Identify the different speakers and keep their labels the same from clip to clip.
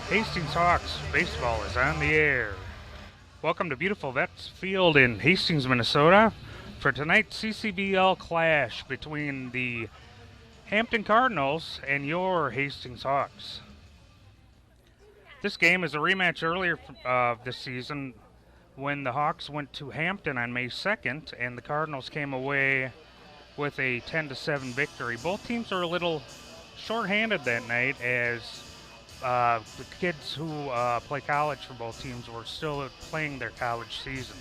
Speaker 1: Hastings Hawks baseball is on the air. Welcome to beautiful Vets Field in Hastings, Minnesota for tonight's CCBL clash between the Hampton Cardinals and your Hastings Hawks. This game is a rematch earlier this season when the Hawks went to Hampton on May 2nd and the Cardinals came away with a 10-7 victory. Both teams are a little shorthanded that night as the kids who play college for both teams were still playing their college seasons.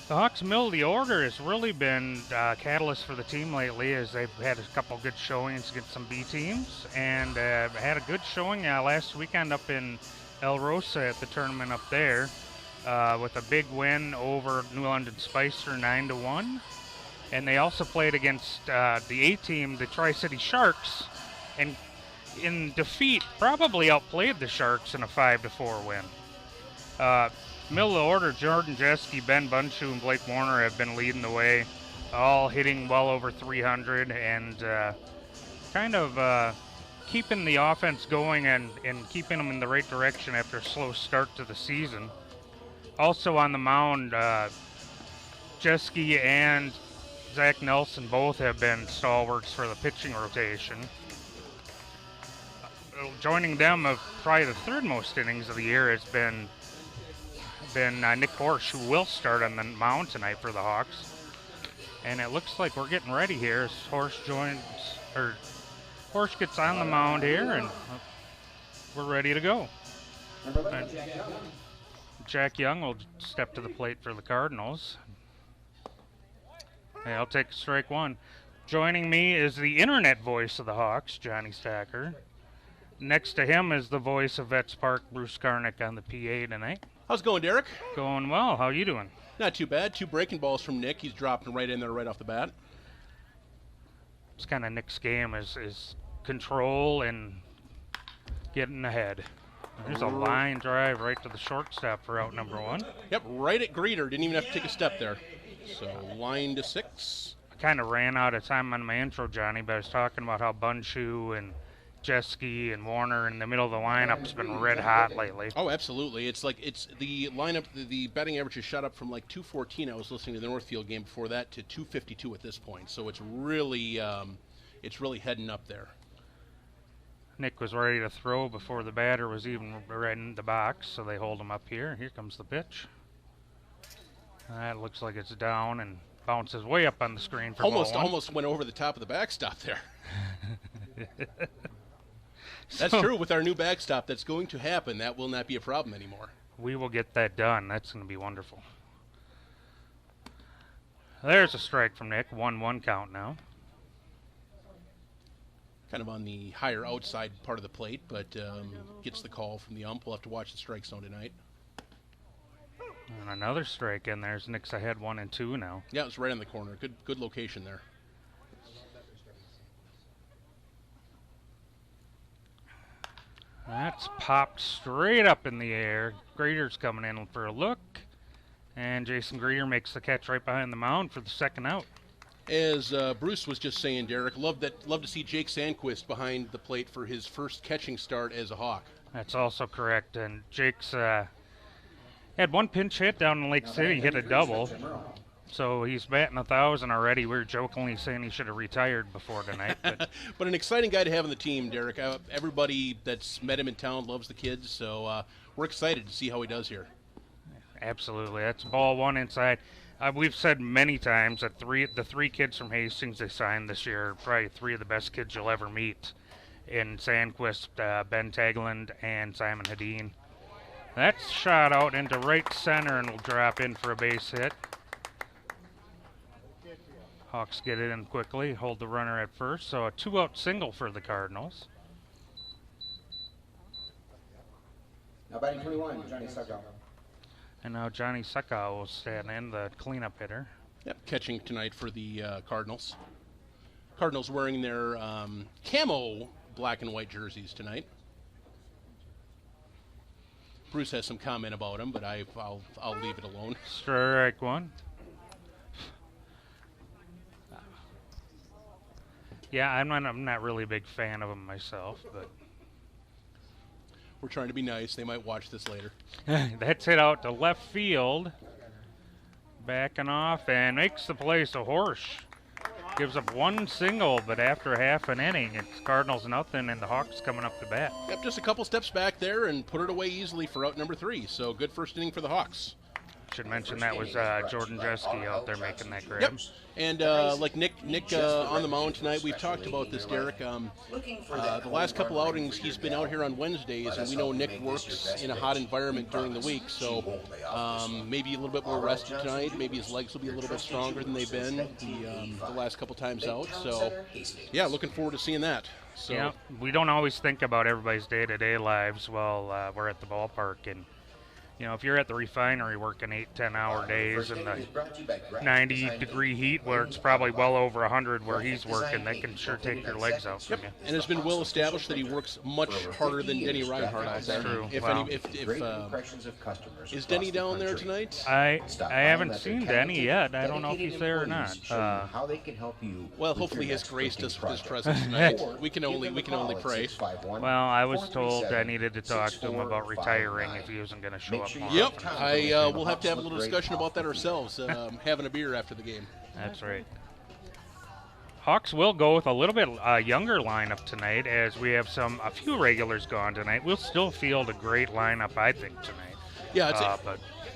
Speaker 1: The Hawks' middle of the order has really been a catalyst for the team lately as they've had a couple good showings against some B teams and had a good showing last weekend up in El Rosa at the tournament up there with a big win over New London Spicer 9-1. And they also played against the A team, the Tri-City Sharks, and in defeat probably outplayed the Sharks in a 5-4 win. Middle of the order, Jordan Jeske, Ben Bunshu, and Blake Warner have been leading the way, all hitting well over 300 and kind of keeping the offense going and keeping them in the right direction after a slow start to the season. Also on the mound, Jeske and Zach Nelson both have been stalwarts for the pitching rotation. Joining them of probably the third most innings of the year has been Nick Horsch, who will start on the mound tonight for the Hawks. And it looks like we're getting ready here as Horsch gets on the mound here, and we're ready to go. And Jack Young will step to the plate for the Cardinals. Okay, I'll take strike one. Joining me is the internet voice of the Hawks, Johnny Stacker. Next to him is the voice of Vets Park, Bruce Garnick, on the PA tonight.
Speaker 2: How's it going, Derek?
Speaker 1: Going well. How you doing?
Speaker 2: Not too bad. 2 breaking balls from Nick. He's dropping right in there right off the bat.
Speaker 1: It's kind of Nick's game is control and getting ahead. There's a line drive right to the shortstop for out number 1.
Speaker 2: Yep, right at Greeter. Didn't even have to take a step there. So line to 6.
Speaker 1: I kind of ran out of time on my intro, Johnny, but I was talking about how Bunshu and Jeske and Warner in the middle of the lineup's been red hot lately.
Speaker 2: Oh, absolutely. It's the lineup, the batting average has shot up from like 214. I was listening to the Northfield game before that to 252 at this point. So it's really heading up there.
Speaker 1: Nick was ready to throw before the batter was even right in the box, so they hold him up here. Here comes the pitch. That looks like it's down and bounces way up on the screen for ball 1.
Speaker 2: Almost went over the top of the backstop there. That's true. With our new backstop, that's going to happen. That will not be a problem anymore.
Speaker 1: We will get that done. That's going to be wonderful. There's a strike from Nick. 1-1 count now.
Speaker 2: Kind of on the higher outside part of the plate, but gets the call from the ump. We'll have to watch the strike zone tonight.
Speaker 1: And another strike in there. Nick's ahead 1-2 now.
Speaker 2: Yeah, it's right on the corner. Good location there.
Speaker 1: That's popped straight up in the air. Greeter's coming in for a look. And Jason Greeter makes the catch right behind the mound for the second out.
Speaker 2: As Bruce was just saying, Derek, love to see Jake Sandquist behind the plate for his first catching start as a Hawk.
Speaker 1: That's also correct. And Jake's had one pinch hit down in Lake City, hit a double. So he's batting 1,000 already. We were jokingly saying he should have retired before tonight.
Speaker 2: But an exciting guy to have on the team, Derek. Everybody that's met him in town loves the kids, so we're excited to see how he does here.
Speaker 1: Absolutely. That's ball 1 inside. We've said many times that the three kids from Hastings they signed this year are probably 3 of the best kids you'll ever meet in Sandquist, Ben Tagland, and Simon Hedin. That's shot out into right center and will drop in for a base hit. Hawks get it in quickly, hold the runner at first, so a 2-out single for the Cardinals.
Speaker 3: Now batting 21, Johnny Suckow.
Speaker 1: And now Johnny Suckow will stand in, the cleanup hitter.
Speaker 2: Yep, catching tonight for the Cardinals. Cardinals wearing their camo black and white jerseys tonight. Bruce has some comment about him, but I'll leave it alone.
Speaker 1: Strike 1. Yeah, I'm not really a big fan of him myself, but
Speaker 2: We're trying to be nice. They might watch this later.
Speaker 1: that's hit out to left field. Backing off and makes the play. So Horsch gives up one single, but after half an inning, it's Cardinals nothing, and the Hawks coming up to bat.
Speaker 2: Yep, just a couple steps back there and put it away easily for out number 3. So good first inning for the Hawks.
Speaker 1: Should mention that was Jordan Jeske out there making that grab.
Speaker 2: Yep. And like Nick on the mound tonight, we've talked about this, Derek. The last couple outings, he's been out here on Wednesdays, and we know Nick works in a hot environment during the week, so maybe a little bit more rested tonight. Maybe his legs will be a little bit stronger than they've been the last couple times out. So, yeah, looking forward to seeing that. So,
Speaker 1: yeah, we don't always think about everybody's day-to-day lives while we're at the ballpark, and you know, if you're at the refinery working 8-10-hour days in the 90-degree heat where it's probably well over 100 where he's working, they can sure take your legs out from you.
Speaker 2: And it's been well established that he works much harder than Denny Reinhardt out there.
Speaker 1: That's true.
Speaker 2: Is Denny down there tonight?
Speaker 1: I haven't seen Denny yet. I don't know if he's there or not.
Speaker 2: Well, hopefully he's graced us with his presence tonight. We can only pray.
Speaker 1: Well, I was told I needed to talk to him about retiring if he wasn't going to show up.
Speaker 2: Yep, we'll have to have a little discussion about that ourselves, having a beer after the game.
Speaker 1: That's right. Hawks will go with a little bit younger lineup tonight, as we have a few regulars gone tonight. We'll still field a great lineup, I think, tonight.
Speaker 2: Yeah,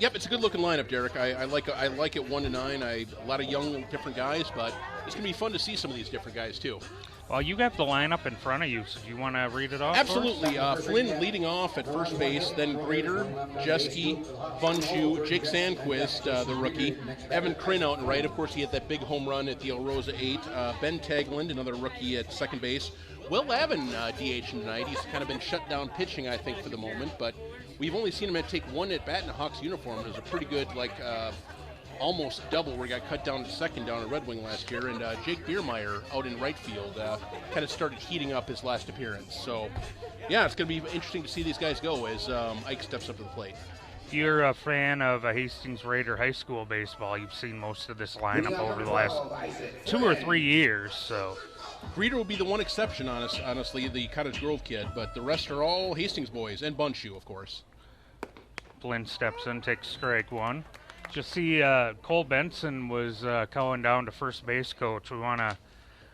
Speaker 2: it's a good-looking lineup, Derek. I like it 1 to 9. A lot of young, different guys, but it's gonna be fun to see some of these different guys too.
Speaker 1: Well, you got the lineup in front of you, so do you want to read it off?
Speaker 2: Absolutely. Flynn leading off at first base, then Greeter, Jeske, Bunju, Jake Sandquist, the rookie, Evan Kryn out and right. Of course, he had that big home run at the El Rosa 8. Ben Tagland, another rookie at second base. Will Lavin DH tonight. He's kind of been shut down pitching, I think, for the moment, but we've only seen him take one at bat in a Hawks uniform. It was a pretty good, almost double where he got cut down to second down at Red Wing last year. And Jake Biermeyer out in right field kind of started heating up his last appearance. So, yeah, it's going to be interesting to see these guys go as Ike steps up to the plate.
Speaker 1: If you're a fan of Hastings Raider High School baseball, you've seen most of this lineup over the last 2 or 3 years. So
Speaker 2: Greeter will be the one exception, honestly, the Cottage Grove kid, but the rest are all Hastings boys, and Bunchu, of course.
Speaker 1: Flynn steps in, takes strike one. Just see Cole Benson was going down to first base coach. We want to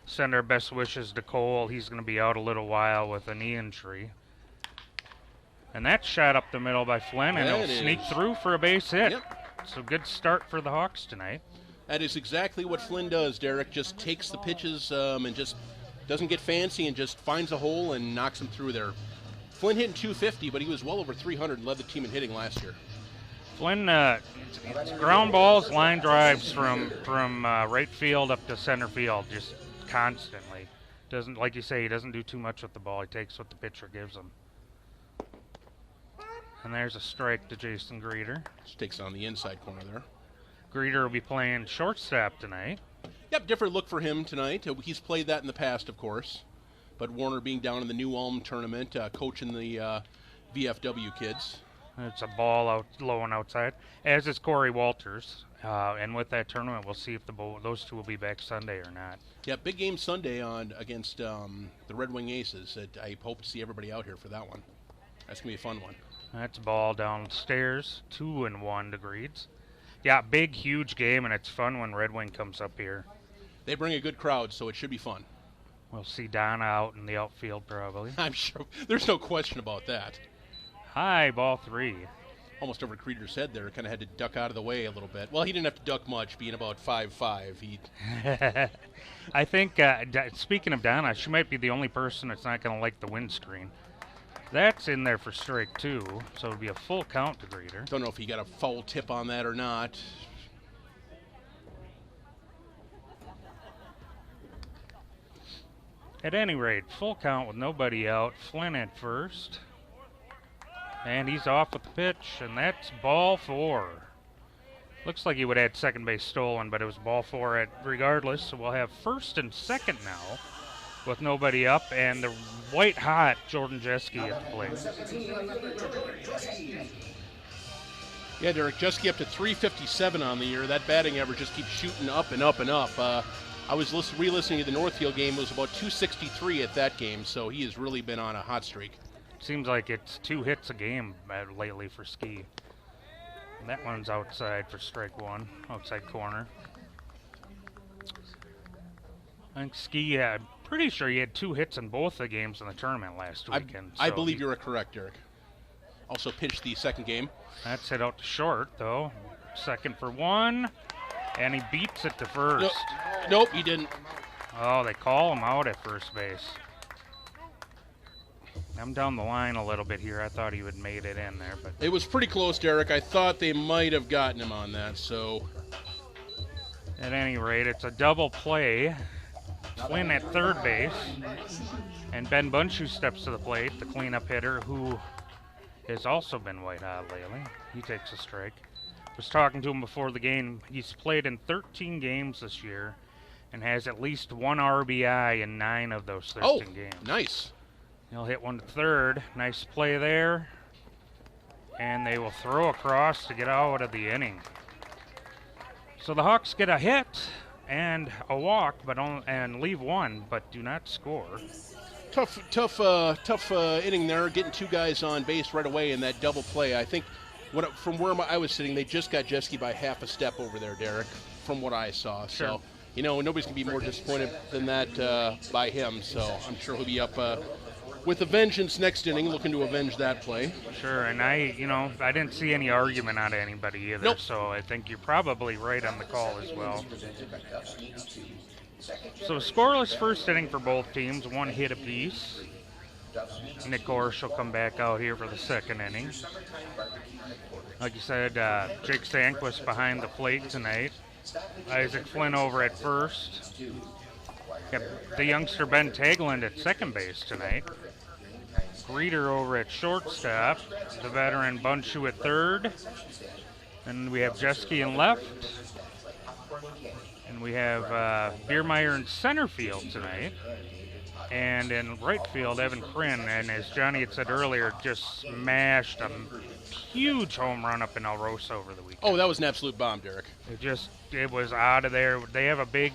Speaker 1: send our best wishes to Cole. He's going to be out a little while with a knee injury. And that's shot up the middle by Flynn, and it'll sneak through for a base hit.
Speaker 2: Yep.
Speaker 1: So good start for the Hawks tonight.
Speaker 2: That is exactly what Flynn does, Derek. Just takes the pitches and just doesn't get fancy and just finds a hole and knocks them through there. Flynn hitting 250, but he was well over 300 and led the team in hitting last year.
Speaker 1: Flynn, ground balls, line drives from right field up to center field, just constantly. Doesn't, like you say, he doesn't do too much with the ball. He takes what the pitcher gives him. And there's a strike to Jason Greeter.
Speaker 2: Just takes it on the inside corner there.
Speaker 1: Greeter will be playing shortstop tonight.
Speaker 2: Yep, different look for him tonight. He's played that in the past, of course. But Warner being down in the New Ulm tournament, coaching the VFW kids.
Speaker 1: It's a ball out low and outside, as is Corey Walters. And with that tournament, we'll see if those two will be back Sunday or not.
Speaker 2: Yeah, big game Sunday against the Red Wing Aces. I hope to see everybody out here for that one. That's going to be a fun one.
Speaker 1: That's a ball downstairs, 2-1 to Greeds. Yeah, big, huge game, and it's fun when Red Wing comes up here.
Speaker 2: They bring a good crowd, so it should be fun.
Speaker 1: We'll see Donna out in the outfield probably.
Speaker 2: I'm sure. There's no question about that.
Speaker 1: High, ball 3.
Speaker 2: Almost over Creeder's head there. Kind of had to duck out of the way a little bit. Well, he didn't have to duck much, being about 5'5".
Speaker 1: I think, speaking of Donna, she might be the only person that's not going to like the windscreen. That's in there for strike 2, so it'll be a full count to Greeter.
Speaker 2: Don't know if he got a foul tip on that or not.
Speaker 1: At any rate, full count with nobody out. Flynn at first. And he's off with the pitch, and that's ball 4. Looks like he would have had second base stolen, but it was ball 4 regardless. So we'll have first and second now with nobody up, and the white-hot Jordan Jeske at the plate.
Speaker 2: Yeah, Derek, Jeske up to 357 on the year. That batting average just keeps shooting up and up and up. I was re-listening to the Northfield game. It was about 263 at that game, so he has really been on a hot streak.
Speaker 1: Seems like it's 2 hits a game lately for Ski. And that one's outside for strike 1, outside corner. I think Ski, I'm pretty sure he had 2 hits in both the games in the tournament last weekend.
Speaker 2: I believe you're correct, Derek. Also pitched the second game.
Speaker 1: That's hit out to short, though. Second for 1, and he beats it to first.
Speaker 2: Nope, he didn't.
Speaker 1: Oh, they call him out at first base. I'm down the line a little bit here. I thought he would have made it in there, but
Speaker 2: it was pretty close, Derek. I thought they might have gotten him on that, so.
Speaker 1: At any rate, it's a double play. Flynn at third base, and Ben Bunshu steps to the plate, the cleanup hitter, who has also been white hot lately. He takes a strike. Was talking to him before the game. He's played in 13 games this year and has at least 1 RBI in 9 of those 13 games.
Speaker 2: Nice.
Speaker 1: He'll hit one to third. Nice play there. And they will throw across to get out of the inning. So the Hawks get a hit and a walk, and leave 1, but do not score.
Speaker 2: Tough inning there, getting 2 guys on base right away in that double play. I think from where I was sitting, they just got Jeske by half a step over there, Derek, from what I saw.
Speaker 1: Sure.
Speaker 2: So, nobody's going to be more disappointed than that by him. So I'm sure he'll be up with a vengeance next inning, looking to avenge that play.
Speaker 1: Sure, and I didn't see any argument out of anybody either.
Speaker 2: Nope.
Speaker 1: So I think you're probably right on the call as well. So scoreless first inning for both teams, 1 hit apiece. Nick Orsh will come back out here for the second inning. Like you said, Jake Sandquist behind the plate tonight. Isaac Flynn over at first. Got the youngster Ben Tagland at second base tonight. Greeter over at shortstop. The veteran Bunshu at third. And we have Jeske in left. And we have Biermeyer in center field tonight. And in right field, Evan Kryn. And as Johnny had said earlier, just smashed a huge home run up in El Rosa over the weekend.
Speaker 2: Oh, that was an absolute bomb, Derek.
Speaker 1: It was out of there. They have a big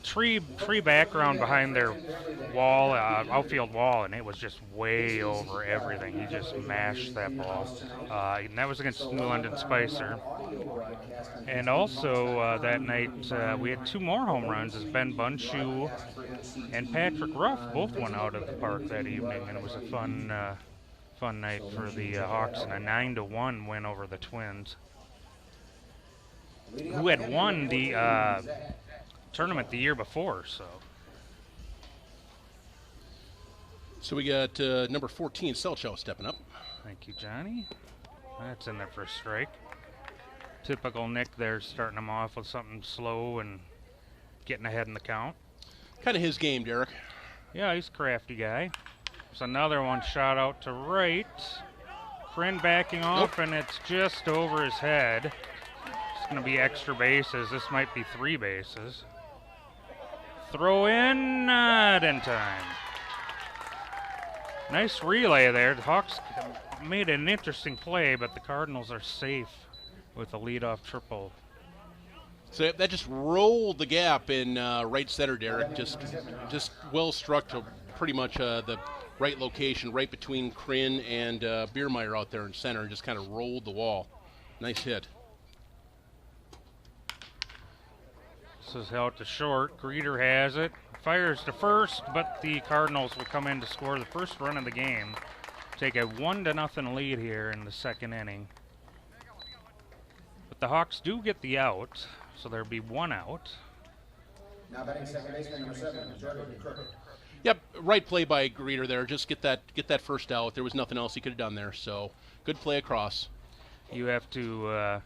Speaker 1: tree background behind their wall, outfield wall, and it was just way over everything. He just mashed that ball. And that was against New London Spicer. And also that night we had 2 more home runs as Ben Bunshu and Patrick Ruff both went out of the park that evening, and it was a fun night for the Hawks and a 9-1 win over the Twins, who had won the tournament the year before.
Speaker 2: So we got number 14, Selchow, stepping up.
Speaker 1: Thank you, Johnny. That's in there for a strike. Typical Nick there, starting him off with something slow and getting ahead in the count.
Speaker 2: Kind of his game, Derek.
Speaker 1: Yeah, he's a crafty guy. There's another one shot out to right. Kryn backing off, and it's just over his head. It's going to be extra bases. This might be 3 bases. Throw in, not in time. Nice relay there. The Hawks made an interesting play, but the Cardinals are safe with a leadoff triple.
Speaker 2: So that just rolled the gap in right center, Derek. Just well struck to pretty much the right location, right between Kryn and Biermeyer out there in center, and just kind of rolled the wall. Nice hit.
Speaker 1: This is out to short. Greeter has it. Fires to first, but the Cardinals will come in to score the first run of the game. Take a 1-0 lead here in the second inning. But the Hawks do get the out, so there'll be 1 out.
Speaker 3: Now batting second baseman number 7, Jordan Crooked.
Speaker 2: Yep, right play by Greeter there. Just get that first out. There was nothing else he could have done there. So good play across.
Speaker 1: You have to,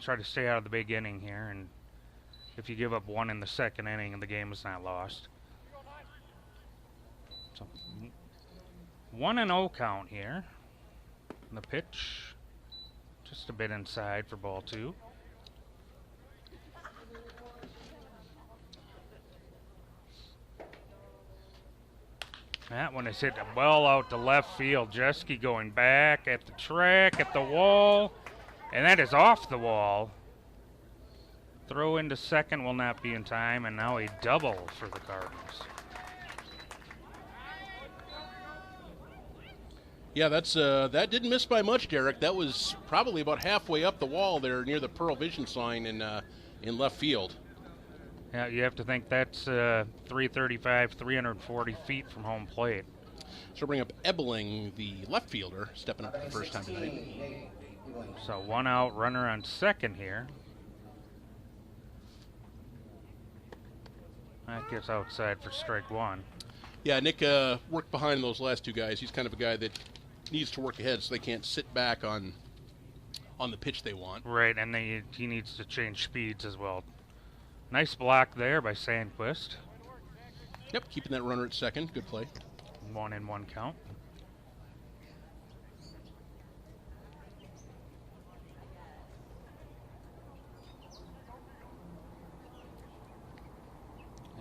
Speaker 1: try to stay out of the big inning here, and if you give up 1 in the second inning, the game is not lost. So 1-0 count here. And the pitch, just a bit inside for ball 2. That one is hit well out to left field. Jeske going back at the track, at the wall, and that is off the wall. Throw into second will not be in time, and now a double for the Cardinals.
Speaker 2: Yeah, that didn't miss by much, Derek. That was probably about halfway up the wall there near the Pearl Vision sign in left field.
Speaker 1: Yeah, you have to think that's 335, 340 feet from home plate.
Speaker 2: So bring up Ebeling, the left fielder, stepping up for the first time tonight.
Speaker 1: So 1 out, runner on second here. That gets outside for strike 1.
Speaker 2: Yeah, Nick worked behind those last two guys. He's kind of a guy that needs to work ahead so they can't sit back on the pitch they want.
Speaker 1: Right, and he needs to change speeds as well. Nice block there by Sandquist.
Speaker 2: Yep, keeping that runner at second. Good play.
Speaker 1: 1-1 count.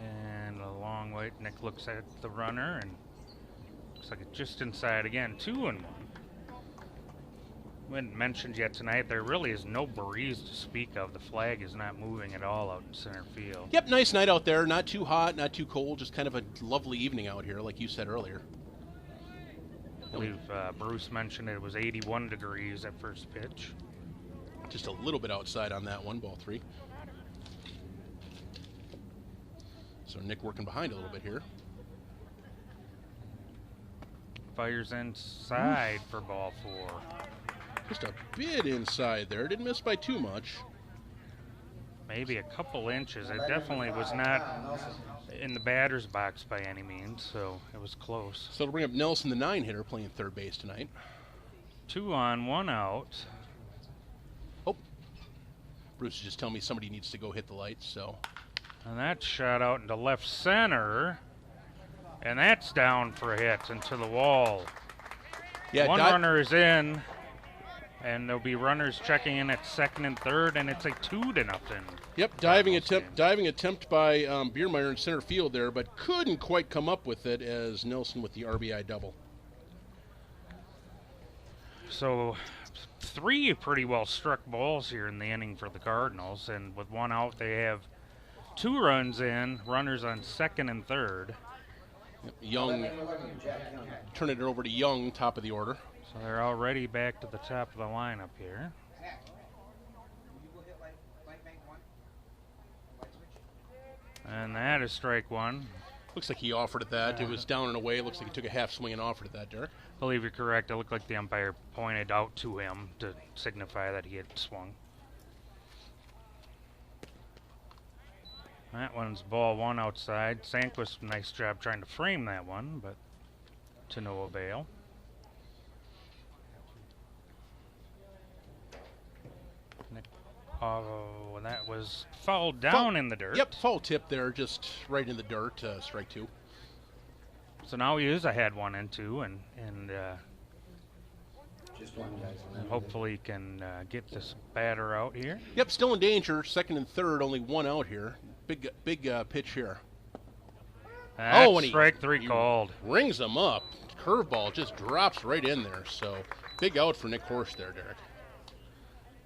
Speaker 1: And a long wait. Nick looks at the runner and looks like it's just inside again. 2-1. We hadn't mentioned yet tonight, there really is no breeze to speak of. The flag is not moving at all out in center field.
Speaker 2: Yep, nice night out there. Not too hot, not too cold. Just kind of a lovely evening out here, like you said earlier.
Speaker 1: I believe Bruce mentioned it was 81 degrees at first pitch.
Speaker 2: Just a little bit outside on that one, ball 3. So Nick working behind a little bit here.
Speaker 1: Fires inside for ball 4.
Speaker 2: Just a bit inside there. Didn't miss by too much.
Speaker 1: Maybe a couple inches. It definitely was not in the batter's box by any means, so it was close.
Speaker 2: So it'll bring up Nelson, the 9 hitter, playing third base tonight.
Speaker 1: 2 on, 1 out.
Speaker 2: Oh, Bruce is just telling me somebody needs to go hit the lights, so.
Speaker 1: And that shot out into left center. And that's down for a hit into the wall.
Speaker 2: Yeah,
Speaker 1: one runner is in, and there'll be runners checking in at second and third, and it's a 2-0.
Speaker 2: Yep, diving attempt by Biermeyer in center field there, but couldn't quite come up with it as Nelson with the RBI double.
Speaker 1: So 3 pretty well struck balls here in the inning for the Cardinals, and with 1 out, they have 2 runs in, runners on second and third.
Speaker 2: Young, turning it over to Young, top of the order.
Speaker 1: So they're already back to the top of the lineup here. And that is strike 1.
Speaker 2: Looks like he offered at that. It was down and away. Looks like he took a half swing and offered at that, Derek.
Speaker 1: I believe you're correct. It looked like the umpire pointed out to him to signify that he had swung. That one's ball 1 outside. Sandquist, nice job trying to frame that one, but to no avail. Oh, and that was fouled down in the dirt.
Speaker 2: Yep, foul tip there, just right in the dirt, strike 2.
Speaker 1: So now he is ahead 1-2, and hopefully he can get this batter out here.
Speaker 2: Yep, still in danger. Second and third, only 1 out here. Big pitch here.
Speaker 1: That's strike 3 called.
Speaker 2: Rings him up. Curveball just drops right in there. So big out for Nick Horst there, Derek.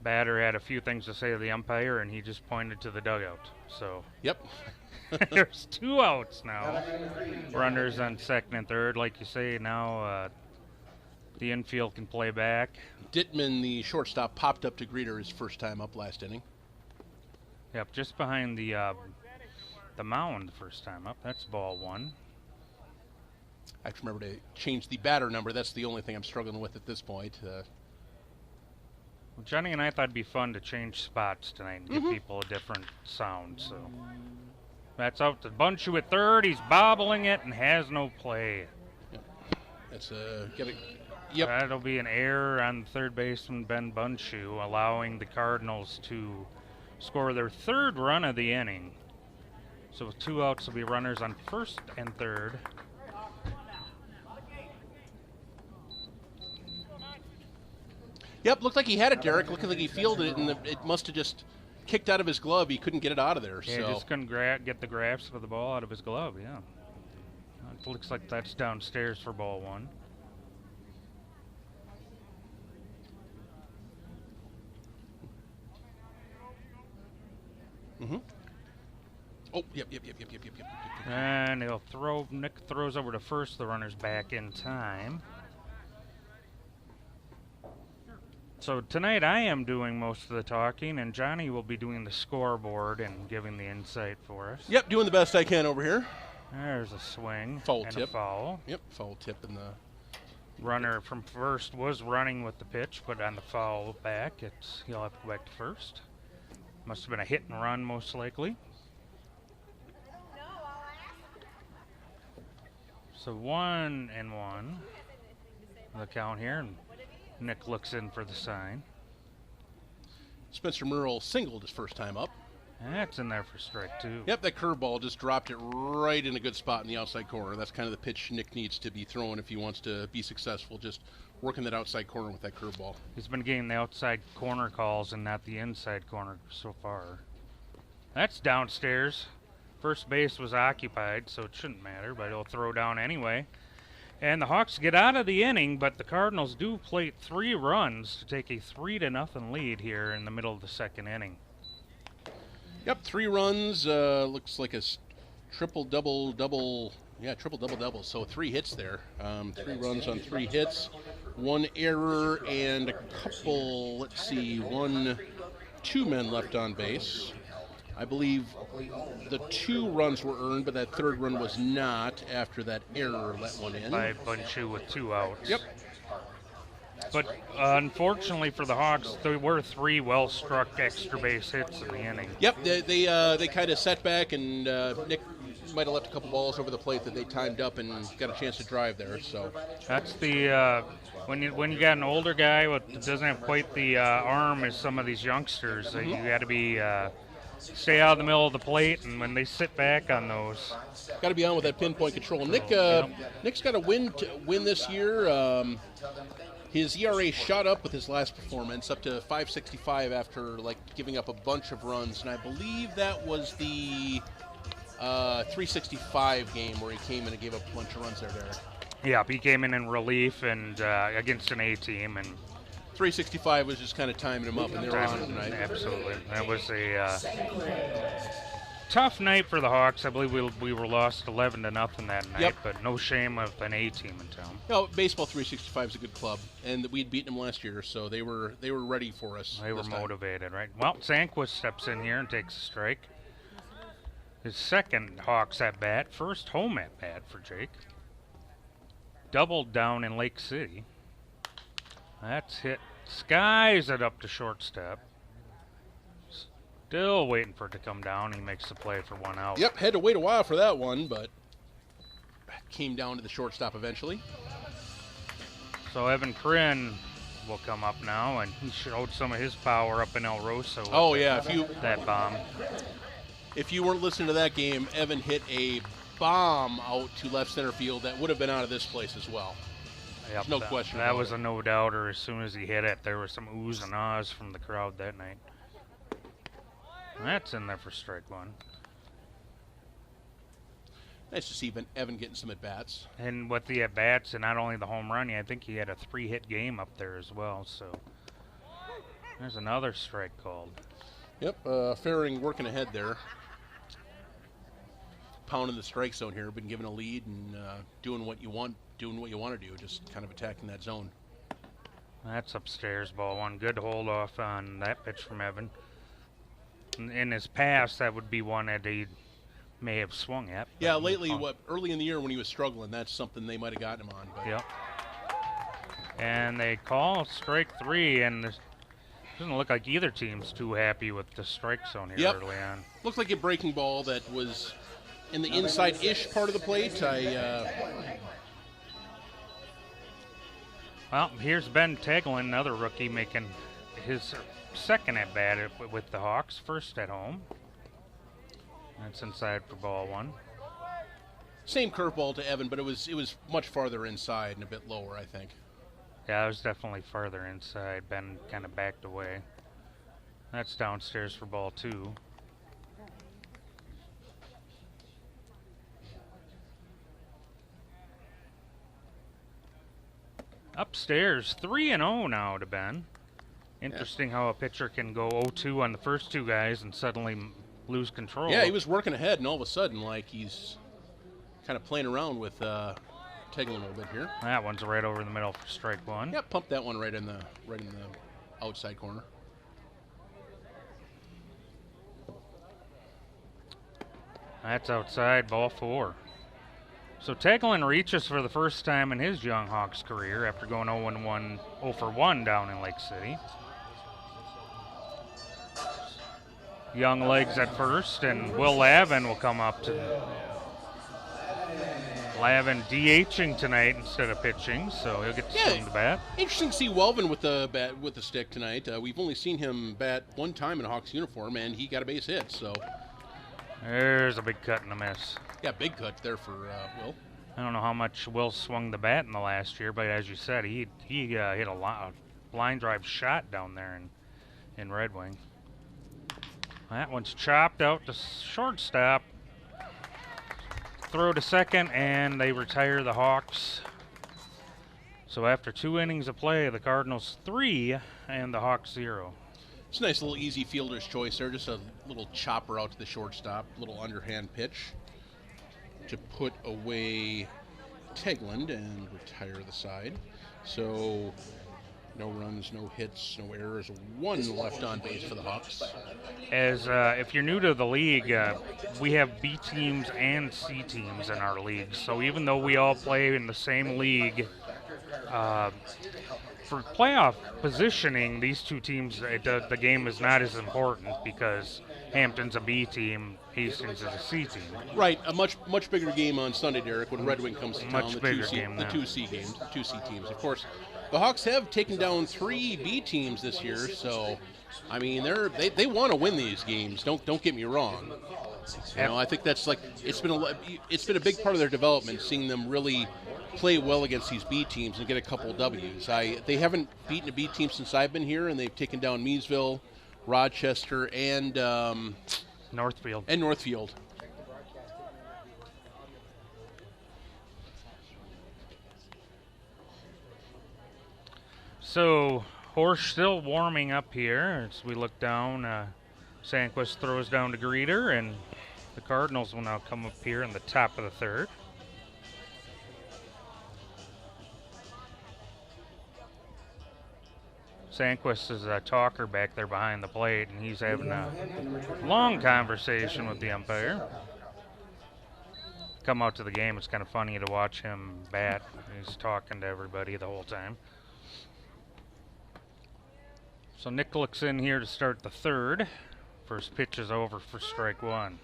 Speaker 1: Batter had a few things to say to the umpire, and he just pointed to the dugout. So
Speaker 2: yep.
Speaker 1: There's 2 outs now. Runners on second and third. Like you say, now the infield can play back.
Speaker 2: Dittman, the shortstop, popped up to greeter his first time up last inning.
Speaker 1: Yep, just behind the mound the first time up. That's ball 1.
Speaker 2: I have to remember to change the batter number. That's the only thing I'm struggling with at this point.
Speaker 1: Well, Johnny and I thought it'd be fun to change spots tonight and give people a different sound. So that's out to Bunchu at third. He's bobbling it and has no play.
Speaker 2: Yep. That's yep.
Speaker 1: That'll be an error on third baseman Ben Bunchu, allowing the Cardinals to score their 3rd run of the inning. So with 2 outs, will be runners on first and third.
Speaker 2: Yep, looked like he had it, Derek. Looked like he fielded it, and it must have just kicked out of his glove. He couldn't get it out of there.
Speaker 1: Yeah,
Speaker 2: so.
Speaker 1: Just couldn't get the grasp of the ball out of his glove, yeah. It looks like that's downstairs for ball 1.
Speaker 2: Mm-hmm. Oh, yep.
Speaker 1: And he'll throw. Nick throws over to first. The runner's back in time. So tonight I am doing most of the talking, and Johnny will be doing the scoreboard and giving the insight for us.
Speaker 2: Yep, doing the best I can over here.
Speaker 1: There's a swing
Speaker 2: Foul
Speaker 1: and
Speaker 2: tip.
Speaker 1: a foul.
Speaker 2: Yep, foul tip in the...
Speaker 1: Runner from first was running with the pitch, but on the foul back, he'll have to go back to first. Must have been a hit and run, most likely. So 1-1, the count here, and Nick looks in for the sign.
Speaker 2: Spencer Merle singled his first time up.
Speaker 1: That's in there for strike 2.
Speaker 2: Yep, that curveball just dropped it right in a good spot in the outside corner. That's kind of the pitch Nick needs to be throwing if he wants to be successful, just working that outside corner with that curveball.
Speaker 1: He's been getting the outside corner calls and not the inside corner so far. That's downstairs. First base was occupied, so it shouldn't matter, but he'll throw down anyway. And the Hawks get out of the inning, but the Cardinals do plate 3 runs to take a 3-0 lead here in the middle of the second inning.
Speaker 2: Yep, 3 runs. Looks like a triple-double. Yeah, triple-double-double. So 3 hits there. 3 runs on 3 hits. 1 error and a couple, let's see, 2 men left on base. I believe the 2 runs were earned, but that 3rd run was not after that error let one in.
Speaker 1: By Bunchu with 2 outs.
Speaker 2: Yep.
Speaker 1: But unfortunately for the Hawks, there were 3 well-struck extra base hits in the inning.
Speaker 2: Yep, they kind of set back, and Nick might have left a couple balls over the plate that they timed up and got a chance to drive there. So
Speaker 1: that's the when you got an older guy that doesn't have quite the arm as some of these youngsters, you got to be stay out of the middle of the plate, and when they sit back on those,
Speaker 2: got to be on with that pinpoint control. Nick's got a win this year. His ERA shot up with his last performance up to 5.65 after giving up a bunch of runs, and I believe that was the 3.65 game where he came in and gave up a bunch of runs there, Derek.
Speaker 1: Yeah, he came in relief and against an A team, and
Speaker 2: 3.65 was just kind of timing him up, and they were on it tonight.
Speaker 1: Absolutely, that was a tough night for the Hawks. I believe we were lost 11-0 that night, but no shame of an A team in town.
Speaker 2: No, Baseball 365 is a good club, and we'd beaten them last year, so they were ready for us.
Speaker 1: They were motivated, right? Well, Sanquist steps in here and takes a strike. His second Hawks at bat, first home at bat for Jake. Doubled down in Lake City. That's hit. Skies it up to shortstop. Still waiting for it to come down. He makes the play for 1 out.
Speaker 2: Yep, had to wait a while for that one, but came down to the shortstop eventually.
Speaker 1: So Evan Crin will come up now, and he showed some of his power up in El Rosso.
Speaker 2: Oh yeah,
Speaker 1: that bomb.
Speaker 2: If you weren't listening to that game, Evan hit a bomb out to left center field that would have been out of this place as well.
Speaker 1: Yep,
Speaker 2: no question.
Speaker 1: That was a no-doubter. As soon as he hit it, there were some oohs and ahs from the crowd that night. That's in there for strike 1.
Speaker 2: Nice to see Evan getting some at-bats.
Speaker 1: And with the at-bats and not only the home run, I think he had a 3-hit game up there as well. So there's another strike called.
Speaker 2: Yep, Faring working ahead there. Pounding the strike zone here, been given a lead and doing what you want to do, just kind of attacking that zone.
Speaker 1: That's upstairs, ball 1. Good hold off on that pitch from Evan. In his past, that would be one that he may have swung at.
Speaker 2: Yeah, lately, early in the year when he was struggling, that's something they might have gotten him on. But.
Speaker 1: Yep. And they call strike 3, and it doesn't look like either team's too happy with the strike zone here early on.
Speaker 2: Looked like a breaking ball that was in the inside-ish part of the plate.
Speaker 1: Well, here's Ben Teglin, another rookie, making his second at bat with the Hawks, first at home. That's inside for ball 1.
Speaker 2: Same curveball to Evan, but it was much farther inside and a bit lower, I think.
Speaker 1: Yeah, it was definitely farther inside. Ben kind of backed away. That's downstairs for ball 2. Upstairs, 3-0 now to Ben. Interesting how a pitcher can go 0-2 on the first 2 guys and suddenly lose control.
Speaker 2: Yeah, he was working ahead, and all of a sudden, like, he's kind of playing around with Teglin a little bit here.
Speaker 1: That one's right over the middle for strike one.
Speaker 2: Yeah, pump that one right in the outside corner.
Speaker 1: That's outside, ball 4. So Teglin reaches for the first time in his Young Hawks career after going 0-1, 0 for 1 down in Lake City. Young legs at first, and Will Lavin will come up to Lavin DHing tonight instead of pitching, so he'll get to swing the bat.
Speaker 2: Interesting to see Welvin with the stick tonight. We've only seen him bat one time in a Hawks uniform, and he got a base hit. So
Speaker 1: there's a big cut and a miss.
Speaker 2: Yeah, big cut there for Will.
Speaker 1: I don't know how much Will swung the bat in the last year, but as you said, he hit a line drive shot down there in Red Wing. That one's chopped out to shortstop. Throw to second, and they retire the Hawks. So after 2 innings of play, the Cardinals 3 and the Hawks 0.
Speaker 2: It's a nice little easy fielder's choice there. Just a little chopper out to the shortstop, little underhand pitch to put away Teglin and retire the side. So no runs, no hits, no errors, 1 left on base for the Hawks.
Speaker 1: As if you're new to the league, we have B teams and C teams in our league. So even though we all play in the same league, for playoff positioning, these 2 teams, the game is not as important because Hampton's a B team, Hastings is a C team.
Speaker 2: Right, a much bigger game on Sunday, Derek, when Red Wing comes to town.
Speaker 1: Much bigger game
Speaker 2: the 2 C games, the 2 C teams. Of course, the Hawks have taken down 3 B teams this year, so I mean they want to win these games. Don't get me wrong. You know, I think that's like it's been a big part of their development, seeing them really play well against these B teams and get a couple W's. They haven't beaten a B team since I've been here, and they've taken down Measville, Rochester, and Northfield.
Speaker 1: So Horsch still warming up here as we look down. Sandquist throws down to Greeter, and the Cardinals will now come up here in the top of the 3rd. Sandquist is a talker back there behind the plate, and he's having a long conversation with the umpire. Come out to the game, it's kind of funny to watch him bat. He's talking to everybody the whole time. So Nicklick's in here to start the 3rd. First pitch is over for strike 1.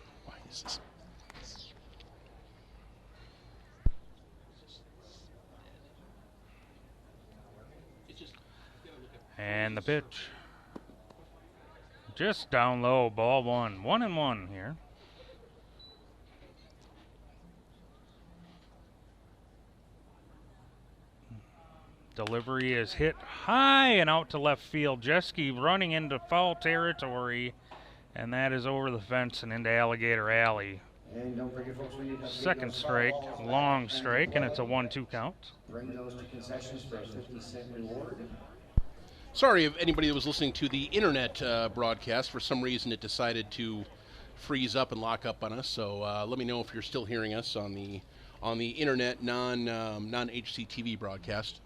Speaker 1: And the pitch. Just down low, ball 1. 1-1 here. Delivery is hit high and out to left field. Jeske running into foul territory, and that is over the fence and into Alligator Alley.
Speaker 3: And don't forget, folks, we need to
Speaker 1: Second strike, long strike, and it's a 1-2 count.
Speaker 3: Bring those to concessions for a 50-cent reward.
Speaker 2: Sorry if anybody that was listening to the internet broadcast. For some reason, it decided to freeze up and lock up on us. So let me know if you're still hearing us on the internet non-HCTV broadcast.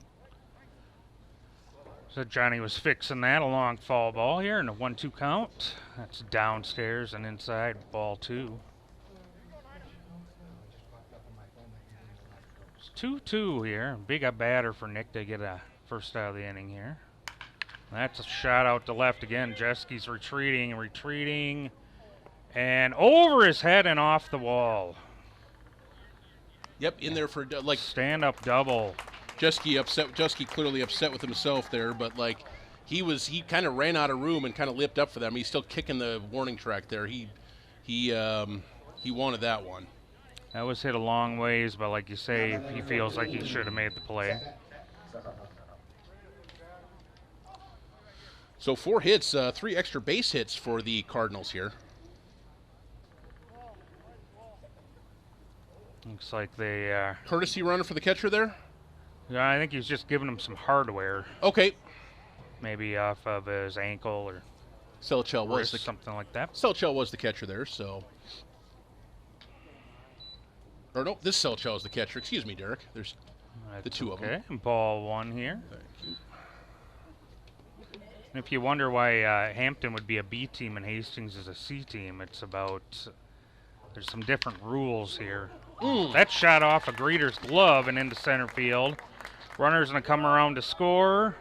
Speaker 1: So Johnny was fixing that, a long foul ball here, and a 1-2 count. That's downstairs and inside, ball 2. It's 2-2 here. Big a batter for Nick to get a first out of the inning here. That's a shot out to left again. Jeske's retreating, and over his head and off the wall.
Speaker 2: Yep, in there for like
Speaker 1: stand-up double.
Speaker 2: Jeske clearly upset with himself there, but like he kind of ran out of room and kind of lipped up for them. He's still kicking the warning track there. He wanted that one.
Speaker 1: That was hit a long ways, but like you say, he feels like he should have made the play.
Speaker 2: So 4 hits, 3 extra base hits for the Cardinals here.
Speaker 1: Looks like they
Speaker 2: courtesy runner for the catcher there.
Speaker 1: Yeah, I think he's just giving him some hardware.
Speaker 2: Okay.
Speaker 1: Maybe off of his ankle or.
Speaker 2: Selchel was
Speaker 1: wrist, something like that.
Speaker 2: Selchel was the catcher there, so. Or no, this Selchel is the catcher. Excuse me, Derek. There's the two of them.
Speaker 1: Okay, ball one here.
Speaker 2: Thank you.
Speaker 1: And if you wonder why Hampton would be a B team and Hastings is a C team, it's about there's some different rules here. That shot off a greeter's glove and into center field. Runner's going to come around to score.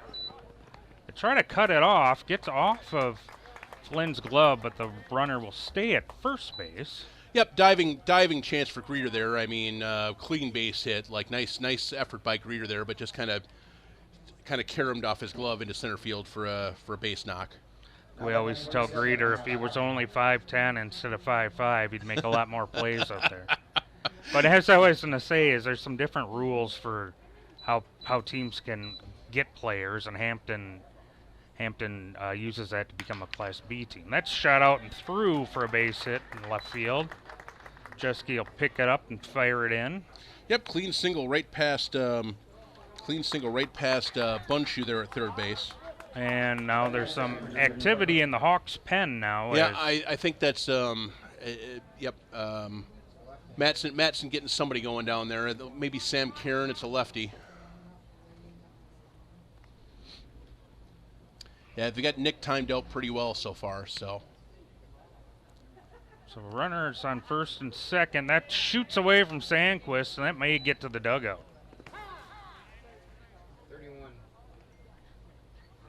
Speaker 1: They try to cut it off, gets off of Flynn's glove, but the runner will stay at first base.
Speaker 2: Yep, diving chance for Greeter there. I mean, clean base hit, like nice effort by Greeter there, but just kind of caromed off his glove into center field for a base knock.
Speaker 1: We always tell Greeter if he was only 5'10" instead of 5'5", he'd make a lot more plays out there. But as I was going to say, is there's some different rules for how teams can get players, and Hampton uses that to become a Class B team. That's shot out and through for a base hit in left field. Jeske will pick it up and fire it in.
Speaker 2: Yep, clean single right past Bunshu there at third base.
Speaker 1: And now there's some activity in the Hawks' pen now.
Speaker 2: Yeah, I think that's Matson getting somebody going down there. Maybe Sam Kieran. It's a lefty. Yeah, they got Nick timed out pretty well so far. So
Speaker 1: runners on first and second. That shoots away from Sandquist, and that may get to the dugout.
Speaker 3: 31.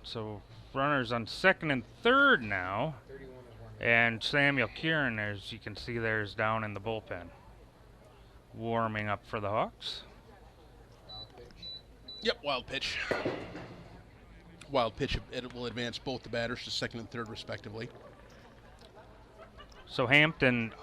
Speaker 1: So runners on second and third now.
Speaker 3: 31 is one.
Speaker 1: And Samuel Kieran, as you can see there, is down in the bullpen, warming up for the Hawks.
Speaker 2: Yep, wild pitch. Wild pitch. It will advance both the batters to second and third, respectively.
Speaker 1: So Hampton,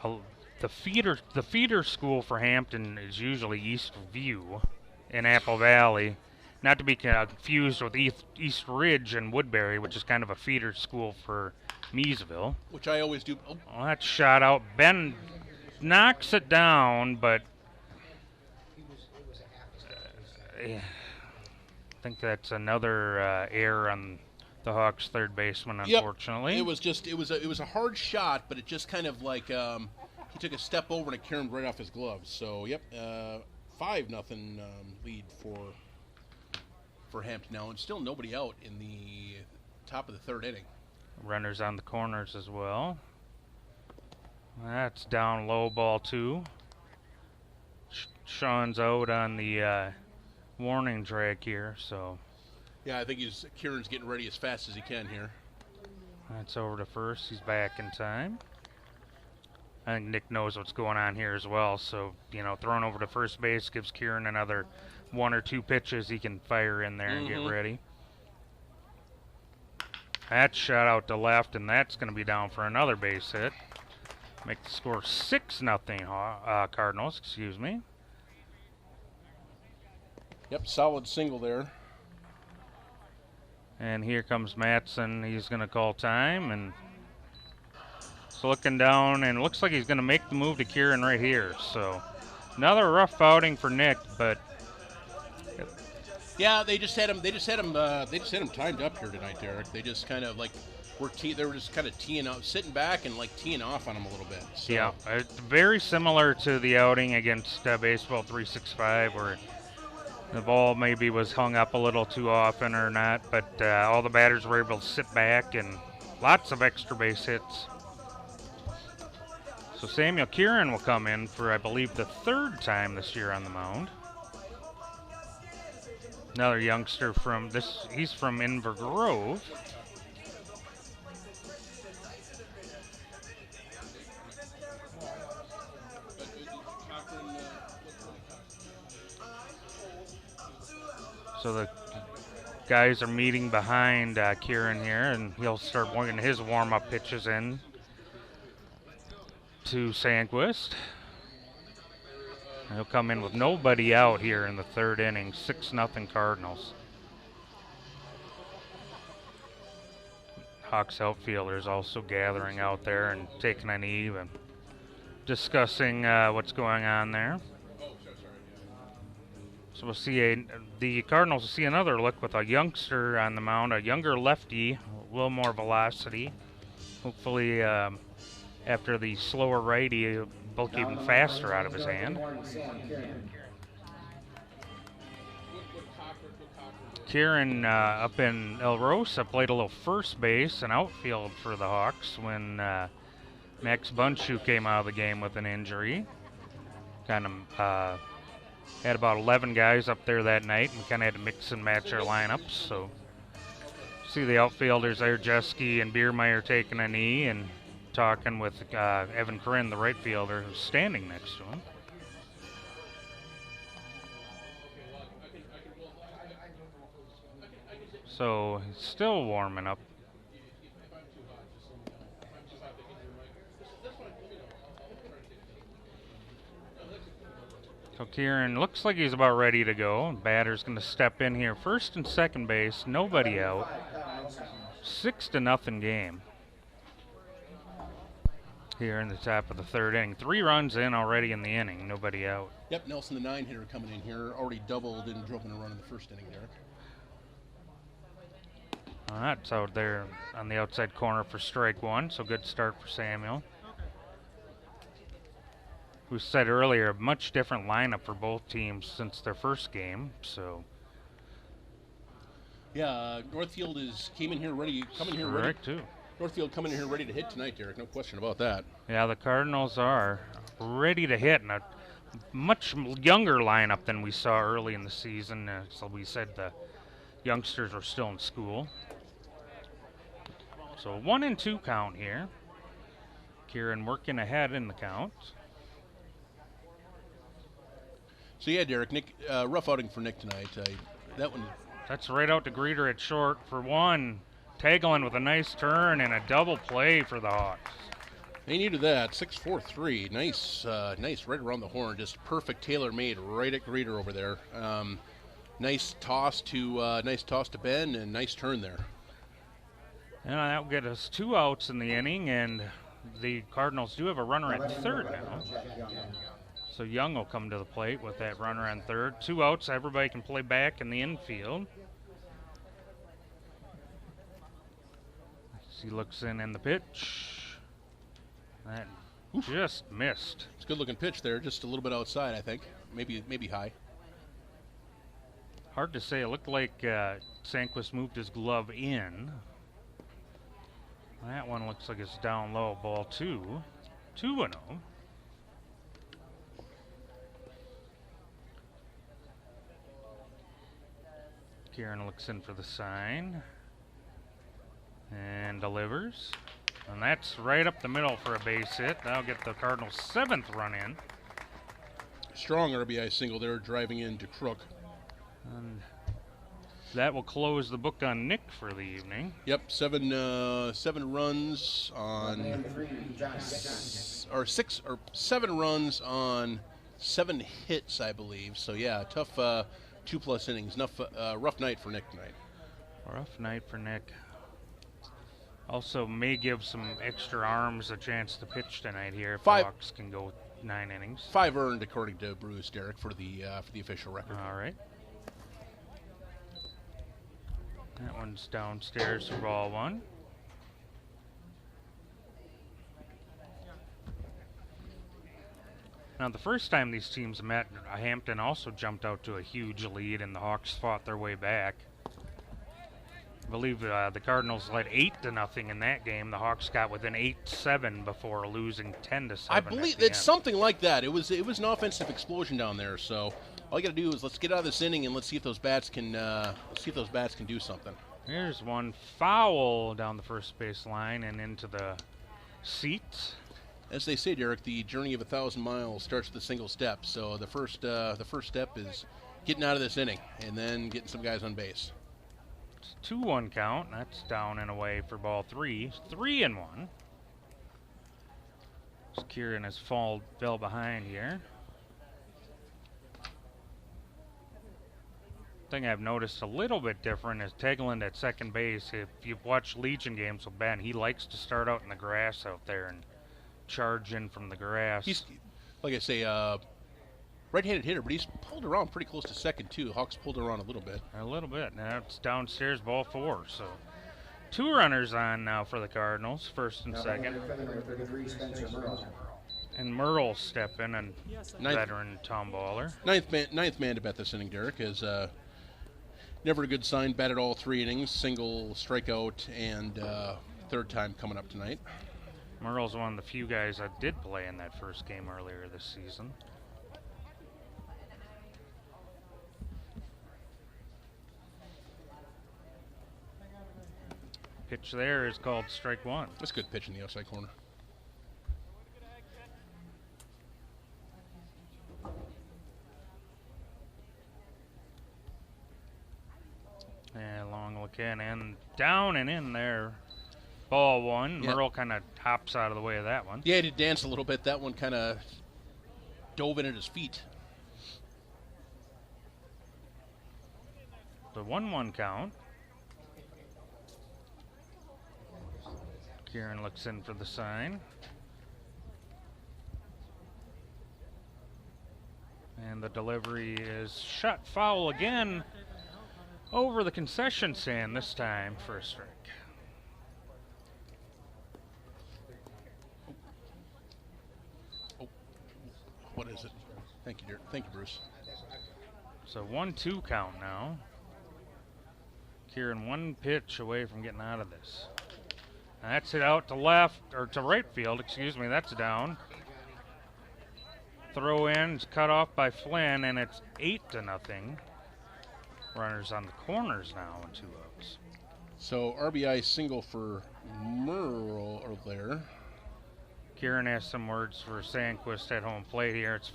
Speaker 1: the feeder school for Hampton is usually East View in Apple Valley, not to be confused with East Ridge and Woodbury, which is kind of a feeder school for Meesville.
Speaker 2: Which I always do. Oh.
Speaker 1: Well, that's shot out. Ben knocks it down, but I think that's another error on the Hawks' third baseman, unfortunately.
Speaker 2: Yep. It was a hard shot, but it just kind of like he took a step over and it caromed right off his glove. So 5-0 lead for Hampton now, and still nobody out in the top of the third inning.
Speaker 1: Runners on the corners as well. That's down low, ball two. Sean's out on the warning track here, so.
Speaker 2: Yeah, I think Kieran's getting ready as fast as he can here.
Speaker 1: That's over to first. He's back in time. I think Nick knows what's going on here as well, so, throwing over to first base gives Kieran another 1 or 2 pitches he can fire in there and get ready. That's shot out to left, and that's going to be down for another base hit. Make the score 6-0 Cardinals, excuse me.
Speaker 2: Yep, solid single there.
Speaker 1: And here comes Matson. He's going to call time, and he's looking down, and it looks like he's going to make the move to Kieran right here. So another rough outing for Nick, but
Speaker 2: yeah, they just had him timed up here tonight, Derek. They just kind of like they were just kind of teeing up, sitting back and like teeing off on him a little bit. So.
Speaker 1: Yeah, very similar to the outing against Baseball 365, where the ball maybe was hung up a little too often or not, but all the batters were able to sit back, and lots of extra base hits. So Samuel Kieran will come in for, I believe, the 3rd time this year on the mound. Another youngster he's from Inver Grove. So the guys are meeting behind Kieran here, and he'll start working his warm-up pitches in to Sandquist. He'll come in with nobody out here in the 3rd inning, 6-0 Cardinals. Hawks outfielders also gathering out there and taking a knee and discussing what's going on there. So we'll see the Cardinals will see another look with a youngster on the mound, a younger lefty, a little more velocity. Hopefully, after the slower righty, he'll bulk even faster out of his hand. Kieran up in El Rosa played a little first base and outfield for the Hawks when Max Bunchu came out of the game with an injury. Kind of had about 11 guys up there that night, and kind of had to mix and match our lineups. So see the outfielders there, Jeske and Biermeyer taking a knee and talking with Evan Corinne, the right fielder, who's standing next to him. So he's still warming up. So Kieran looks like he's about ready to go. Batter's going to step in here. First and second base, nobody out. 6-0 game here in the top of the third inning. 3 runs in already in the inning, nobody out.
Speaker 2: Yep, Nelson, the 9-hitter coming in here, already doubled and drove in a run in the first inning there.
Speaker 1: That's out there on the outside corner for strike 1, so good start for Samuel. We said earlier, much different lineup for both teams since their first game, so.
Speaker 2: Yeah, Northfield came in here ready.
Speaker 1: Too.
Speaker 2: Northfield coming in here ready to hit tonight, Derek. No question about that.
Speaker 1: Yeah, the Cardinals are ready to hit, and a much younger lineup than we saw early in the season. So we said the youngsters were still in school. So 1-2 count here. Kieran working ahead in the count.
Speaker 2: So yeah, Derek, Nick, rough outing for Nick tonight. That one.
Speaker 1: That's right out to Greeter at short for 1. Taglin with a nice turn and a double play for the Hawks.
Speaker 2: They needed that. 6-4-3. Nice, nice right around the horn. Just perfect tailor-made right at Greeter over there. Nice toss to Ben and nice turn there.
Speaker 1: And that will get us 2 outs in the inning, and the Cardinals do have a runner at third now. So Young will come to the plate with that runner on third. 2 outs, everybody can play back in the infield. As he looks in the pitch. That just missed.
Speaker 2: It's a good looking pitch there, just a little bit outside, I think. Maybe high.
Speaker 1: Hard to say. It looked like Sandquist moved his glove in. That one looks like it's down low, ball 2. 2-0. Kieran looks in for the sign and delivers. And that's right up the middle for a base hit. That'll get the Cardinals' 7th run in.
Speaker 2: Strong RBI single there, driving into Crook.
Speaker 1: And that will close the book on Nick for the evening.
Speaker 2: Yep, 7 runs on 7 runs on 7 hits, I believe. So yeah, tough 2+ innings. Rough night for Nick tonight.
Speaker 1: Rough night for Nick. Also may give some extra arms a chance to pitch tonight here if the Hawks can go 9 innings.
Speaker 2: 5 earned according to Bruce, Derek, for the official record.
Speaker 1: All right. That one's downstairs for ball 1. Now, the first time these teams met, Hampton also jumped out to a huge lead, and the Hawks fought their way back. I believe the Cardinals led 8-0 in that game. The Hawks got within 8-7 before losing 10-7.
Speaker 2: I believe it's something like that. It was an offensive explosion down there. So all you got to do is let's get out of this inning and let's see if those bats can do something.
Speaker 1: Here's one foul down the first base line and into the seats.
Speaker 2: As they say, Derek, the journey of 1,000 miles starts with a single step. So the first step is getting out of this inning and then getting some guys on base.
Speaker 1: It's 2-1 count. That's down and away for ball 3. 3-1. Kieran has fell behind here. Thing I've noticed a little bit different is Tegeland at second base. If you've watched Legion games with Ben, he likes to start out in the grass out there and charge in from the grass.
Speaker 2: He's, like I say, right-handed hitter, but he's pulled around pretty close to second, too. Hawks pulled around a little bit.
Speaker 1: A little bit. Now it's downstairs, ball 4. So 2 runners on now for the Cardinals, first and
Speaker 3: Now
Speaker 1: second.
Speaker 3: batting number 33, Spencer Merle.
Speaker 1: And Merle step in, and veteran Tom Baller.
Speaker 2: Ninth man to bat this inning, Derek, is never a good sign. Batted all 3 innings, single, strikeout, and third time coming up tonight.
Speaker 1: Merle's one of the few guys that did play in that first game earlier this season. Pitch there is called strike 1.
Speaker 2: That's a good pitch in the outside corner.
Speaker 1: And long look in and down and in there. Ball 1.
Speaker 2: Yep.
Speaker 1: Merle kind of hops out of the way of that one.
Speaker 2: Yeah, he did dance a little bit. That one kind of dove in at his feet.
Speaker 1: The 1-1 count. Kieran looks in for the sign. And the delivery is shot foul again over the concession stand, this time for a strike.
Speaker 2: Oh, what is it? Thank you, dear. Thank you, Bruce.
Speaker 1: So 1-2 count now. Kieran 1 pitch away from getting out of this. That's it out to left, or to right field, excuse me, that's down. Throw in is cut off by Flynn, and it's 8-0. Runners on the corners now and 2 outs.
Speaker 2: So RBI single for Merle over there.
Speaker 1: Kieran has some words for Sandquist at home plate here. It's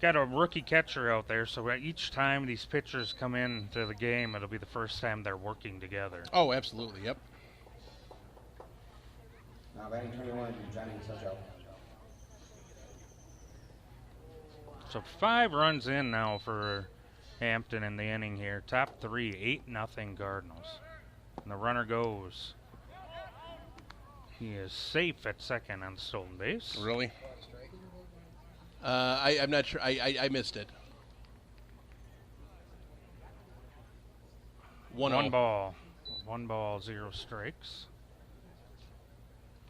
Speaker 1: got a rookie catcher out there, so each time these pitchers come into the game, it'll be the first time they're working together.
Speaker 2: Oh, absolutely, yep.
Speaker 3: Now batting 21, Johnny Suggo.
Speaker 1: So 5 runs in now for Hampton in the inning here. Top 3, 8-0 Cardinals. And the runner goes. He is safe at second on stolen base.
Speaker 2: Really? I'm not sure. I missed it.
Speaker 1: 1 ball. 1 ball, 0 strikes.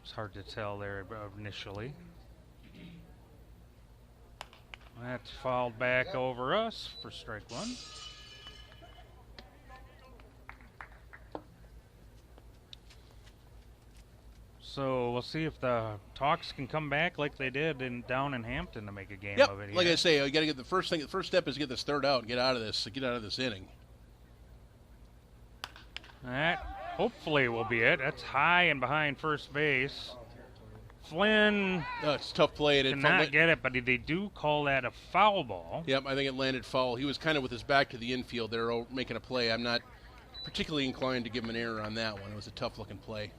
Speaker 1: It's hard to tell there initially. That's fouled back over us for strike 1. So we'll see if the Hawks can come back like they did down in Hampton to make a game of it.
Speaker 2: Like I say, you got to get the first step is to get this third out and get out of this inning.
Speaker 1: That hopefully will be it. That's high and behind first base. Flynn
Speaker 2: It's a tough play.
Speaker 1: did not get it, but they do call that a foul ball.
Speaker 2: Yep, I think it landed foul. He was kind of with his back to the infield there, making a play. I'm not particularly inclined to give him an error on that one. It was a tough-looking play.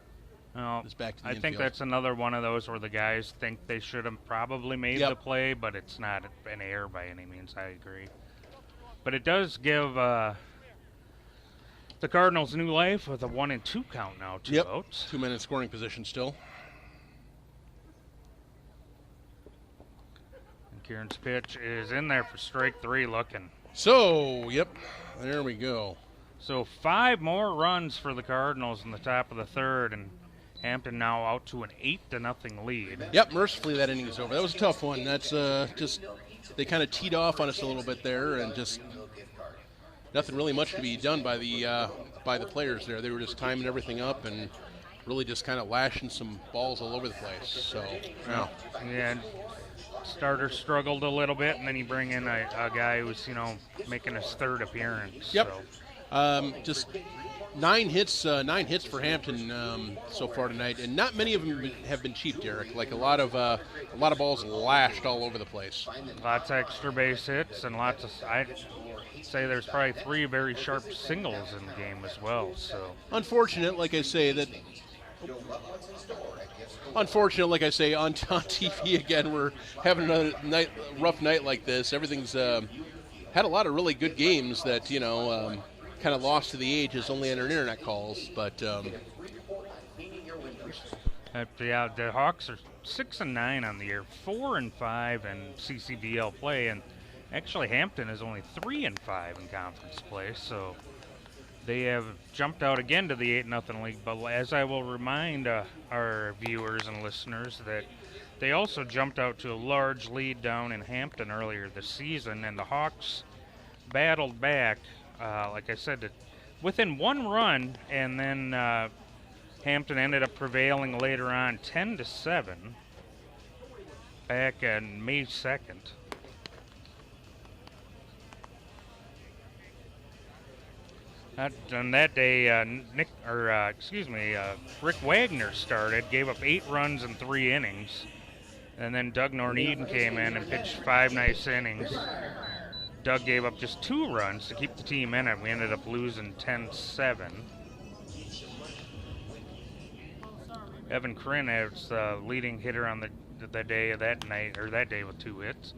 Speaker 1: Well,
Speaker 2: His back to the
Speaker 1: I
Speaker 2: infield.
Speaker 1: think that's another one of those where the guys think they should have probably made the play, but it's not an error by any means. I agree. But it does give the Cardinals new life with a 1-2 count now, 2 outs.
Speaker 2: 2 men in scoring position still.
Speaker 1: And Kieran's pitch is in there for strike 3 looking.
Speaker 2: So, there we go.
Speaker 1: So 5 more runs for the Cardinals in the top of the third, and Hampton now out to an 8-0 lead.
Speaker 2: Yep, mercifully that inning is over. That was a tough one. That's just they kind of teed off on us a little bit there, and just nothing really much to be done by the players there. They were just timing everything up and really just kind of lashing some balls all over the place. So,
Speaker 1: yeah. Starter struggled a little bit, and then you bring in a guy who's making his 3rd appearance.
Speaker 2: Yep.
Speaker 1: So.
Speaker 2: Just 9 hits for Hampton so far tonight, and not many of them have been cheap, Derek. Like a lot of balls lashed all over the place.
Speaker 1: Lots of extra base hits and lots of. I'd say there's probably 3 very sharp singles in the game as well. So
Speaker 2: unfortunate, like I say, on TV again, we're having another rough night like this. Everything's had a lot of really good games that kind of lost to the ages only on our internet calls, but
Speaker 1: the Hawks are 6-9 on the year, 4-5 in CCBL play, and actually Hampton is only 3-5 in conference play. So They have jumped out again to the 8-0 lead, but as I will remind our viewers and listeners that they also jumped out to a large lead down in Hampton earlier this season, and the Hawks battled back, like I said, within 1 run, and then Hampton ended up prevailing later on 10-7 back on May 2nd. On that day, Rick Wagner started, gave up 8 runs in 3 innings, and then Doug Norneden came in and pitched 5 nice innings. Doug gave up just 2 runs to keep the team in it. We ended up losing 10-7. Evan Krinn was the leading hitter on the day of that night, or that day with 2 hits,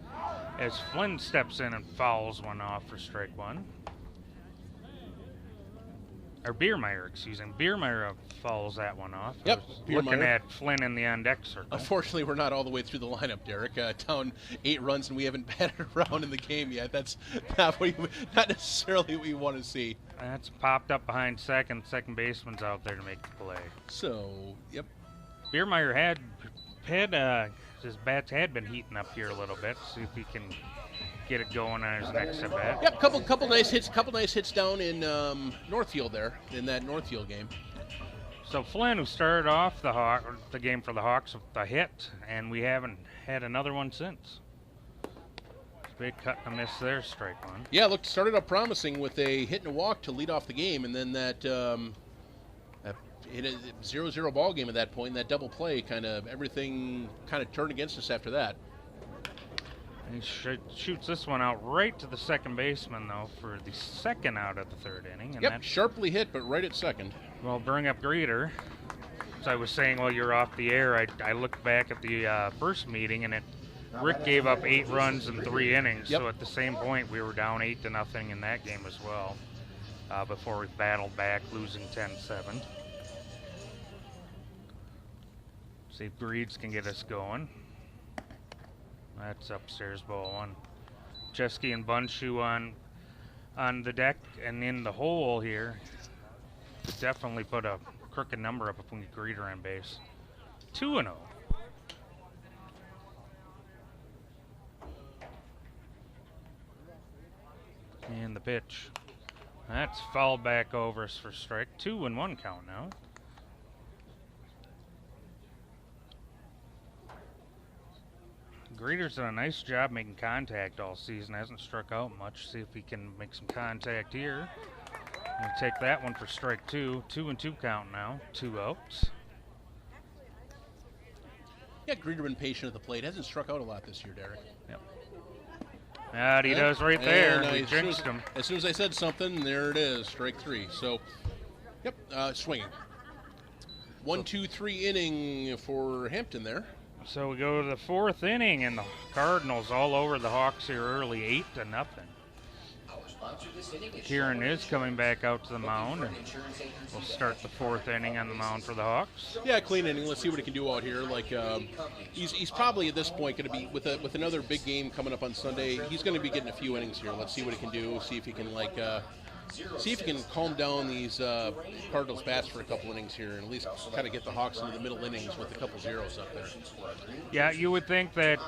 Speaker 1: as Flynn steps in and fouls one off for strike 1. Or Biermeyer, excuse me. Biermeyer fouls that one off.
Speaker 2: Yep.
Speaker 1: Looking at Flynn in the on-deck circle.
Speaker 2: Unfortunately, we're not all the way through the lineup, Derek. Down 8 runs, and we haven't batted around in the game yet. That's not necessarily what you want to see.
Speaker 1: That's popped up behind second. Second baseman's out there to make the play.
Speaker 2: So, yep.
Speaker 1: Biermeyer had his bats had been heating up here a little bit. See if he can get it going on his next at bat.
Speaker 2: Yep, couple nice hits down in Northfield there, in that Northfield game.
Speaker 1: So Flynn, who started off the game for the Hawks with a hit, and we haven't had another one since. Big cut and a miss there, strike 1.
Speaker 2: Yeah, started up promising with a hit and a walk to lead off the game, and then that hit a 0-0 ball game at that point. And that double play everything turned against us after that.
Speaker 1: He shoots this one out right to the second baseman, though, for the second out of the 3rd inning. And
Speaker 2: yep, sharply hit, but right at second.
Speaker 1: Well, bring up Greeter. As I was saying while you're off the air, I looked back at the first meeting, and Rick gave up 8 runs in 3 innings.
Speaker 2: Yep.
Speaker 1: So at the same point, we were down 8-0 in that game as well, before we battled back, losing 10-7. See if Greeds can get us going. That's upstairs, ball 1. Jeske and Bunshu on the deck and in the hole here. Definitely put a crooked number up if we can get Greeter on base. 2-0. And the pitch. That's fouled back over us for strike. 2-1 count now. Greeter's done a nice job making contact all season. Hasn't struck out much. See if he can make some contact here. We'll take that one for strike 2. 2-2 count now. 2 outs.
Speaker 2: Yeah, Greeter been patient at the plate. Hasn't struck out a lot this year, Derek.
Speaker 1: Yep. That he does right there. We jinxed him.
Speaker 2: As soon as I said something, there it is. Strike 3. So, yep, swinging. 1-2-3 inning for Hampton there.
Speaker 1: So we go to the 4th inning, and the Cardinals all over the Hawks here early, 8-0. Kieran is coming back out to the mound, and we'll start the 4th inning on the mound for the Hawks.
Speaker 2: Yeah, clean inning. Let's see what he can do out here. He's probably at this point going to be with another big game coming up on Sunday. He's going to be getting a few innings here. Let's see what he can do. See if he can see if he can calm down these Cardinals bats for a couple innings here, and at least kind of get the Hawks into the middle innings with a couple zeros up there.
Speaker 1: Yeah, you would think that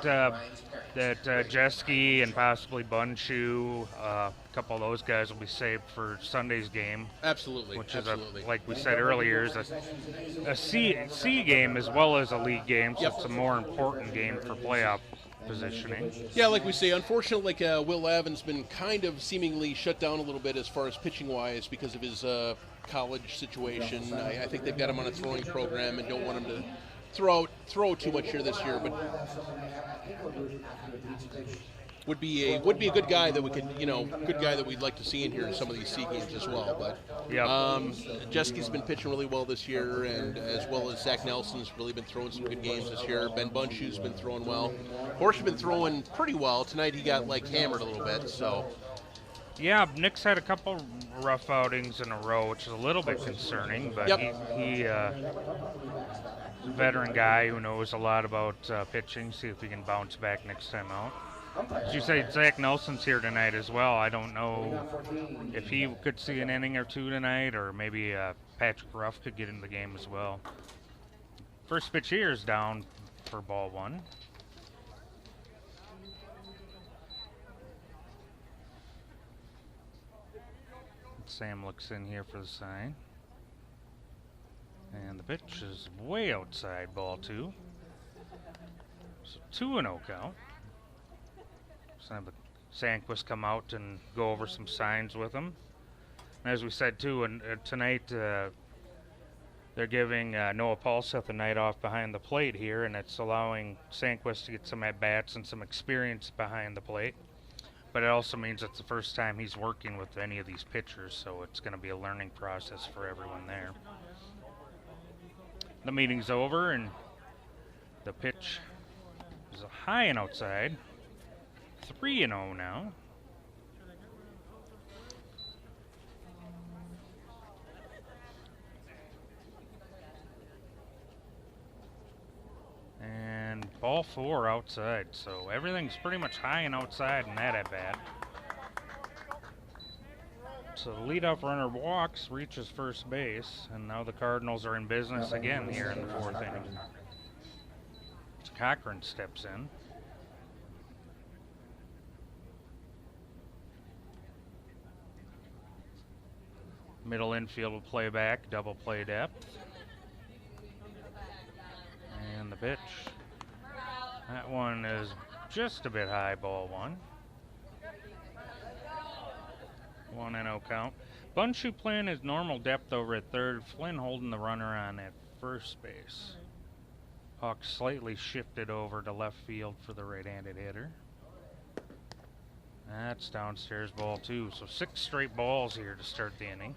Speaker 1: Jeske and possibly Bunshu, a couple of those guys will be saved for Sunday's game.
Speaker 2: Absolutely,
Speaker 1: which
Speaker 2: absolutely.
Speaker 1: is like we said earlier, is a C game as well as a league game, so it's a more important game for playoff positioning.
Speaker 2: Yeah, like we say, unfortunately, Will Lavin's been kind of seemingly shut down a little bit as far as pitching-wise because of his college situation. I think they've got him on a throwing program and don't want him to throw too much here this year, but would be a good guy that we could, good guy that we'd like to see in here in some of these C games as well. But Jeske's been pitching really well this year, and as well as Zach Nelson's really been throwing some good games this year. Ben Bunshu's been throwing well. Horsch's been throwing pretty well. Tonight he got hammered a little bit, so.
Speaker 1: Yeah, Nick's had a couple rough outings in a row, which is a little bit concerning, but he's a veteran guy who knows a lot about pitching. See if he can bounce back next time out. As you say, Zach Nelson's here tonight as well. I don't know if he could see an inning or two tonight, or maybe Patrick Ruff could get into the game as well. First pitch here is down for ball one. Sam looks in here for the sign. And the pitch is way outside, ball two. So 2-0 count. So have the Sandquist come out and go over some signs with him. And as we said too, tonight they're giving Noah Paulseth a night off behind the plate here, and it's allowing Sandquist to get some at-bats and some experience behind the plate. But it also means it's the first time he's working with any of these pitchers, so it's going to be a learning process for everyone there. The meeting's over, and the pitch is high and outside. 3-0 now. And ball four outside, so everything's pretty much high and outside in that at-bat. So the leadoff runner walks, reaches first base, and now the Cardinals are in business again here in the fourth inning. Cochran steps in. Middle infield will play back, double play depth. And the pitch. That one is just a bit high, ball one. 1-0 count. Bunshu playing his normal depth over at third. Flynn holding the runner on at first base. Hawks slightly shifted over to left field for the right-handed hitter. That's downstairs, ball two. So 6 straight balls here to start the inning.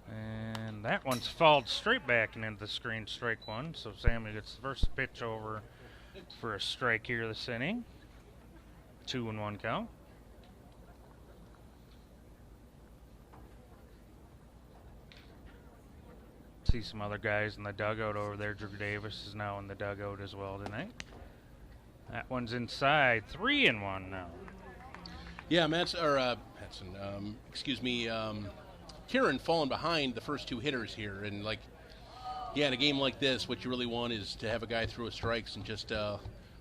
Speaker 1: And that one's fouled straight back and into the screen, strike one. So Sammy gets the first pitch over for a strike here this inning. 2-1 count. See some other guys in the dugout over there. Drew Davis is now in the dugout as well tonight. That one's inside. 3-1 now.
Speaker 2: Yeah, Kieran falling behind the first two hitters here, and in a game like this, what you really want is to have a guy throw strikes and just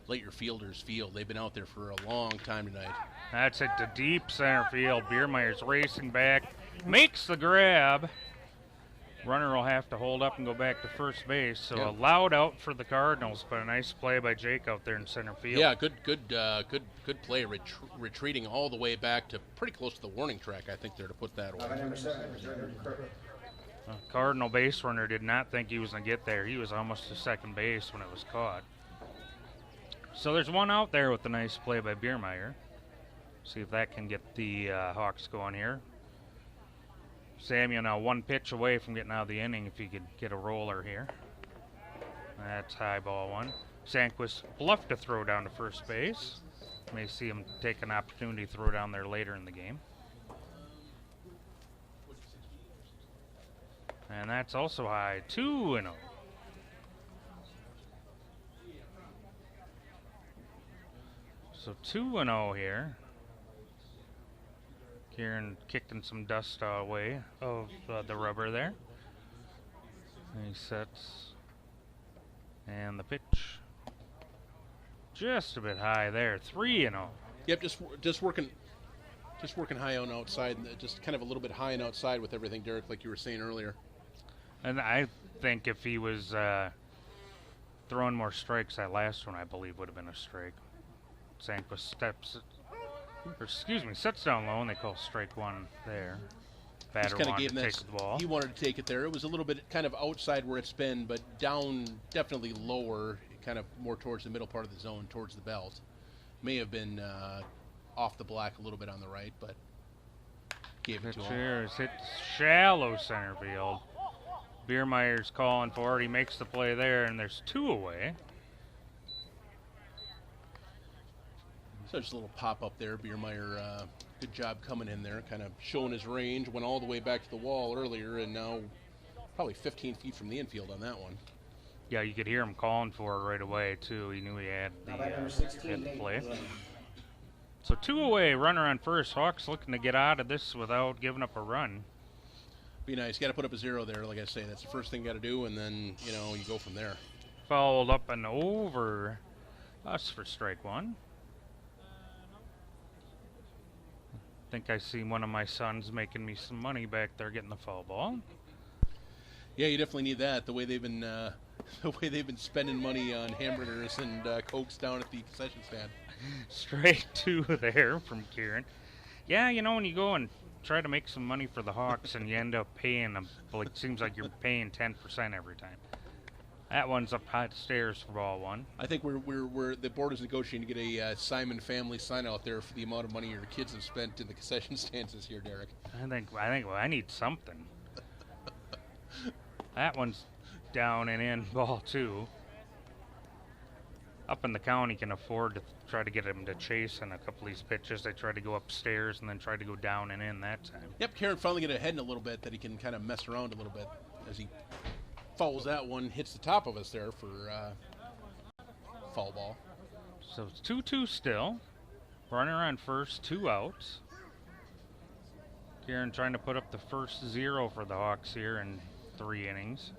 Speaker 2: let your fielders feel. They've been out there for a long time tonight.
Speaker 1: That's it to deep center field. Biermeier's racing back, makes the grab. Runner will have to hold up and go back to first base. So a loud out for the Cardinals, but a nice play by Jake out there in center field.
Speaker 2: Yeah, good play, retreating all the way back to pretty close to the warning track, I think, there to put that away.
Speaker 1: Cardinal base runner did not think he was going to get there. He was almost to second base when it was caught. So there's one out there with the nice play by Biermeier. See if that can get the Hawks going here. Samuel now one pitch away from getting out of the inning if he could get a roller here. That's high, ball one. Sandquist bluffed to throw down to first base. May see him take an opportunity to throw down there later in the game. And that's also high, 2-0. So 2-0 here. Kieran kicking some dust away of the rubber there. And he sets. And the pitch. Just a bit high there. 3-0.
Speaker 2: Yep, just working high on outside. Just kind of a little bit high and outside with everything, Derek, like you were saying earlier.
Speaker 1: And I think if he was throwing more strikes, that last one I believe would have been a strike. Sandquist sets down low, and they call strike one there. Batter wanted to take the ball.
Speaker 2: He wanted to take it there. It was a little bit kind of outside where it's been, but down definitely lower, kind of more towards the middle part of the zone, towards the belt. May have been off the black a little bit on the right, but gave it to him.
Speaker 1: Hit shallow center field. Biermeier's calling for it. He makes the play there, and there's 2 away.
Speaker 2: So just a little pop up there. Biermeier Good job coming in there, kind of showing his range. Went all the way back to the wall earlier, and now probably 15 feet from the infield on that one.
Speaker 1: Yeah, you could hear him calling for it right away, too. He knew he had the play. So 2 away, runner on first. Hawks looking to get out of this without giving up a run.
Speaker 2: Be nice. Got to put up a 0 there, like I say. That's the first thing you got to do, and then, you know, you go from there.
Speaker 1: Fouled up and over us for strike one. I think I see one of my sons making me some money back there getting the foul ball.
Speaker 2: Yeah, you definitely need that. The way they've been spending money on hamburgers and Cokes down at the concession stand.
Speaker 1: Straight 2 there from Kieran. Yeah, you know, when you go and try to make some money for the Hawks and you end up paying them, well, it seems like you're paying 10% every time. That one's up high stairs for ball one.
Speaker 2: I think we're the board is negotiating to get a Simon family sign out there for the amount of money your kids have spent in the concession stands this year, Derek.
Speaker 1: I think well, I need something. That one's down and in, ball 2. Up in the county can afford to try to get him to chase on a couple of these pitches. They try to go upstairs and then try to go down and in that time.
Speaker 2: Yep, Karen finally get ahead in a little bit that he can kind of mess around a little bit as he fouls that one, hits the top of us there for foul ball.
Speaker 1: So it's 2-2 still. Runner on first, 2 outs. Kieran trying to put up the first 0 for the Hawks here in 3 innings.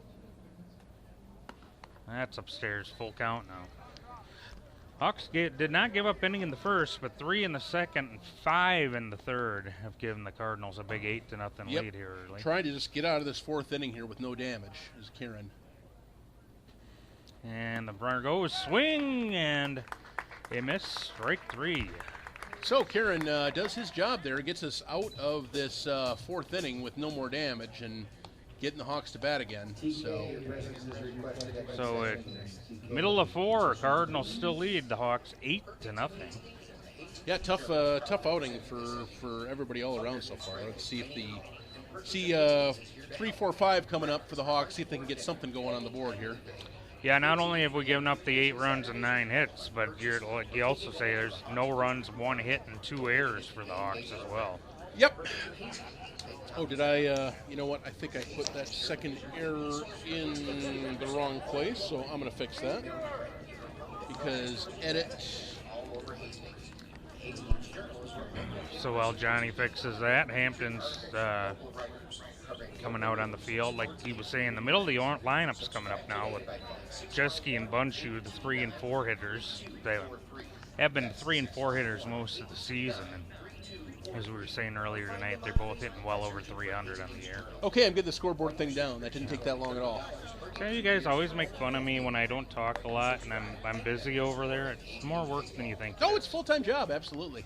Speaker 1: That's upstairs, full count now. Hawks did not give up inning in the first, but 3 in the second and 5 in the third have given the Cardinals a big 8-0 lead here early.
Speaker 2: Trying to just get out of this 4th inning here with no damage is Kieran.
Speaker 1: And the runner goes, swing, and a miss, strike 3.
Speaker 2: So Kieran does his job there, gets us out of this 4th inning with no more damage and getting the Hawks to bat again.
Speaker 1: So middle of 4, Cardinals still lead the Hawks 8-0.
Speaker 2: Yeah, tough outing for everybody all around so far. Let's see if 3, 4, 5 coming up for the Hawks. See if they can get something going on the board here.
Speaker 1: Yeah, not only have we given up the 8 runs and 9 hits, but like you also say there's no runs, 1 hit, and 2 errors for the Hawks as well.
Speaker 2: Yep. Oh, did I, you know what? I think I put that second error in the wrong place, so I'm going to fix that. Because edit.
Speaker 1: So while Johnny fixes that, Hampton's coming out on the field. Like he was saying, the middle of the lineup's coming up now with Jeske and Bunshu, the 3 and 4 hitters. They have been 3 and 4 hitters most of the season. And as we were saying earlier tonight, they're both hitting well over 300 on the year.
Speaker 2: Okay, I'm getting the scoreboard thing down. That didn't take that long at all.
Speaker 1: Okay, you guys always make fun of me when I don't talk a lot and I'm busy over there. It's more work than you think.
Speaker 2: No, it's a full-time job, absolutely.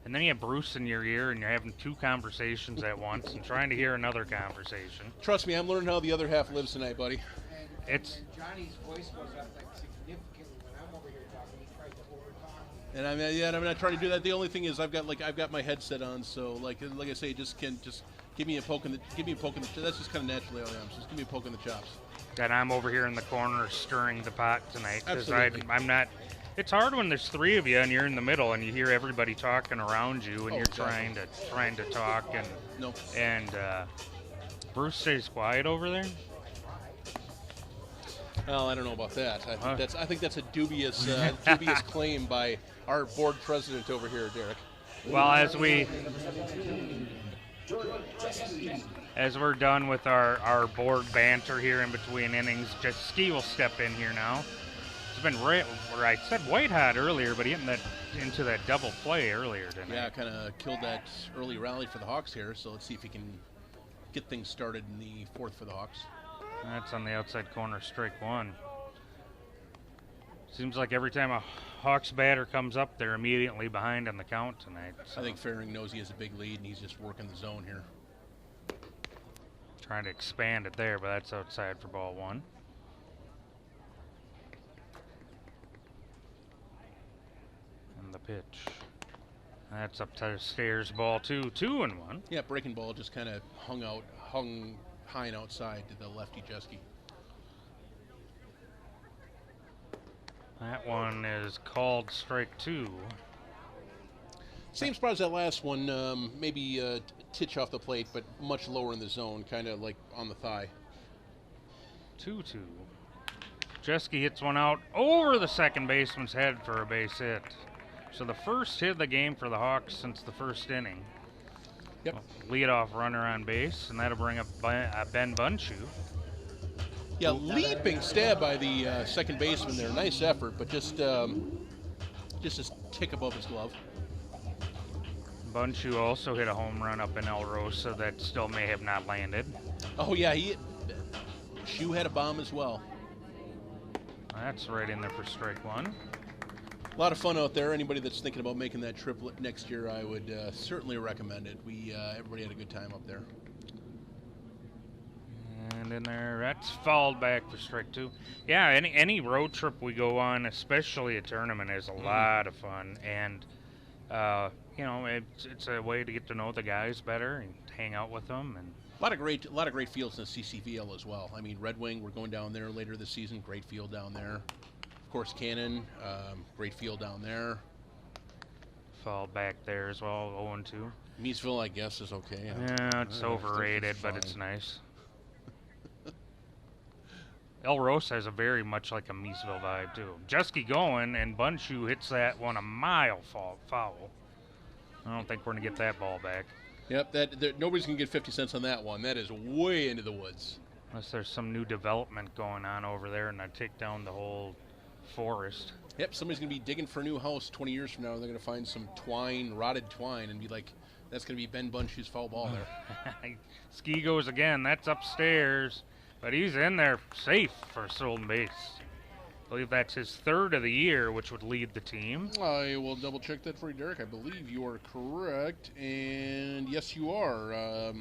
Speaker 1: And then you have Bruce in your ear and you're having 2 conversations at once and trying to hear another conversation.
Speaker 2: Trust me, I'm learning how the other half lives tonight, buddy.
Speaker 1: It's
Speaker 4: Johnny's voice goes up like significantly when I'm over here talking. He tries to overtalk.
Speaker 2: And I'm not trying to do that. The only thing is I've got my headset on, so like I say, just give me a poke in the that's just kind of naturally how I am. So just give me a poke in the chops.
Speaker 1: that I'm over here in the corner stirring the pot tonight because I'm not. It's hard when there's 3 of you and you're in the middle and you hear everybody talking around you and you're trying to talk and Bruce stays quiet over there.
Speaker 2: Well, I don't know about that. I think that's a dubious claim by our board president over here, Derek.
Speaker 1: Well, as we're done with our board banter here in between innings, Jeske will step in here now. It's been where I said white hot earlier, but hitting into that double play earlier tonight.
Speaker 2: Yeah, kind of killed that early rally for the Hawks here. So let's see if he can get things started in the 4th for the Hawks.
Speaker 1: That's on the outside corner, strike 1. Seems like every time a Hawks batter comes up, they're immediately behind on the count tonight. So
Speaker 2: I think Fairing knows he has a big lead, and he's just working the zone here.
Speaker 1: Trying to expand it there, but that's outside for ball 1. And the pitch. That's up to the stairs, ball 2, 2-1.
Speaker 2: Yeah, breaking ball just kind of hung high and outside to the lefty Jeske.
Speaker 1: That one is called strike 2.
Speaker 2: Same spot as that last one, maybe a titch off the plate, but much lower in the zone, kind of like on the thigh.
Speaker 1: 2-2. Jeske hits one out over the second baseman's head for a base hit. So the first hit of the game for the Hawks since the first inning.
Speaker 2: Yep.
Speaker 1: Leadoff runner on base, and that'll bring up Ben Bunchu.
Speaker 2: Yeah, leaping stab by the second baseman there. Nice effort, but just a tick above his glove.
Speaker 1: Bunchu also hit a home run up in El Rosa that still may have not landed.
Speaker 2: Oh, yeah, Shu had a bomb as well.
Speaker 1: That's right in there for strike one.
Speaker 2: A lot of fun out there. Anybody that's thinking about making that trip next year, I would certainly recommend it. Everybody had a good time up there.
Speaker 1: And in there, that's fouled back for strike two. Yeah, any road trip we go on, especially a tournament, is a lot of fun. And, you know, it's a way to get to know the guys better and hang out with them. And
Speaker 2: a lot of great fields in the CCVL as well. I mean, Red Wing, we're going down there later this season. Great field down there. Of course, Cannon, great field down there.
Speaker 1: Fall back there as well, 0-2.
Speaker 2: Meesville, I guess, is okay.
Speaker 1: Yeah, it's overrated, but it's nice. El Rosa is very much like a Meesville vibe, too. Jeske going, and Bunchu hits that one a mile foul. I don't think we're going to get that ball back.
Speaker 2: Yep, nobody's going to get 50 cents on that one. That is way into the woods.
Speaker 1: Unless there's some new development going on over there and I take down the whole forest.
Speaker 2: Yep, somebody's going to be digging for a new house 20 years from now, and they're going to find some rotted twine, and be like, that's going to be Ben Bunchu's foul ball there.
Speaker 1: Ski goes again. That's upstairs, but he's in there safe for stolen base. I believe that's his third of the year, which would lead the team.
Speaker 2: I will double check that for you, Derek. I believe you are correct, and yes, you are.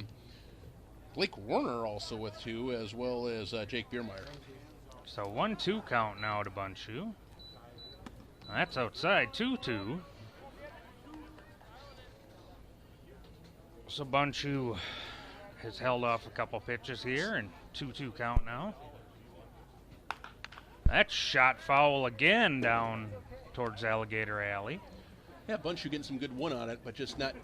Speaker 2: Blake Warner also with 2, as well as Jake Biermeyer.
Speaker 1: So 1-2 count now to Bunchu. That's outside, 2-2. So Bunchu has held off a couple pitches here, and 2-2 count now. That's shot foul again down towards Alligator Alley.
Speaker 2: Yeah, Bunchu getting some good one on it, but just not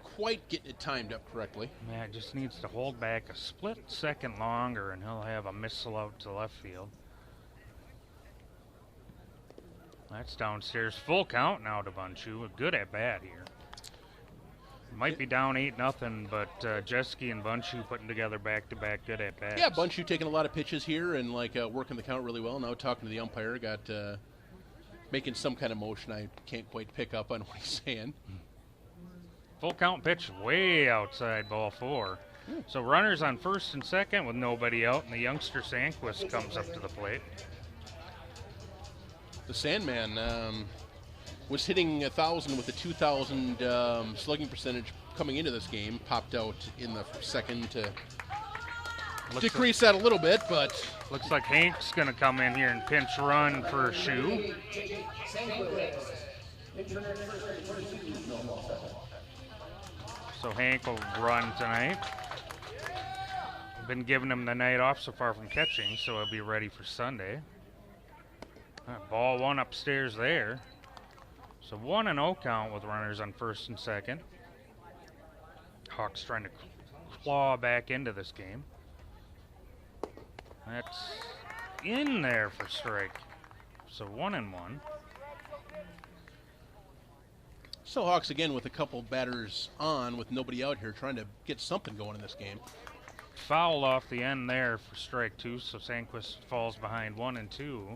Speaker 2: quite getting it timed up correctly.
Speaker 1: Yeah, it just needs to hold back a split second longer, and he'll have a missile out to left field. That's downstairs. Full count now to Bunchu. A good at bat here. Might be down 8-0, but Jeske and Bunchu putting together back-to-back good at bats.
Speaker 2: Yeah, Bunchu taking a lot of pitches here and working the count really well. Now talking to the umpire, got making some kind of motion I can't quite pick up on what he's saying.
Speaker 1: Full count pitch way outside ball 4. So runners on first and second with nobody out, and the youngster Sandquist comes up to the plate.
Speaker 2: The Sandman was hitting 1,000 with a 2,000 slugging percentage coming into this game. Popped out in the second to decrease that a little bit, but
Speaker 1: looks like Hank's going to come in here and pinch run for Shu. So Hank will run tonight. Been giving him the night off so far from catching, so he'll be ready for Sunday. Ball 1 upstairs there. So 1-0 count with runners on first and second. Hawks trying to claw back into this game. That's in there for strike. So 1-1.
Speaker 2: So Hawks again with a couple batters on with nobody out here trying to get something going in this game.
Speaker 1: Foul off the end there for strike 2, so Sandquist falls behind 1-2.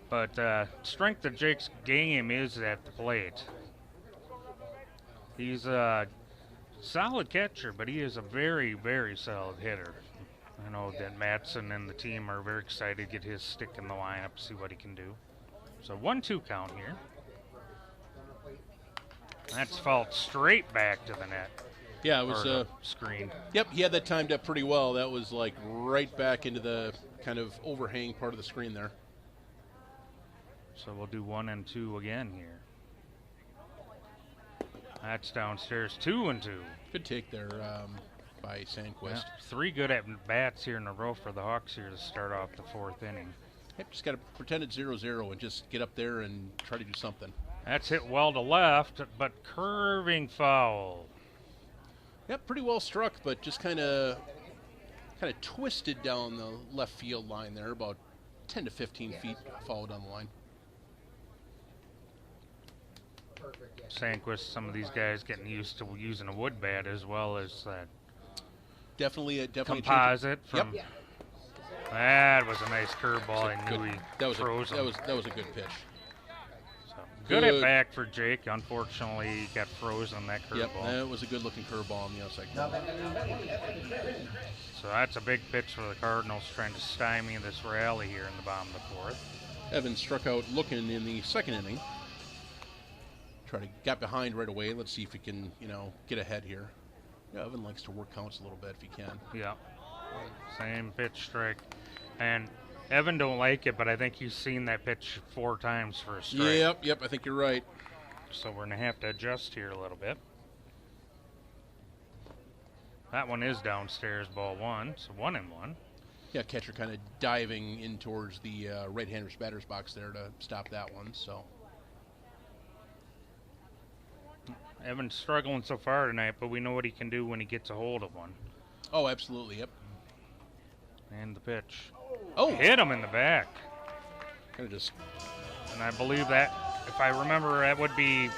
Speaker 1: But strength of Jake's game is at the plate. He's a solid catcher, but he is a very, very solid hitter. I know that Mattson and the team are very excited to get his stick in the lineup, see what he can do. So 1-2 count here. That's fouled straight back to the net.
Speaker 2: Yeah, it was
Speaker 1: screen.
Speaker 2: Yep, he had that timed up pretty well. That was like right back into the kind of overhang part of the screen there.
Speaker 1: So we'll do 1-2 again here. That's downstairs, 2-2.
Speaker 2: Good take there by Sandquist.
Speaker 1: Yeah, 3 good at bats here in a row for the Hawks here to start off the 4th inning.
Speaker 2: Yep, just got to pretend it's 0-0 and just get up there and try to do something.
Speaker 1: That's hit well to left, but curving foul.
Speaker 2: Yep, pretty well struck, but just kind of twisted down the left field line there, about 10 to 15 feet foul down the line.
Speaker 1: Sandquist, some of these guys getting used to using a wood bat as well as that.
Speaker 2: Definitely
Speaker 1: composite from.
Speaker 2: Yep.
Speaker 1: That was a nice curveball. I knew he froze him.
Speaker 2: That was a good pitch.
Speaker 1: So, good at back for Jake. Unfortunately, he got frozen on that curveball.
Speaker 2: Yep, that was a good looking curveball on the outside corner.
Speaker 1: So that's a big pitch for the Cardinals, trying to stymie this rally here in the bottom of the fourth.
Speaker 2: Evans struck out looking in the second inning. Try to get behind right away. Let's see if he can, get ahead here. Yeah, Evan likes to work counts a little bit if he can.
Speaker 1: Yeah. Same pitch strike. And Evan don't like it, but I think he's seen that pitch 4 times for a strike.
Speaker 2: Yep, I think you're right.
Speaker 1: So we're going to have to adjust here a little bit. That one is downstairs, ball 1, so 1-1.
Speaker 2: Yeah, catcher kind of diving in towards the right-hander's batter's box there to stop that one, so.
Speaker 1: Evan's struggling so far tonight, but we know what he can do when he gets a hold of one.
Speaker 2: Oh, absolutely, yep.
Speaker 1: And the pitch.
Speaker 2: Oh!
Speaker 1: Hit him in the back.
Speaker 2: Kind of just.
Speaker 1: And I believe that, if I remember, that would be,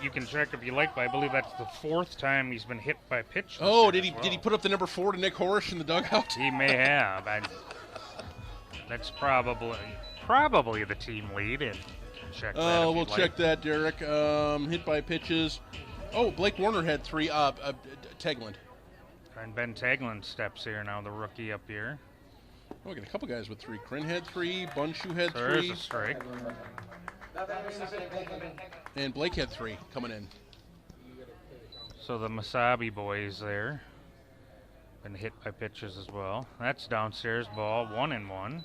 Speaker 1: you can check if you like, but I believe that's the 4th time he's been hit by a pitch.
Speaker 2: Oh, did he put up the number 4 to Nick Horish in the dugout?
Speaker 1: He may have. That's probably the team lead. And check that.
Speaker 2: Oh, we'll check that, Derek. Hit by pitches. Oh, Blake Warner had 3. Tegland.
Speaker 1: And Ben Tegland steps here now, the rookie up here.
Speaker 2: Oh, we got a couple guys with 3. Kryn had 3. Bunshu had 3.
Speaker 1: There's a strike.
Speaker 2: And Blake had 3 coming in.
Speaker 1: So the Masabi boys there. Been hit by pitches as well. That's downstairs ball, 1-1.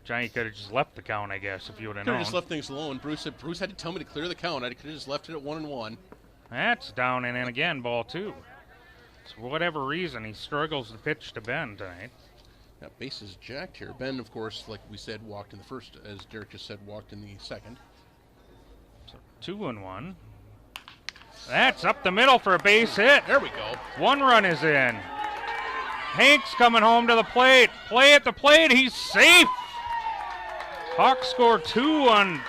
Speaker 1: Johnny could have just left the count, I guess, if you would have known.
Speaker 2: Could have just left things alone. Bruce had to tell me to clear the count. I could have just left it at 1-1.
Speaker 1: That's down and in again, ball 2. So for whatever reason, he struggles to pitch to Ben tonight.
Speaker 2: Yeah, bases jacked here. Ben, of course, like we said, walked in the first, as Derek just said, walked in the second.
Speaker 1: So 2-1. That's up the middle for a base hit.
Speaker 2: There we go. 1
Speaker 1: run is in. Hank's coming home to the plate. Play at the plate. He's safe. Hawks score 2 on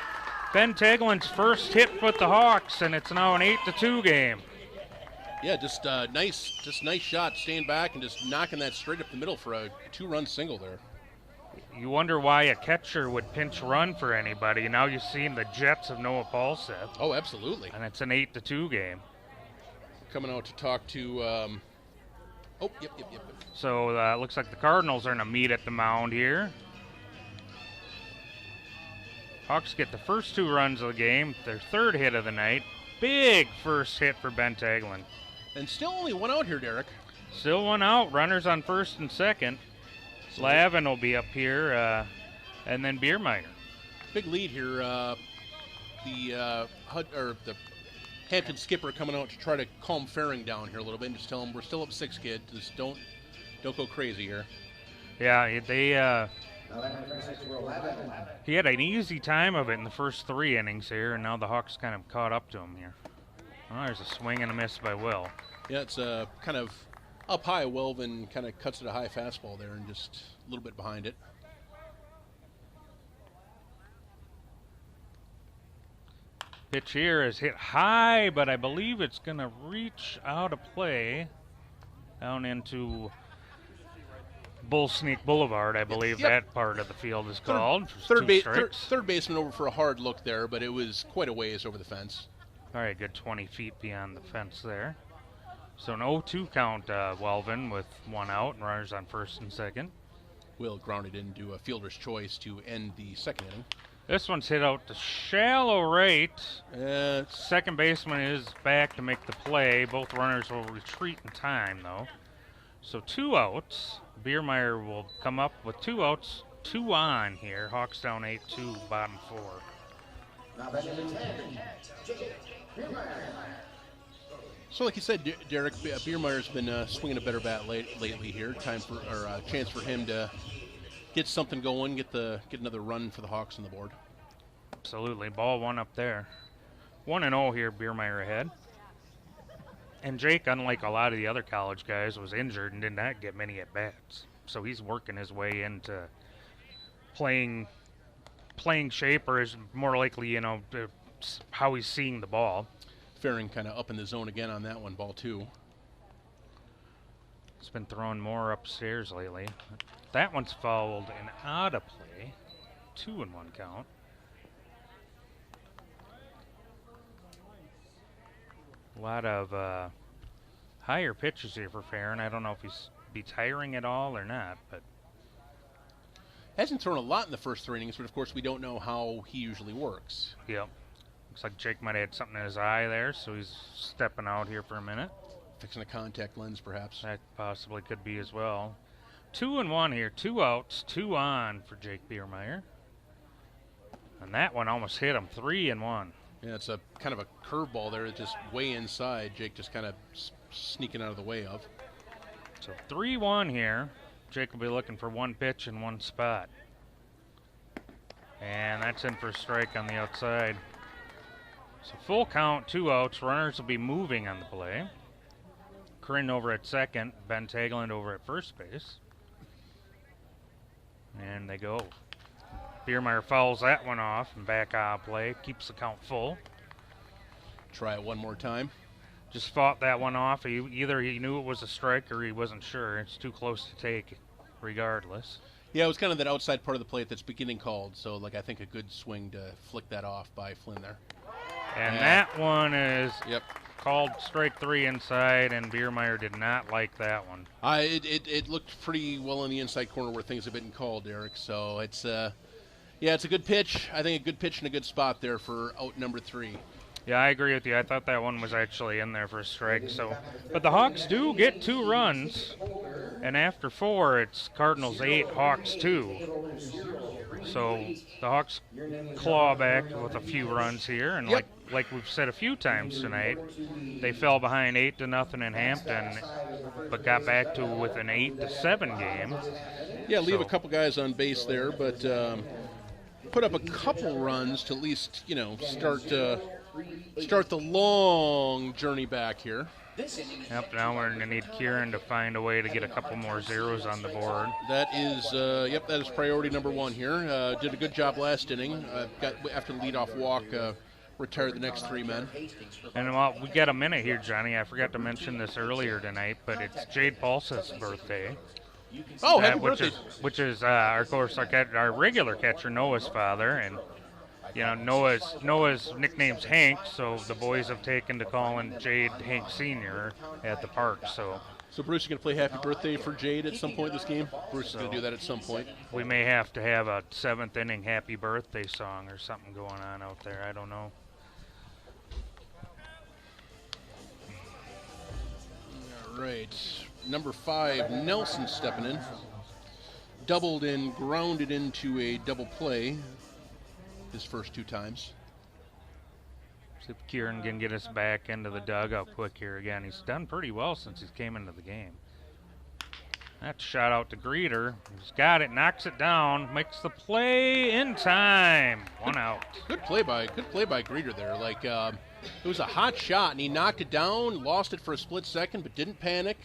Speaker 1: Ben Tegland's first hit with the Hawks, and it's now an 8-2 game.
Speaker 2: Yeah, just nice shot, staying back and just knocking that straight up the middle for a 2-run single there.
Speaker 1: You wonder why a catcher would pinch run for anybody. Now you've seen the Jets of Noah Paulseth.
Speaker 2: Oh, absolutely.
Speaker 1: And it's an 8-2 game.
Speaker 2: Coming out to talk to. Yep.
Speaker 1: So it looks like the Cardinals are going to meet at the mound here. Hawks get the first 2 runs of the game, their 3rd hit of the night. Big first hit for Ben Tegland.
Speaker 2: And still only 1 out here, Derek.
Speaker 1: Still 1 out. Runners on 1st and 2nd. Slavin will be up here, and then Biermeyer.
Speaker 2: Big lead here. The Hampton skipper coming out to try to calm Faring down here a little bit and just tell him we're still up 6, kid. Just don't go crazy here.
Speaker 1: Yeah, they. He had an easy time of it in the first 3 innings here, and now the Hawks kind of caught up to him here. Oh, there's a swing and a miss by Will.
Speaker 2: Yeah, it's kind of up high. Welvin kind of cuts it a high fastball there and just a little bit behind it.
Speaker 1: Pitch here is hit high, but I believe it's going to reach out of play down into Bull Sneak Boulevard, I believe that part of the field is called.
Speaker 2: Third baseman over for a hard look there, but it was quite a ways over the fence.
Speaker 1: All right, good 20 feet beyond the fence there. So an 0-2 count, Welvin, with 1 out and runners on 1st and 2nd.
Speaker 2: Will grounded into a fielder's choice to end the 2nd inning.
Speaker 1: This one's hit out to shallow right. Second baseman is back to make the play. Both runners will retreat in time, though. So 2 outs. Biermeyer will come up with 2 outs, 2 on here. Hawks down 8-2, bottom 4.
Speaker 2: So, like you said, Derek, Biermeyer's been swinging a better bat lately here. Chance for him to get something going, get another run for the Hawks on the board.
Speaker 1: Absolutely. Ball one up there. 1-0 here, Biermeyer ahead. And Jake, unlike a lot of the other college guys, was injured and did not get many at-bats. So he's working his way into playing shape, or is more likely, you know, how he's seeing the ball.
Speaker 2: Faring kind of up in the zone again on that one, ball 2.
Speaker 1: It's been thrown more upstairs lately. That one's fouled and out of play. 2-1 count. A lot of higher pitches here for Farron. I don't know if he's be tiring at all or not, but
Speaker 2: Hasn't thrown a lot in the first 3 innings, but of course we don't know how he usually works.
Speaker 1: yep. Looks like Jake might have had something in his eye there, so he's stepping out here for a minute.
Speaker 2: Fixing a contact lens, perhaps.
Speaker 1: That possibly could be as well. 2-1 here. 2 outs, 2 on for Jake Biermeyer. And that one almost hit him. 3-1.
Speaker 2: Yeah, it's a kind of a curveball there, just way inside. Jake just kind of sneaking out of the way of.
Speaker 1: So 3-1 here. Jake will be looking for 1 pitch in 1 spot. And that's in for a strike on the outside. So full count, 2 outs. Runners will be moving on the play. Corinne over at second. Ben Tagland over at first base. And they go. Biermeyer fouls that one off and back out of play. Keeps the count full.
Speaker 2: Try it one more time.
Speaker 1: Just fought that one off. Either he knew it was a strike or he wasn't sure. It's too close to take regardless.
Speaker 2: Yeah, it was kind of that outside part of the plate that's beginning called, so like I think a good swing to flick that off by Flynn there.
Speaker 1: And that one is
Speaker 2: Yep.
Speaker 1: called strike 3 inside, and Biermeyer did not like that one.
Speaker 2: It looked pretty well in the inside corner where things have been called, Derek. So it's it's a good pitch. I think a good pitch in a good spot there for out number 3.
Speaker 1: Yeah, I agree with you. I thought that one was actually in there for a strike. So, but the Hawks do get 2 runs, and after 4, it's Cardinals 8, Hawks 2. So the Hawks claw back with a few runs here, and
Speaker 2: Yep.
Speaker 1: like we've said a few times tonight, they fell behind 8-0 in Hampton, but got back to with an 8-7 game.
Speaker 2: Yeah, leave
Speaker 1: So-
Speaker 2: a couple guys on base there, but put up a couple runs to at least start the long journey back here.
Speaker 1: Yep, now we're going to need Kieran to find a way to get a couple more zeros on the board.
Speaker 2: That is that is priority number 1 here. Did a good job last inning. Got after the leadoff walk, retired the next 3 men.
Speaker 1: And well, we got a minute here, Johnny. I forgot to mention this earlier tonight, but it's Jade Paulson's birthday.
Speaker 2: Oh, happy birthday!
Speaker 1: Which is of course our regular catcher Noah's father, and you know Noah's nickname's Hank, so the boys have taken to calling Jade Hank Sr. at the park. So
Speaker 2: Bruce is going to play happy birthday for Jade at some point this game. Bruce is going to do that at some point.
Speaker 1: we may have to have a 7th inning happy birthday song or something going on out there. I don't know.
Speaker 2: All right, number 5, Nelson stepping in. Doubled and grounded into a double play his first 2 times.
Speaker 1: See if Kieran can get us back into the dugout quick here again. He's done pretty well since he came into the game. That's shot out to Greeter. He's got it, knocks it down, makes the play in time. 1 out.
Speaker 2: Good play by Greeter there. Like it was a hot shot, and he knocked it down, lost it for a split second, but didn't panic.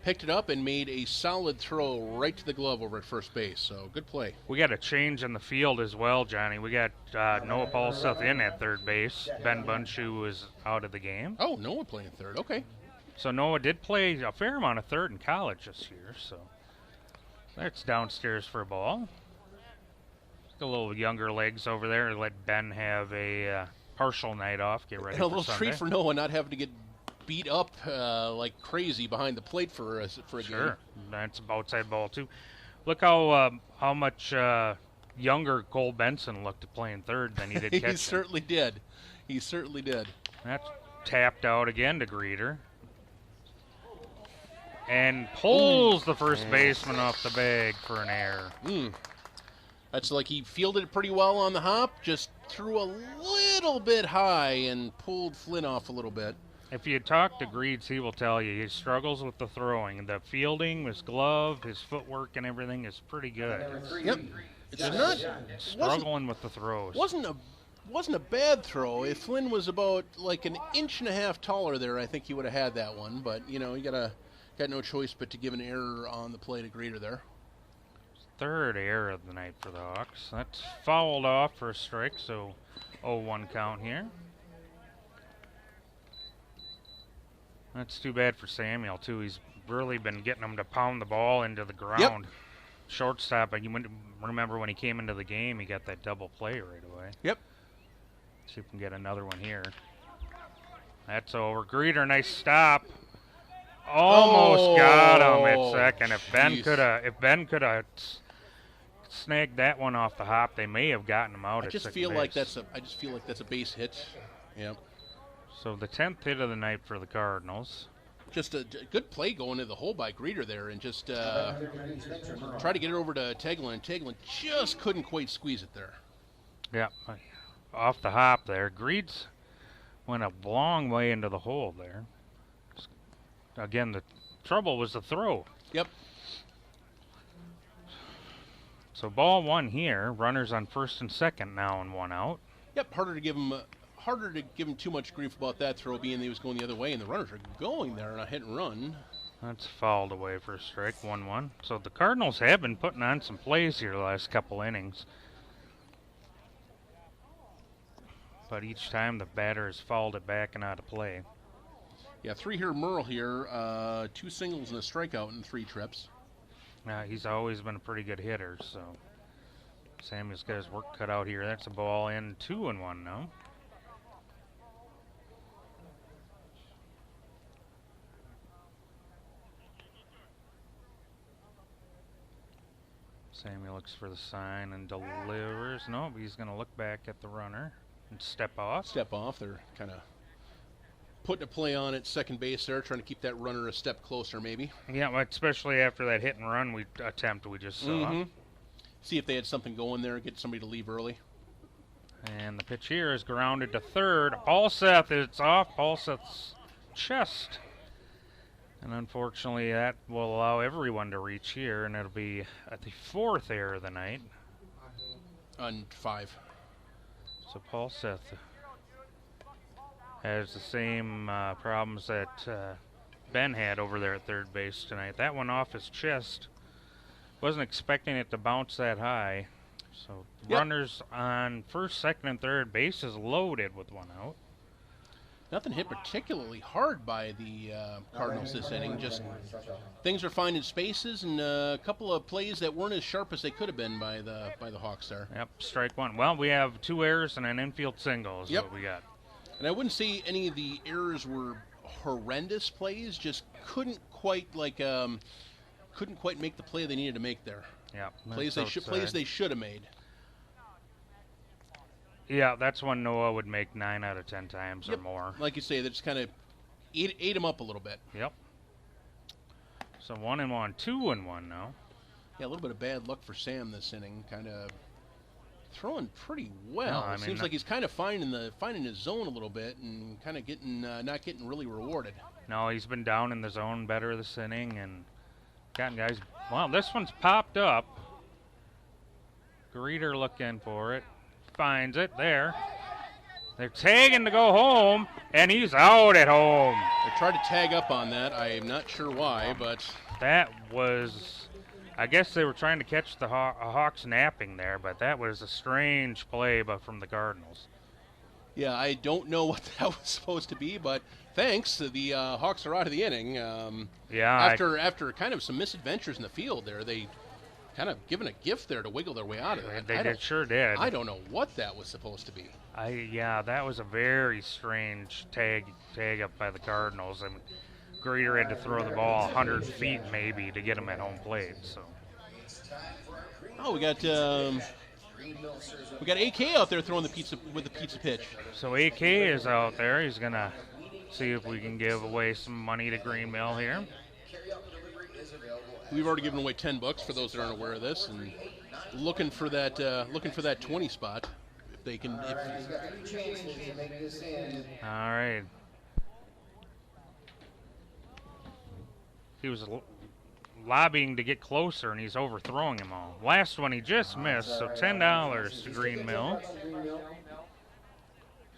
Speaker 2: Picked it up and made a solid throw right to the glove over at first base. So good play.
Speaker 1: We got a change in the field as well, Johnny. We got Noah Paulseth in at third base. Ben Bunshu was out of the game.
Speaker 2: Oh, Noah playing third. Okay.
Speaker 1: So Noah did play a fair amount of third in college this year. So that's downstairs for a ball. The little younger legs over there. Let Ben have a partial night off. Get ready
Speaker 2: And a
Speaker 1: for
Speaker 2: little
Speaker 1: Sunday.
Speaker 2: treat for Noah not having to get beat up like crazy behind the plate for a game.
Speaker 1: Sure, that's outside ball too. Look how much younger Cole Benson looked at playing third than he did catching.
Speaker 2: He certainly did. He certainly did.
Speaker 1: That's tapped out again to Greeter. And pulls the first baseman off the bag for an error.
Speaker 2: That's like he fielded it pretty well on the hop, just threw a little bit high and pulled Flynn off a little bit.
Speaker 1: If you talk to Greeds, he will tell you he struggles with the throwing. The fielding, his glove, his footwork, and everything is pretty good.
Speaker 2: Yep. It's not
Speaker 1: Struggling with the throws.
Speaker 2: wasn't a wasn't a bad throw. If Flynn was about like an inch and a half taller there, I think he would have had that one. But, you know, you got no choice but to give an error on the play to Greeter there.
Speaker 1: Third error of the night for the Hawks. That's fouled off for a strike, so 0-1 count here. That's too bad for Samuel, too. He's really been getting him to pound the ball into the ground.
Speaker 2: Yep.
Speaker 1: Shortstop, you remember when he came into the game, he got that double play right away.
Speaker 2: Yep.
Speaker 1: See if we can get another one here. That's over. Greeter, nice stop. Almost got him at second. If Ben could have snagged that one off the hop, they may have gotten him out.
Speaker 2: I just feel like that's a base hit. Yep.
Speaker 1: So the 10th hit of the night for the Cardinals.
Speaker 2: Just a good play going into the hole by Greeter there, and just try to get it over to Teglin, and Teglin just couldn't quite squeeze it there.
Speaker 1: Yeah, off the hop there. Greeds went a long way into the hole there. Again, the trouble was the throw.
Speaker 2: Yep.
Speaker 1: So ball one here. Runners on first and second now and one out.
Speaker 2: Yep. Harder to give him too much grief about that throw, being that he was going the other way, and the runners are going there on a hit and run.
Speaker 1: That's fouled away for a strike. 1-1. So the Cardinals have been putting on some plays here the last couple innings. But each time the batter has fouled it back and out of play.
Speaker 2: Yeah, 3-hitter Merle here, 2 singles and a strikeout in 3 trips.
Speaker 1: He's always been a pretty good hitter, so Samuel's got his work cut out here. That's a ball in. 2-1 now. Samuel looks for the sign and delivers. Nope, he's going to look back at the runner and step off.
Speaker 2: Step off. They're kind of putting a play on at second base there, trying to keep that runner a step closer maybe.
Speaker 1: Yeah, especially after that hit and run we just saw.
Speaker 2: See if they had something going there, get somebody to leave early.
Speaker 1: And the pitch here is grounded to third. Paulseth, it's off Paulseth's chest. And unfortunately, that will allow everyone to reach here, and it'll be at the 4th error of the night.
Speaker 2: On 5.
Speaker 1: So Paulseth has the same problems that Ben had over there at third base tonight. That one off his chest. Wasn't expecting it to bounce that high. So runners on first, second, and third base is loaded with one out.
Speaker 2: Nothing hit particularly hard by the Cardinals this inning. Just things are finding spaces and a couple of plays that weren't as sharp as they could have been by the Hawks there.
Speaker 1: Yep, strike one. Well, we have 2 errors and an infield single is what we got.
Speaker 2: And I wouldn't say any of the errors were horrendous plays. Just couldn't quite make the play they needed to make there.
Speaker 1: Yeah,
Speaker 2: plays they should have made.
Speaker 1: Yeah, that's one Noah would make 9 out of 10 times or more.
Speaker 2: Like you say, they just kind of ate him up a little bit.
Speaker 1: Yep. So 1-1, 2-1 now.
Speaker 2: Yeah, a little bit of bad luck for Sam this inning. Kind of throwing pretty well.
Speaker 1: No,
Speaker 2: it seems like he's kind of finding his zone a little bit and kind of getting not getting really rewarded.
Speaker 1: No, he's been down in the zone better this inning and gotten guys. Well, this one's popped up. Greeter looking for it. Finds it there. They're tagging to go home, and he's out at home.
Speaker 2: They tried to tag up on that. I'm not sure why, but
Speaker 1: that was, I guess they were trying to catch the Hawks napping there, but that was a strange play from the Cardinals.
Speaker 2: Yeah, I don't know what that was supposed to be, but thanks. The Hawks are out of the inning. After kind of some misadventures in the field there, they kind of given a gift there to wiggle their way out of it.
Speaker 1: They sure did.
Speaker 2: I don't know what that was supposed to be.
Speaker 1: That was a very strange tag up by the Cardinals. I mean, Greeter had to throw the ball 100 feet maybe to get him at home plate. So.
Speaker 2: Oh, we got AK out there throwing the pizza pitch.
Speaker 1: So AK is out there. He's gonna see if we can give away some money to Green Mill here.
Speaker 2: We've already given away $10 for those that aren't aware of this, and looking for that 20 spot. If they can.
Speaker 1: All right. He was lobbying to get closer, and he's overthrowing him all. Last one he just missed, so $10 to Green Mill.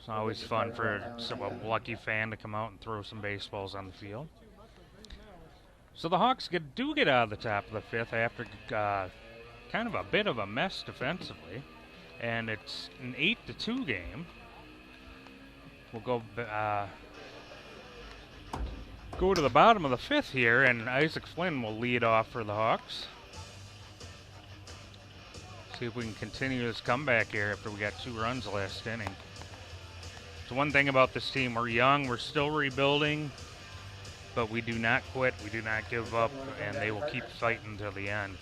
Speaker 1: It's always fun for a lucky fan to come out and throw some baseballs on the field. So the Hawks do get out of the top of the fifth after kind of a bit of a mess defensively, and it's an 8-2 game. We'll go to the bottom of the fifth here, and Isaac Flynn will lead off for the Hawks. See if we can continue this comeback here after we got 2 runs last inning. So one thing about this team, we're young, we're still rebuilding, but we do not quit, we do not give up, and they will keep fighting till the end.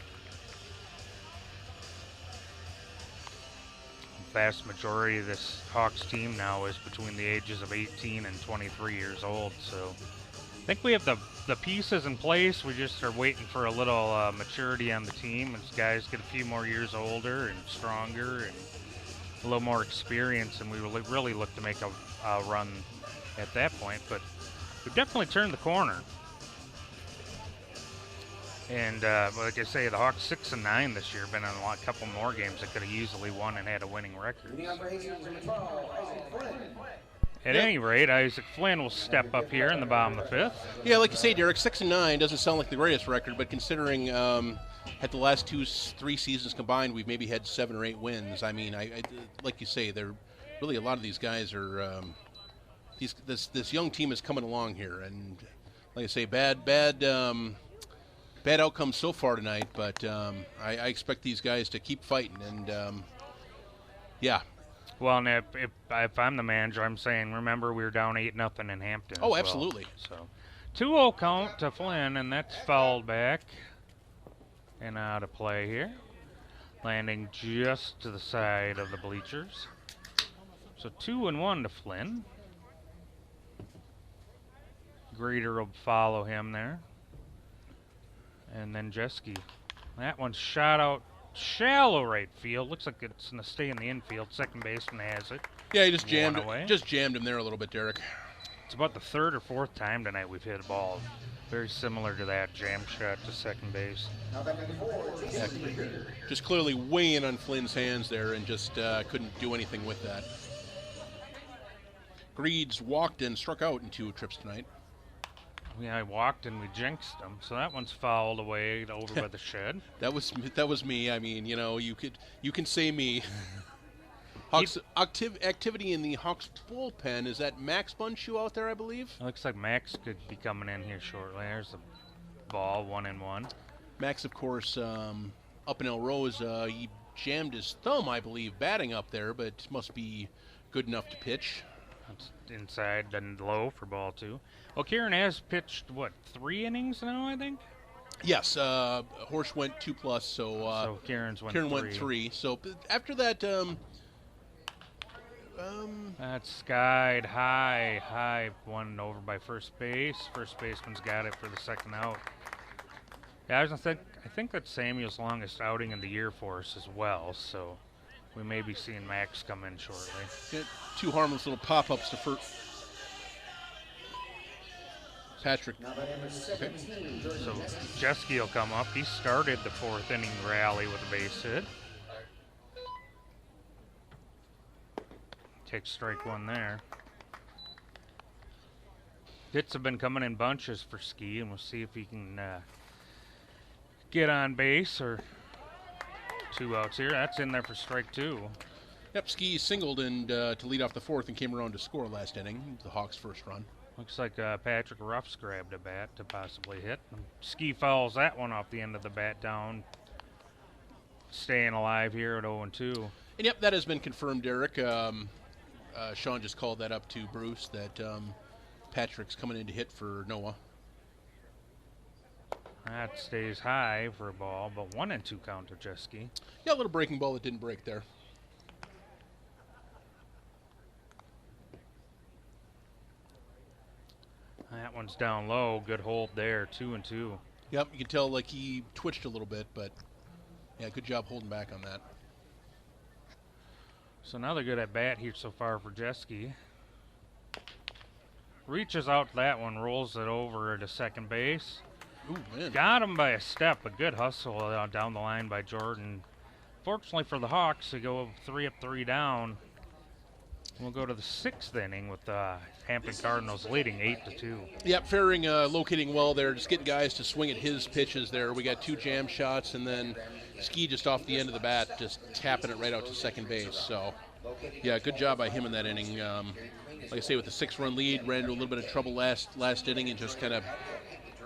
Speaker 1: The vast majority of this Hawks team now is between the ages of 18 and 23 years old, so I think we have the pieces in place. We just are waiting for a little maturity on the team as guys get a few more years older and stronger and a little more experience, and we really look to make a run at that point. But we've definitely turned the corner. And like I say, the Hawks 6-9 this year. Been in a couple more games that could have easily won and had a winning record. At any rate, Isaac Flynn will step up here in the bottom of the fifth.
Speaker 2: Yeah, like you say, Derek, 6-9 doesn't sound like the greatest record, but considering at the last 3 seasons combined, we've maybe had 7 or 8 wins. I mean, I like you say, they're really a lot of these guys are. This young team is coming along here, and like I say, bad outcomes so far tonight, but I expect these guys to keep fighting, and yeah.
Speaker 1: Well, and if I'm the manager, I'm saying, remember, we were down 8-0 in Hampton.
Speaker 2: Oh, absolutely.
Speaker 1: So 2-0 count to Flynn, and that's fouled back and out of play here. Landing just to the side of the bleachers. So 2-1 to Flynn. Greeter will follow him there. And then Jeske. That one's shot out shallow right field. Looks like it's going to stay in the infield. Second baseman has it.
Speaker 2: Yeah, he just jammed him there a little bit, Derek.
Speaker 1: It's about the 3rd or 4th time tonight we've hit a ball very similar to that jam shot to second base.
Speaker 2: Yeah, just clearly weighing on Flynn's hands there and just couldn't do anything with that. Greeds walked and struck out in 2 trips tonight.
Speaker 1: Yeah, I walked and we jinxed them, so that one's fouled away over by the shed.
Speaker 2: That was me. I mean, you can say me. Hawks activity in the Hawks bullpen. Is that Max Bunshoe out there, I believe?
Speaker 1: It looks like Max could be coming in here shortly. There's the ball, 1-1.
Speaker 2: Max, of course, up in El Rose, he jammed his thumb, I believe, batting up there, but must be good enough to pitch.
Speaker 1: It's inside and low for ball 2. Well, Kieran has pitched, 3 innings now, I think?
Speaker 2: Yes, Horsch went 2+, so
Speaker 1: Kieran
Speaker 2: went 3. So after that,
Speaker 1: that's skied high, one over by first base. First baseman's got it for the second out. Yeah, I think that's Samuel's longest outing in the year for us as well, so we may be seeing Max come in shortly.
Speaker 2: Get 2 harmless little pop-ups to first. Patrick. Okay.
Speaker 1: So Jeske will come up. He started the 4th inning rally with a base hit. Takes strike 1 there. Hits have been coming in bunches for Ski, and we'll see if he can get on base or 2 outs here. That's in there for strike 2.
Speaker 2: Yep, Ski singled and to lead off the 4th and came around to score last inning, the Hawks' first run.
Speaker 1: Looks like Patrick Ruff's grabbed a bat to possibly hit. Ski fouls that one off the end of the bat down. Staying alive here at 0-2.
Speaker 2: And yep, that has been confirmed, Derek. Sean just called that up to Bruce that Patrick's coming in to hit for Noah.
Speaker 1: That stays high for a ball, but 1-2 count to Jeske.
Speaker 2: Yeah, a little breaking ball that didn't break there.
Speaker 1: That one's down low. Good hold there. 2-2.
Speaker 2: Yep, you can tell like he twitched a little bit, but yeah, good job holding back on that.
Speaker 1: So another good at bat here so far for Jeske. Reaches out to that one, rolls it over to second base.
Speaker 2: Ooh, man.
Speaker 1: Got him by a step. A good hustle down the line by Jordan. Fortunately for the Hawks, they go 3 up, 3 down. We'll go to the 6th inning with the Hampton Cardinals leading 8-2.
Speaker 2: Yep, Faring locating well there, just getting guys to swing at his pitches there. We got 2 jam shots, and then Ski just off the end of the bat, just tapping it right out to second base. So, yeah, good job by him in that inning. Like I say, with the 6-run lead, ran into a little bit of trouble last inning and just kind of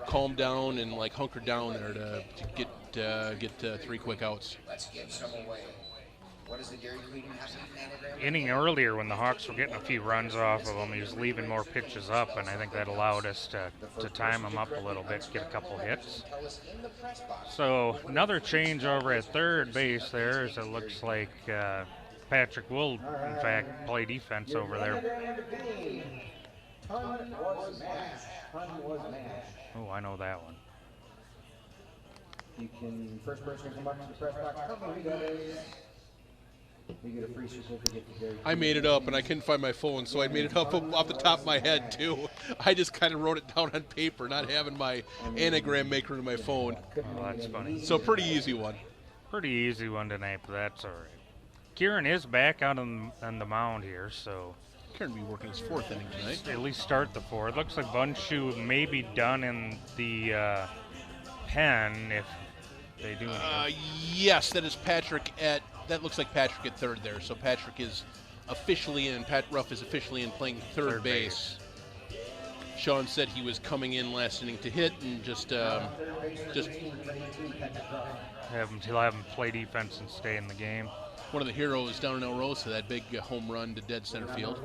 Speaker 2: calmed down and like hunkered down there to get 3 quick outs.
Speaker 1: Inning earlier when the Hawks were getting a few runs off of him, he was leaving more pitches up, and I think that allowed us to time him up a little bit, get a couple hits. So another change over at third base there, as it looks like Patrick will, in fact, play defense over there. Oh, I know that one.
Speaker 3: You can, first person come up to the press box. You get a free certificate to Gary.
Speaker 2: I made it up, and I couldn't find my phone, so I made it up off the top of my head, too. I just kind of wrote it down on paper, not having my anagram maker in my phone.
Speaker 1: Oh, that's funny.
Speaker 2: So pretty easy one.
Speaker 1: Pretty easy one tonight, but that's all right. Kieran is back out on the mound here, so
Speaker 2: Kieran will be working his 4th inning tonight.
Speaker 1: at least start the 4th. Looks like Bunshu may be done in the pen if they do.
Speaker 2: Yes, that is Patrick at. That looks like Patrick at third there. So Patrick is officially in. Pat Ruff is officially in playing third base. Sean said he was coming in last inning to hit and just
Speaker 1: he'll have him play defense and stay in the game.
Speaker 2: One of the heroes down in El Rosa, that big home run to dead center field.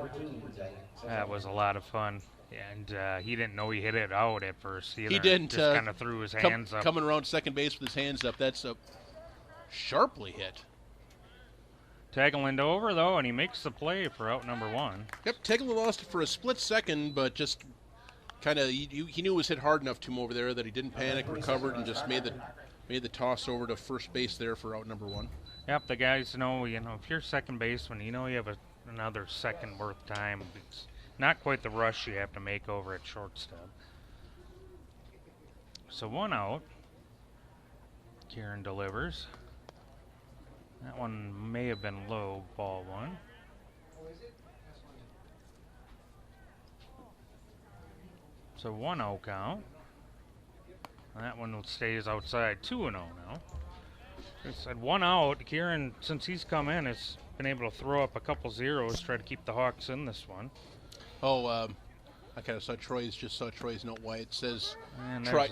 Speaker 1: That was a lot of fun. And he didn't know he hit it out at first either.
Speaker 2: He didn't.
Speaker 1: Just kind of threw his hands up.
Speaker 2: Coming around second base with his hands up. That's a sharply hit.
Speaker 1: Taggling over, though, and he makes the play for out number 1.
Speaker 2: Yep, Tegeland lost it for a split second, but just kind of he knew it was hit hard enough to him over there that he didn't panic, recovered, and just made the toss over to first base there for out number 1.
Speaker 1: Yep, the guys know, if you're second baseman, you know you have another second worth time. It's not quite the rush you have to make over at shortstop. So 1 out. Kieran delivers. That one may have been low, ball 1. So 1-0 count. That one stays outside. 2-0 now. I said 1 out. Kieran, since he's come in, has been able to throw up a couple zeros, try to keep the Hawks in this one.
Speaker 2: Oh, I kind of saw Troy's note why it says Troy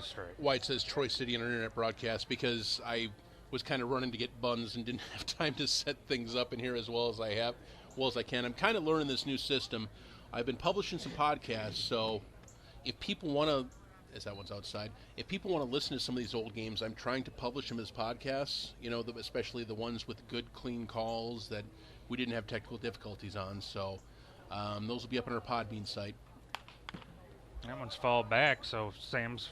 Speaker 2: City on our internet broadcast, because I was kind of running to get buns and didn't have time to set things up in here as well as I can. I'm kind of learning this new system. I've been publishing some podcasts, so if people want to, as that one's outside, if people want to listen to some of these old games, I'm trying to publish them as podcasts, especially the ones with good, clean calls that we didn't have technical difficulties on. So those will be up on our Podbean site.
Speaker 1: That one's fouled back, so Sam's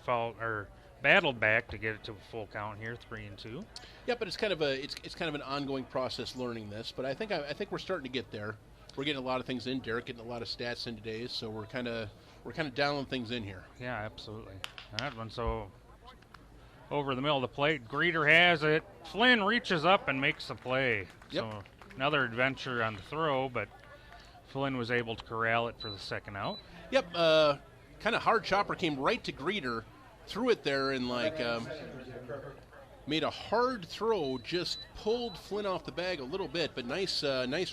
Speaker 1: battled back to get it to a full count here, 3-2.
Speaker 2: Yeah, but it's kind of an ongoing process learning this. But I think we're starting to get there. We're getting a lot of things in. Derek getting a lot of stats in today, so we're kind of dialing things in here.
Speaker 1: Yeah, absolutely. That one so over the middle of the plate. Greeter has it. Flynn reaches up and makes the play.
Speaker 2: Yep.
Speaker 1: So another adventure on the throw, but Flynn was able to corral it for the second out.
Speaker 2: Yep. Kind of hard chopper came right to Greeter. Threw it there and made a hard throw, just pulled Flynn off the bag a little bit, but nice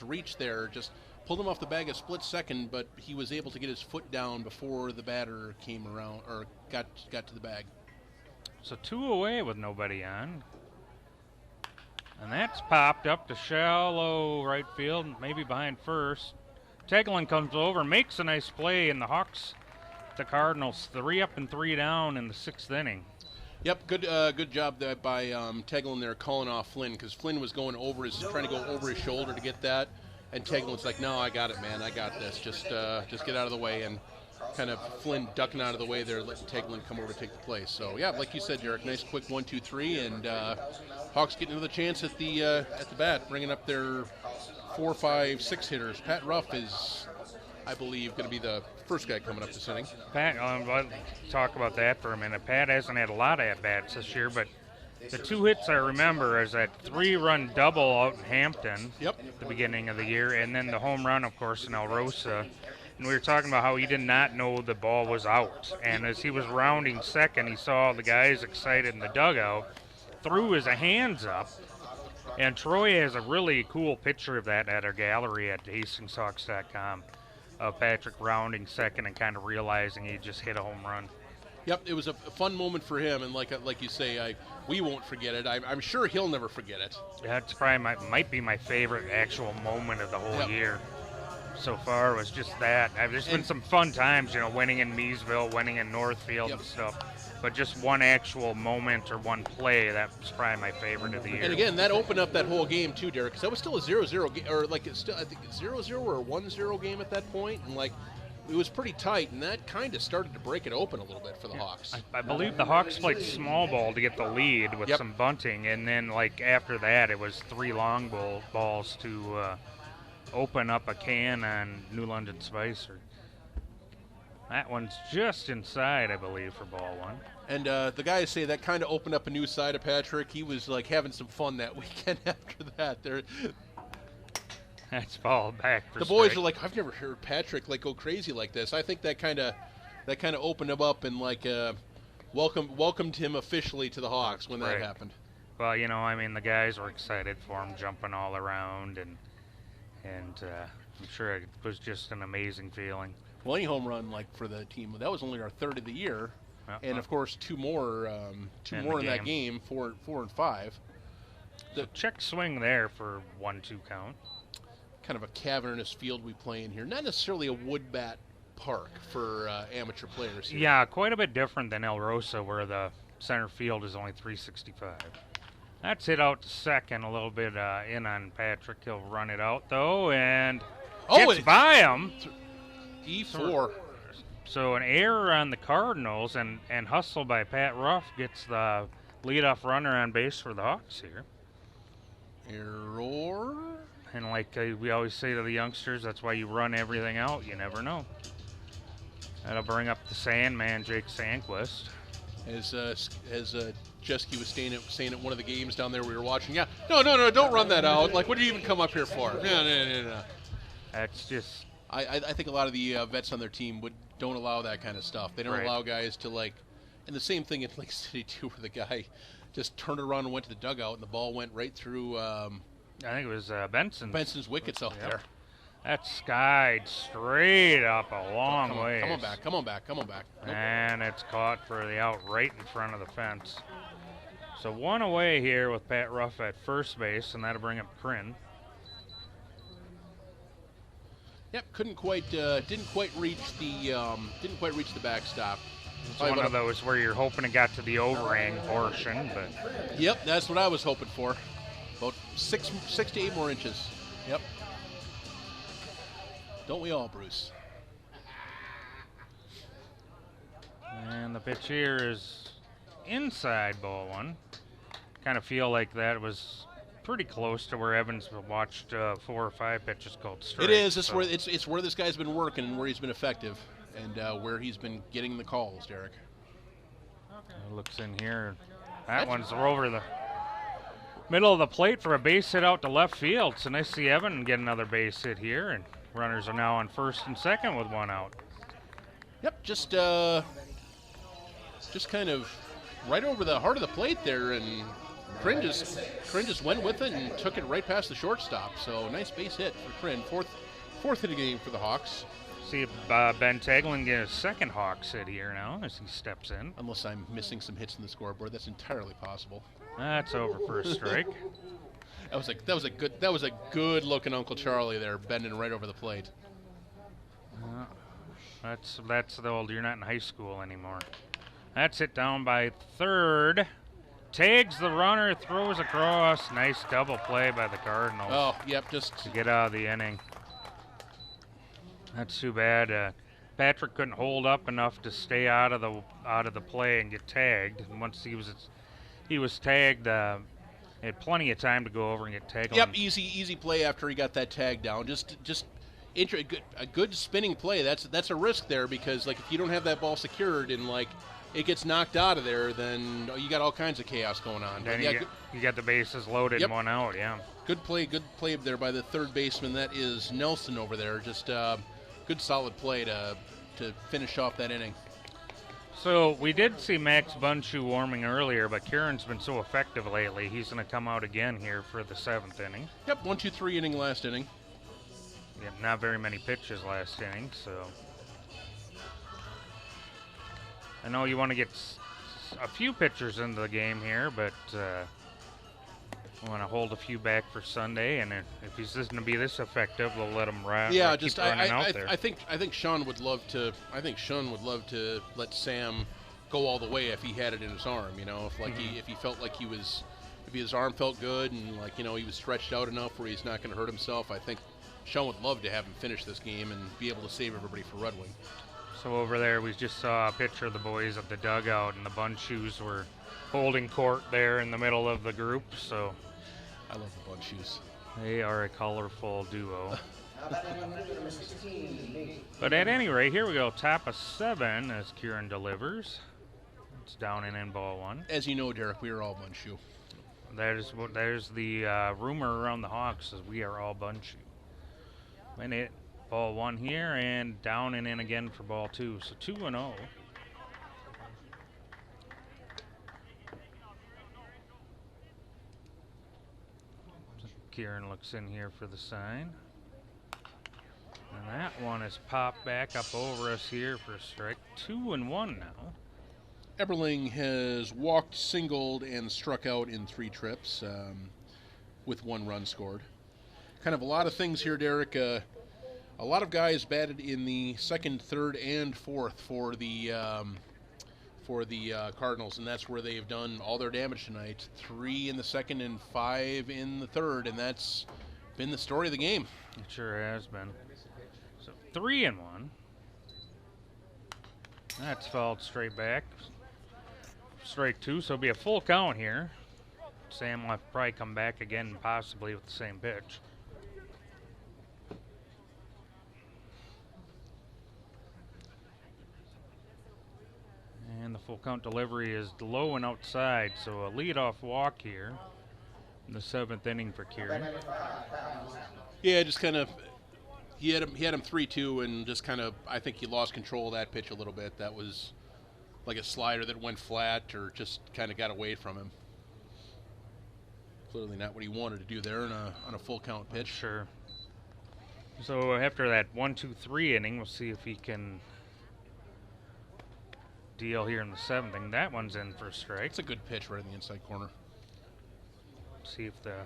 Speaker 2: reach there. Just pulled him off the bag a split second, but he was able to get his foot down before the batter came around or got to the bag.
Speaker 1: So 2 away with nobody on. And that's popped up to shallow right field, maybe behind first. Tegelin comes over, makes a nice play, and the Hawks, the Cardinals, 3 up and 3 down in the 6th inning.
Speaker 2: Yep, good job there by Tegelin there calling off Flynn, because Flynn was trying to go over his shoulder to get that, and Tegelin's like, no, I got it, man, I got this. Just get out of the way, and kind of Flynn ducking out of the way there, letting Tegelin come over to take the place. So yeah, like you said, Derek, nice quick 1-2-3, and Hawks getting another chance at the bat, bringing up their 4, 5, 6 hitters. Pat Ruff is, I believe, going to be the first guy coming up this inning.
Speaker 1: Pat, I'll talk about that for a minute. Pat hasn't had a lot of at-bats this year, but The 2 hits I remember is that 3-run double out in Hampton
Speaker 2: Yep.
Speaker 1: at the beginning of the year, and then the home run, of course, in El Rosa. And we were talking about how he did not know the ball was out. And as he was rounding second, he saw the guys excited in the dugout, threw his hands up. And Troy has a really cool picture of that at our gallery at HastingsHawks.com of Patrick rounding second and kind of realizing he just hit a home run.
Speaker 2: Yep, it was a fun moment for him, and like you say, we won't forget it. I'm sure he'll never forget it.
Speaker 1: That's probably might be my favorite actual moment of the whole year so far. Was just that. There's been some fun times, winning in Meesville, winning in Northfield and stuff. But just one actual moment or one play, that's probably my favorite of the year.
Speaker 2: And again, that opened up that whole game too, Derek, because that was still a 0-0 game, or like it's still, I think 0-0 or a 1-0 game at that point, and like it was pretty tight, and that kind of started to break it open a little bit for the Hawks.
Speaker 1: I believe the Hawks played small ball to get the lead with some bunting, and then like after that, it was 3 long balls to open up a can on New London Spicer. That one's just inside, I believe, for ball 1.
Speaker 2: And the guys say that kind of opened up a new side of Patrick. He was like having some fun that weekend after that.
Speaker 1: That's ball back for
Speaker 2: the boys
Speaker 1: strike.
Speaker 2: are like, I've never heard Patrick like go crazy like this. I think that kind of opened him up and like welcomed him officially to the Hawks when that happened.
Speaker 1: Well, the guys were excited for him, jumping all around, and I'm sure it was just an amazing feeling.
Speaker 2: Well, any home run like for the team, that was only our 3rd of the year, and of course 2 more in that game, 4 and 5.
Speaker 1: So check swing there for 1-2 count.
Speaker 2: Kind of a cavernous field we play in here. Not necessarily a wood bat park for amateur players here.
Speaker 1: Yeah, quite a bit different than El Rosa, where the center field is only 365. That's hit out to second, a little bit in on Patrick. He'll run it out, though, and gets by him.
Speaker 2: E4.
Speaker 1: So an error on the Cardinals, and hustle by Pat Ruff gets the leadoff runner on base for the Hawks here.
Speaker 2: Error.
Speaker 1: And like we always say to the youngsters, that's why you run everything out. You never know. That'll bring up the Sandman, Jake Sandquist.
Speaker 2: As Jesky was saying at one of the games down there we were watching, no, don't run that out. Like, what do you even come up here for? No.
Speaker 1: That's just...
Speaker 2: I think a lot of the vets on their team don't allow that kind of stuff. They don't allow guys to, like... And the same thing in Lake City, too, where the guy just turned around and went to the dugout, and the ball went right through...
Speaker 1: I think it was Benson's
Speaker 2: wickets out there.
Speaker 1: That skied straight up a long way.
Speaker 2: Come on back. Nope.
Speaker 1: And it's caught for the out right in front of the fence. So 1 away here with Pat Ruff at first base, and that'll bring up Kryn.
Speaker 2: Yep, didn't quite reach the backstop.
Speaker 1: It's one of those where you're hoping it got to the overhang portion, but...
Speaker 2: Yep, that's what I was hoping for. About 6 to 8 more inches. Yep. Don't we all, Bruce?
Speaker 1: And the pitch here is inside ball 1. Kind of feel like that was pretty close to where Evans watched 4 or 5 pitches called straight.
Speaker 2: It is. It's where this guy's been working and where he's been effective, and where he's been getting the calls, Derek.
Speaker 1: Looks in here. That one's over the middle of the plate for a base hit out to left field. So nice to see Evan get another base hit here, and runners are now on first and second with 1 out.
Speaker 2: Yep, just kind of right over the heart of the plate there, and Kryn just went with it and took it right past the shortstop. So nice base hit for Kryn. Fourth hit of the game for the Hawks.
Speaker 1: See if Ben Taglin gets a second Hawks hit here now as he steps in.
Speaker 2: Unless I'm missing some hits in the scoreboard, that's entirely possible. That's
Speaker 1: over for a strike.
Speaker 2: that was a good looking Uncle Charlie there, bending right over the plate.
Speaker 1: That's the old you're not in high school anymore. That's hit down by third. Tags the runner, throws across. Nice double play by the Cardinals.
Speaker 2: Oh, yep, just
Speaker 1: to get out of the inning. That's too bad. Patrick couldn't hold up enough to stay out of the play and get tagged. And once he was tagged, he had plenty of time to go over and get tagged.
Speaker 2: Yep, easy play after he got that tag down. Just a good spinning play. That's a risk there because like if you don't have that ball secured and like it gets knocked out of there, then you got all kinds of chaos going on.
Speaker 1: Then you got the bases loaded and one out. Yeah.
Speaker 2: Good play there by the third baseman. That is Nelson over there. Just good solid play to finish off that inning.
Speaker 1: So we did see Max Bunshu warming earlier, but Kieran's been so effective lately. He's going to come out again here for the 7th inning.
Speaker 2: Yep, 1-2-3 inning last inning.
Speaker 1: Yeah, not very many pitches last inning, so I know you want to get a few pitchers into the game here, but I want to hold a few back for Sunday, and if he's just going to be this effective, we'll let him run.
Speaker 2: Yeah, just I think Sean would love to. I think Sean would love to let Sam go all the way if he had it in his arm. You know, if he felt like if his arm felt good and like he was stretched out enough where he's not going to hurt himself. I think Sean would love to have him finish this game and be able to save everybody for Red Wing.
Speaker 1: So over there, we just saw a picture of the boys at the dugout, and the Bunshoes were holding court there in the middle of the group. So.
Speaker 2: I love the Bunshoes.
Speaker 1: They are a colorful duo. But at any rate, here we go. Top of 7 as Kieran delivers. It's down and in ball 1.
Speaker 2: As you know, Derek, we are all Bunshoe.
Speaker 1: There's the rumor around the Hawks is we are all Bunshoe. And it ball 1 here and down and in again for ball 2. So 2-0. Kieran looks in here for the sign. And that one is popped back up over us here for a strike. 2-1 now.
Speaker 2: Eberling has walked, singled, and struck out in 3 trips with 1 run scored. Kind of a lot of things here, Derek. A lot of guys batted in the 2nd, 3rd, and 4th for the Cardinals, and that's where they've done all their damage tonight. 3 in the 2nd and 5 in the 3rd, and that's been the story of the game.
Speaker 1: It sure has been. So 3-1. That's fouled straight back. Strike 2, so it'll be a full count here. Sam will probably come back again, possibly with the same pitch. And the full count delivery is low and outside, so a leadoff walk here in the 7th inning for Kieran.
Speaker 2: Yeah, just kind of he had him 3-2, and just kind of I think he lost control of that pitch a little bit. That was like a slider that went flat or just kind of got away from him. Clearly not what he wanted to do there on a full count pitch.
Speaker 1: Sure. So after that 1-2-3 inning, we'll see if he can deal here in the 7th inning. That one's in for a strike.
Speaker 2: It's a good pitch right in the inside corner.
Speaker 1: See if the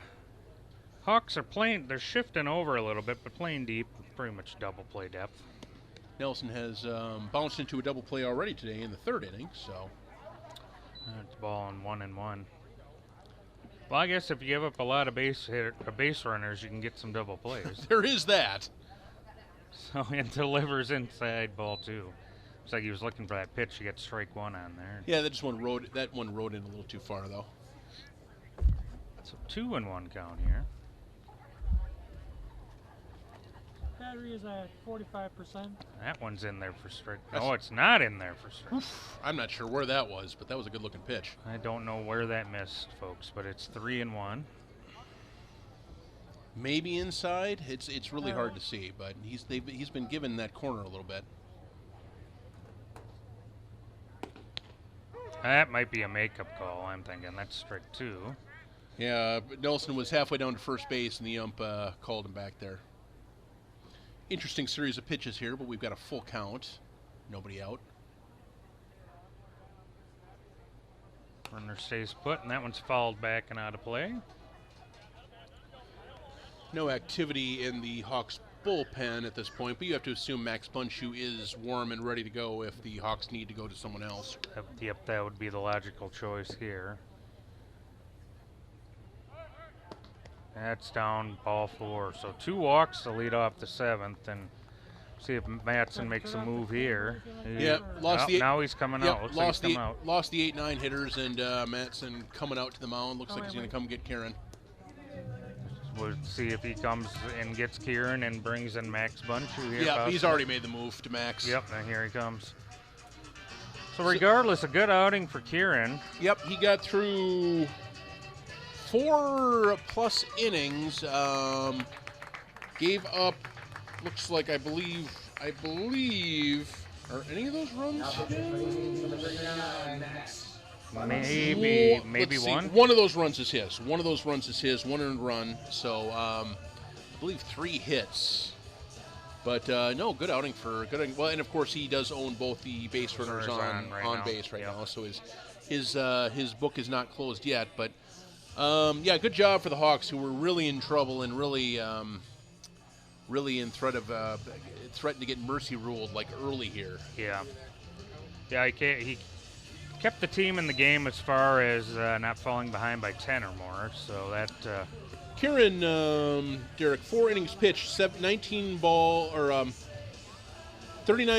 Speaker 1: Hawks are playing, they're shifting over a little bit, but playing deep, pretty much double play depth.
Speaker 2: Nelson has bounced into a double play already today in the 3rd inning, so.
Speaker 1: It's ball on 1-1. Well, I guess if you give up a lot of base runners, you can get some double plays.
Speaker 2: There is that.
Speaker 1: So it delivers inside ball 2. Looks like he was looking for that pitch. You got strike 1 on there.
Speaker 2: Yeah, that one rode in a little too far though.
Speaker 1: So 2-1 count here.
Speaker 5: Battery is at 45%.
Speaker 1: That one's in there for strike. No, it's not in there for strike.
Speaker 2: I'm not sure where that was, but that was a good looking pitch.
Speaker 1: I don't know where that missed, folks, but it's 3-1.
Speaker 2: Maybe inside. It's really hard to see, but he's been given that corner a little bit.
Speaker 1: That might be a makeup call, I'm thinking. That's strike 2.
Speaker 2: Yeah, but Nelson was halfway down to first base, and the ump called him back there. Interesting series of pitches here, but we've got a full count. Nobody out.
Speaker 1: Runner stays put, and that one's fouled back and out of play.
Speaker 2: No activity in the Hawks bullpen at this point, but you have to assume Max Bunshoe is warm and ready to go if the Hawks need to go to someone else.
Speaker 1: Yep, that would be the logical choice here. That's down ball 4. So 2 walks to lead off the 7th, and see if Matson makes a move here.
Speaker 2: Yeah,
Speaker 1: now he's coming out. Looks
Speaker 2: lost
Speaker 1: like he's coming out.
Speaker 2: Lost the 8-9 hitters, and Matson coming out to the mound. Looks like he's going to come get Kieran.
Speaker 1: We'll see if he comes and gets Kieran and brings in Max Bunchu here.
Speaker 2: Yeah,
Speaker 1: possibly.
Speaker 2: he's already made the move to Max.
Speaker 1: Yep, and here he comes. So regardless, a good outing for Kieran.
Speaker 2: Yep, he got through 4+ innings. Gave up, looks like, I believe, are any of those runs?
Speaker 1: Maybe
Speaker 2: Let's see.
Speaker 1: one.
Speaker 2: One of those runs is his. One earned run. So I believe 3 hits. But no, good outing for good. Well, and of course he does own both the base runners on base right now. So his book is not closed yet. But yeah, good job for the Hawks, who were really in trouble and really in threatened to get mercy ruled like early here.
Speaker 1: Yeah. He kept the team in the game as far as not falling behind by 10 or more. So that.
Speaker 2: Kieran, Derek, 4 innings pitched, 39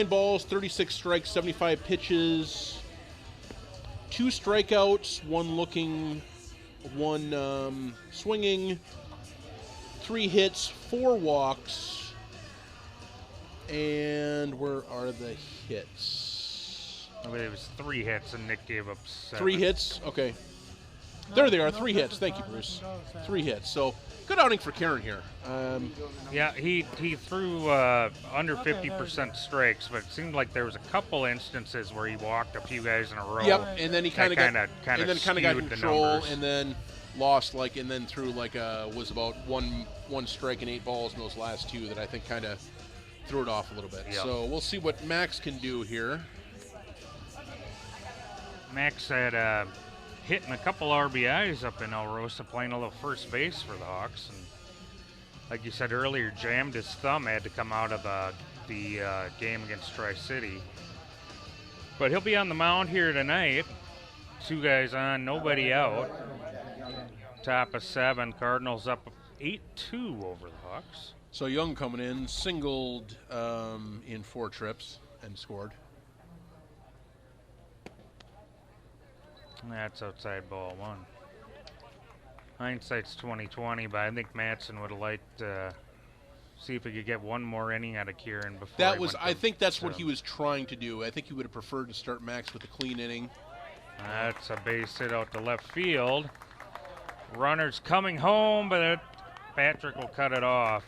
Speaker 2: balls, 36 strikes, 75 pitches, 2 strikeouts, 1 looking, 1 swinging, 3 hits, 4 walks, and where are the hits?
Speaker 1: I believe it was 3 hits, and Nick gave up 7.
Speaker 2: 3 hits? Okay. There they are, 3 hits. Thank you, Bruce. 3 hits. So, good outing for Kieran here.
Speaker 1: Yeah, he threw under 50% strikes, but it seemed like there was a couple instances where he walked a few guys in a row.
Speaker 2: Yep, and then he kind of got
Speaker 1: skewed
Speaker 2: control, and then lost and then threw was about one strike and 8 balls in those last 2 that I think kind of threw it off a little bit.
Speaker 1: Yep.
Speaker 2: So we'll see what Max can do here.
Speaker 1: Max had hitting a couple RBIs up in El Rosa, playing a little first base for the Hawks, and like you said earlier, jammed his thumb, had to come out of the game against Tri-City. But he'll be on the mound here tonight. 2 guys on, nobody out. Top of 7, Cardinals up 8-2 over the Hawks.
Speaker 2: So Young coming in, singled in 4 trips and scored.
Speaker 1: That's outside ball 1. Hindsight's 20/20, but I think Madsen would have liked see if he could get one more inning out of Kieran before.
Speaker 2: I think that's what he was trying to do. I think he would have preferred to start Max with a clean inning.
Speaker 1: That's a base hit out to left field. Runner's coming home, but Patrick will cut it off.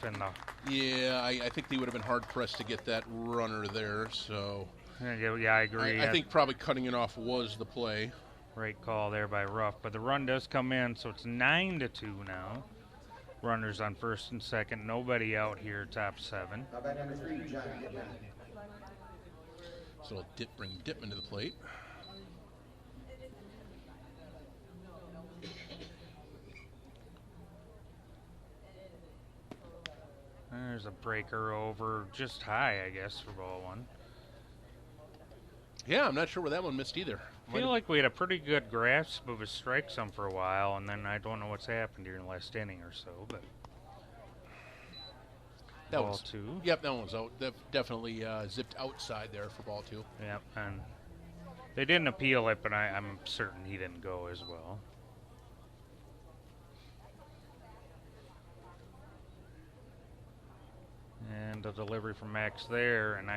Speaker 2: Yeah, I think they would have been hard pressed to get that runner there. So
Speaker 1: yeah, I agree.
Speaker 2: I think probably cutting it off was the play.
Speaker 1: Great call there by Ruff, but the run does come in, so it's 9-2 now. Runners on first and second, nobody out here, top 7.
Speaker 2: So it'll bring Dittman to the plate.
Speaker 1: There's a breaker over just high, I guess, for ball 1.
Speaker 2: Yeah, I'm not sure where that one missed either.
Speaker 1: I feel like we had a pretty good grasp of his strike zone for a while, and then I don't know what's happened here in the last inning or so, but
Speaker 2: that
Speaker 1: ball
Speaker 2: was
Speaker 1: 2.
Speaker 2: Yep, that one was out. Definitely zipped outside there for ball 2.
Speaker 1: Yep, and they didn't appeal it, but I'm certain he didn't go as well. And a delivery from Max there, and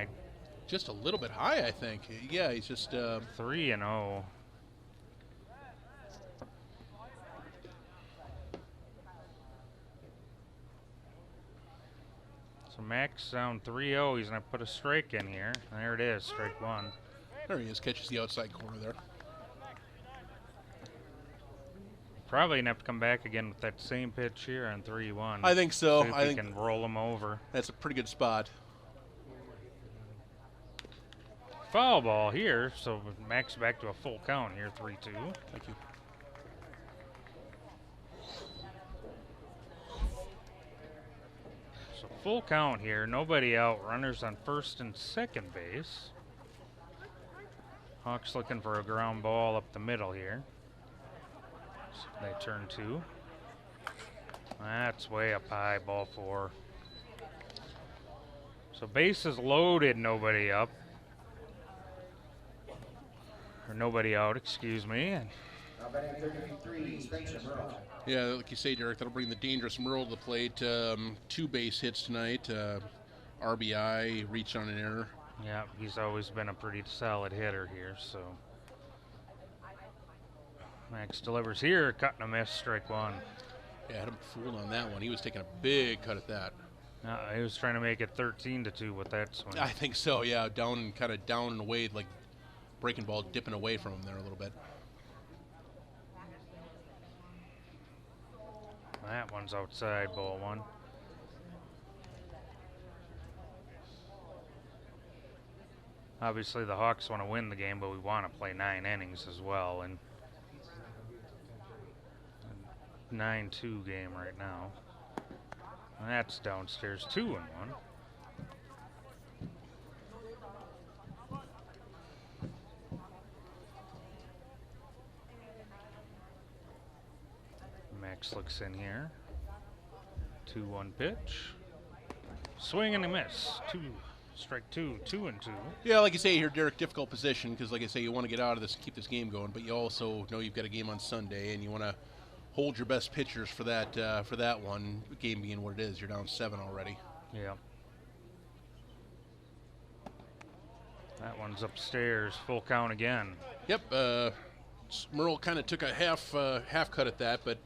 Speaker 2: just a little bit high, I think. Yeah, he's just
Speaker 1: 3-0. So Max down 3-0. He's gonna put a strike in here. There it is, strike 1.
Speaker 2: There he is. Catches the outside corner there.
Speaker 1: Probably gonna have to come back again with that same pitch here on 3-1.
Speaker 2: I think so.
Speaker 1: See if he can roll him over.
Speaker 2: That's a pretty good spot.
Speaker 1: Foul ball here, so Max back to a full count here, 3-2.
Speaker 2: Thank you.
Speaker 1: So full count here, nobody out, runners on first and second base. Hawks looking for a ground ball up the middle here. So they turn 2. That's way up high, ball 4. So bases loaded, nobody up. Or nobody out, excuse me. And
Speaker 3: Now batting 33, Spencer Merle.
Speaker 2: Yeah, like you say, Derek, that'll bring the dangerous Merle to the plate. 2 base hits tonight. RBI, reach on an error.
Speaker 1: Yeah, he's always been a pretty solid hitter here, so. Max delivers here, cut and a miss, strike 1.
Speaker 2: Yeah, had him fooled on that one. He was taking a big cut at that.
Speaker 1: He was trying to make it 13-2 with that swing.
Speaker 2: I think so, yeah. Down and away, like breaking ball dipping away from him there a little bit.
Speaker 1: That one's outside, ball 1. Obviously, the Hawks want to win the game, but we want to play 9 innings as well. And 9-2 game right now. And that's downstairs, 2-1. Max looks in here. 2-1 pitch. Swing and a miss. Strike 2, 2-2.
Speaker 2: Yeah, like you say here, Derek, difficult position because, like I say, you want to get out of this and keep this game going, but you also know you've got a game on Sunday, and you want to hold your best pitchers for that one. Game being what it is, you're down 7 already.
Speaker 1: Yeah. That one's upstairs. Full count again.
Speaker 2: Yep. Merle kind of took a half cut at that, but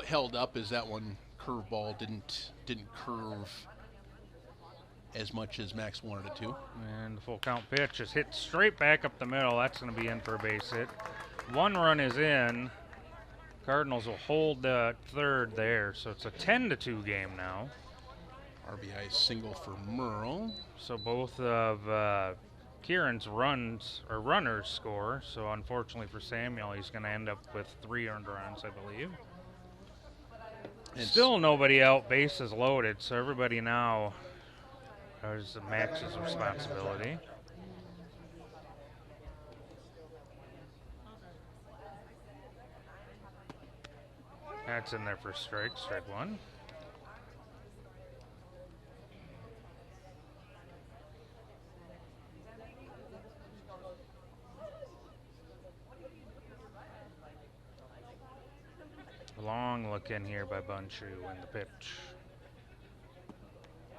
Speaker 2: held up as that one curveball didn't curve as much as Max wanted it to.
Speaker 1: And the full count pitch is hit straight back up the middle. That's going to be in for a base hit. 1 run is in. Cardinals will hold the 3rd there, so it's a 10-2 game now.
Speaker 2: RBI single for Merle.
Speaker 1: So both of Kieran's runners score. So unfortunately for Samuel, he's going to end up with 3 earned runs, I believe. And still nobody out, bases loaded, so everybody now is Max's responsibility. That's in there for strike 1. Long look in here by Bunchu in the pitch.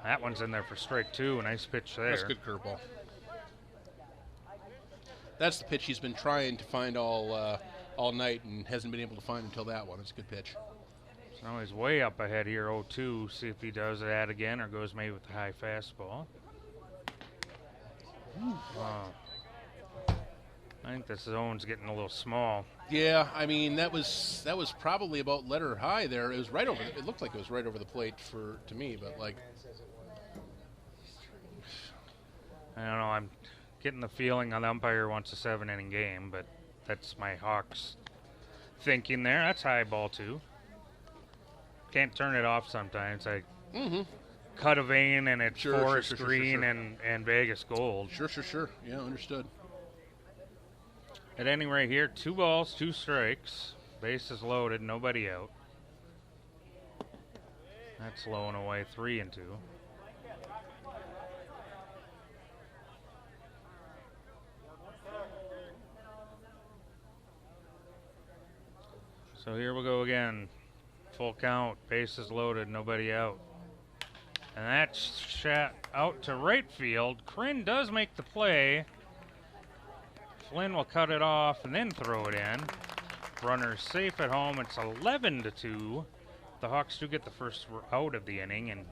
Speaker 1: That one's in there for strike 2. A nice pitch there.
Speaker 2: That's a good curveball. That's the pitch he's been trying to find all night and hasn't been able to find until that one. It's a good pitch.
Speaker 1: So now he's way up ahead here, 0-2. See if he does that again or goes maybe with the high fastball. Wow. I think this zone's getting a little small.
Speaker 2: Yeah, I mean that was probably about letter high there. It was right over. It looked like it was right over the plate to me, but like
Speaker 1: I don't know. I'm getting the feeling the umpire wants a 7-inning game, but that's my Hawks thinking there. That's high ball 2. Can't turn it off sometimes. I cut a vein and it's forest green and Vegas gold.
Speaker 2: Sure. Yeah, understood.
Speaker 1: At any rate here, 2 balls, 2 strikes. Bases loaded, nobody out. That's low and away, 3-2. So here we go again. Full count, bases loaded, nobody out. And that's shot out to right field. Kryn does make the play. Flynn will cut it off and then throw it in. Runner's safe at home. It's 11-2. The Hawks do get the first out of the inning and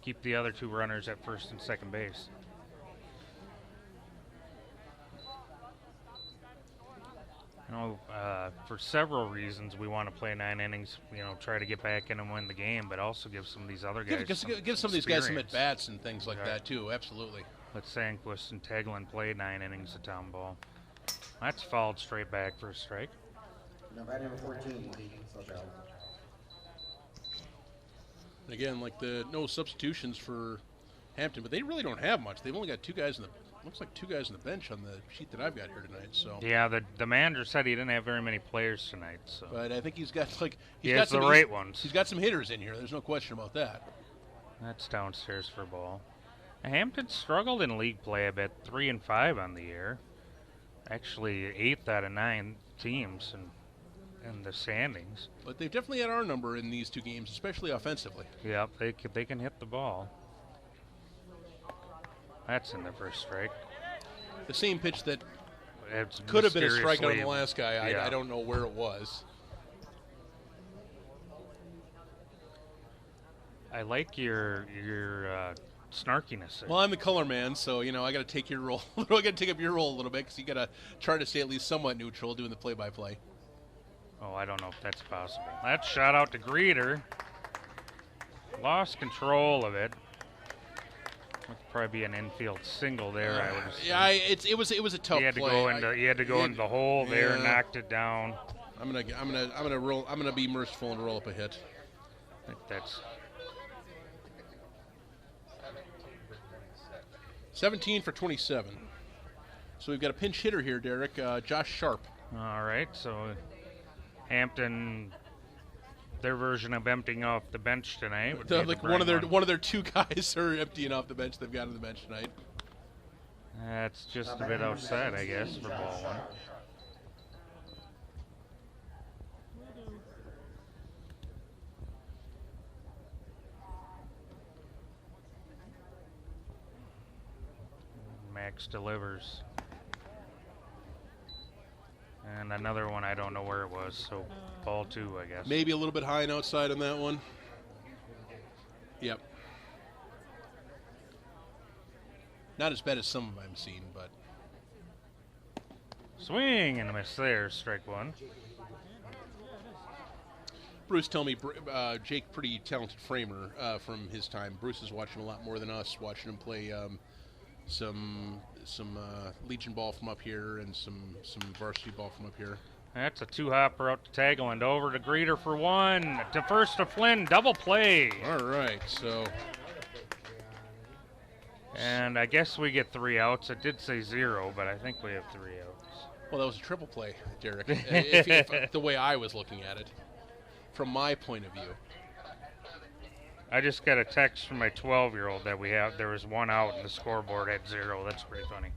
Speaker 1: keep the other 2 runners at first and second base. You know, for several reasons, we want to play 9 innings. You know, try to get back in and win the game, but also give some of these other guys
Speaker 2: give some of these guys some at bats and things like that too. Absolutely.
Speaker 1: Let Sandquist and Teglin play 9 innings of town ball. That's fouled straight back for a strike.
Speaker 3: Now batting number 14, Social.
Speaker 2: Again, like no substitutions for Hampton, but they really don't have much. They've only got 2 guys looks like 2 guys on the bench on the sheet that I've got here tonight. So
Speaker 1: yeah, the manager said he didn't have very many players tonight. So,
Speaker 2: but I think he's got
Speaker 1: the right ones.
Speaker 2: He's got some hitters in here. There's no question about that.
Speaker 1: That's downstairs for a ball. Hampton struggled in league play a bit, 3-5 on the year. Actually, 8th out of 9 teams, and in the standings.
Speaker 2: But they've definitely had our number in these 2 games, especially offensively.
Speaker 1: Yep, they can hit the ball. That's in the first strike.
Speaker 2: The same pitch that
Speaker 1: It's
Speaker 2: could have been a strikeout on
Speaker 1: mysteriously-
Speaker 2: the last guy.
Speaker 1: yeah.
Speaker 2: I don't know where it was.
Speaker 1: I like your snarkiness there.
Speaker 2: Well, I'm the color man, so I got to take your role. I got to take up your role a little bit because you got to try to stay at least somewhat neutral doing the play-by-play.
Speaker 1: Oh, I don't know if that's possible. That shot out to Greeter. Lost control of it. Would probably be an infield single there. I would assume.
Speaker 2: Yeah, it was a tough
Speaker 1: He had to
Speaker 2: play.
Speaker 1: go into the hole there,
Speaker 2: yeah.
Speaker 1: knocked it down.
Speaker 2: I'm gonna be merciful and roll up a hit.
Speaker 1: I think that's
Speaker 2: 17 for 27. So we've got a pinch hitter here, Derek. Josh Sharp.
Speaker 1: all right. So Hampton, their version of emptying off the bench tonight. Would be
Speaker 2: Like
Speaker 1: to
Speaker 2: one
Speaker 1: bring
Speaker 2: of their 2 guys are emptying off the bench. They've got on the bench tonight.
Speaker 1: That's just a bit outside, I guess, for ball 1. Max delivers. And another one, I don't know where it was, so ball 2, I guess.
Speaker 2: Maybe a little bit high and outside on that one. Yep. Not as bad as some of them I've seen, but
Speaker 1: Swing and a miss there, strike 1.
Speaker 2: Bruce told me Jake, pretty talented framer from his time. Bruce has watched him a lot more than us, watching him play some Legion ball from up here and some varsity ball from up here.
Speaker 1: That's a 2-hopper out to Tagland, over to Greeter for 1, to first to Flynn, double play.
Speaker 2: All right, so
Speaker 1: And I guess we get 3 outs. It did say 0, but I think we have 3 outs.
Speaker 2: well, that was a triple play, Derek. if the way I was looking at it, from my point of view.
Speaker 1: I just got a text from my 12-year-old that there was 1 out and the scoreboard had 0. That's pretty funny.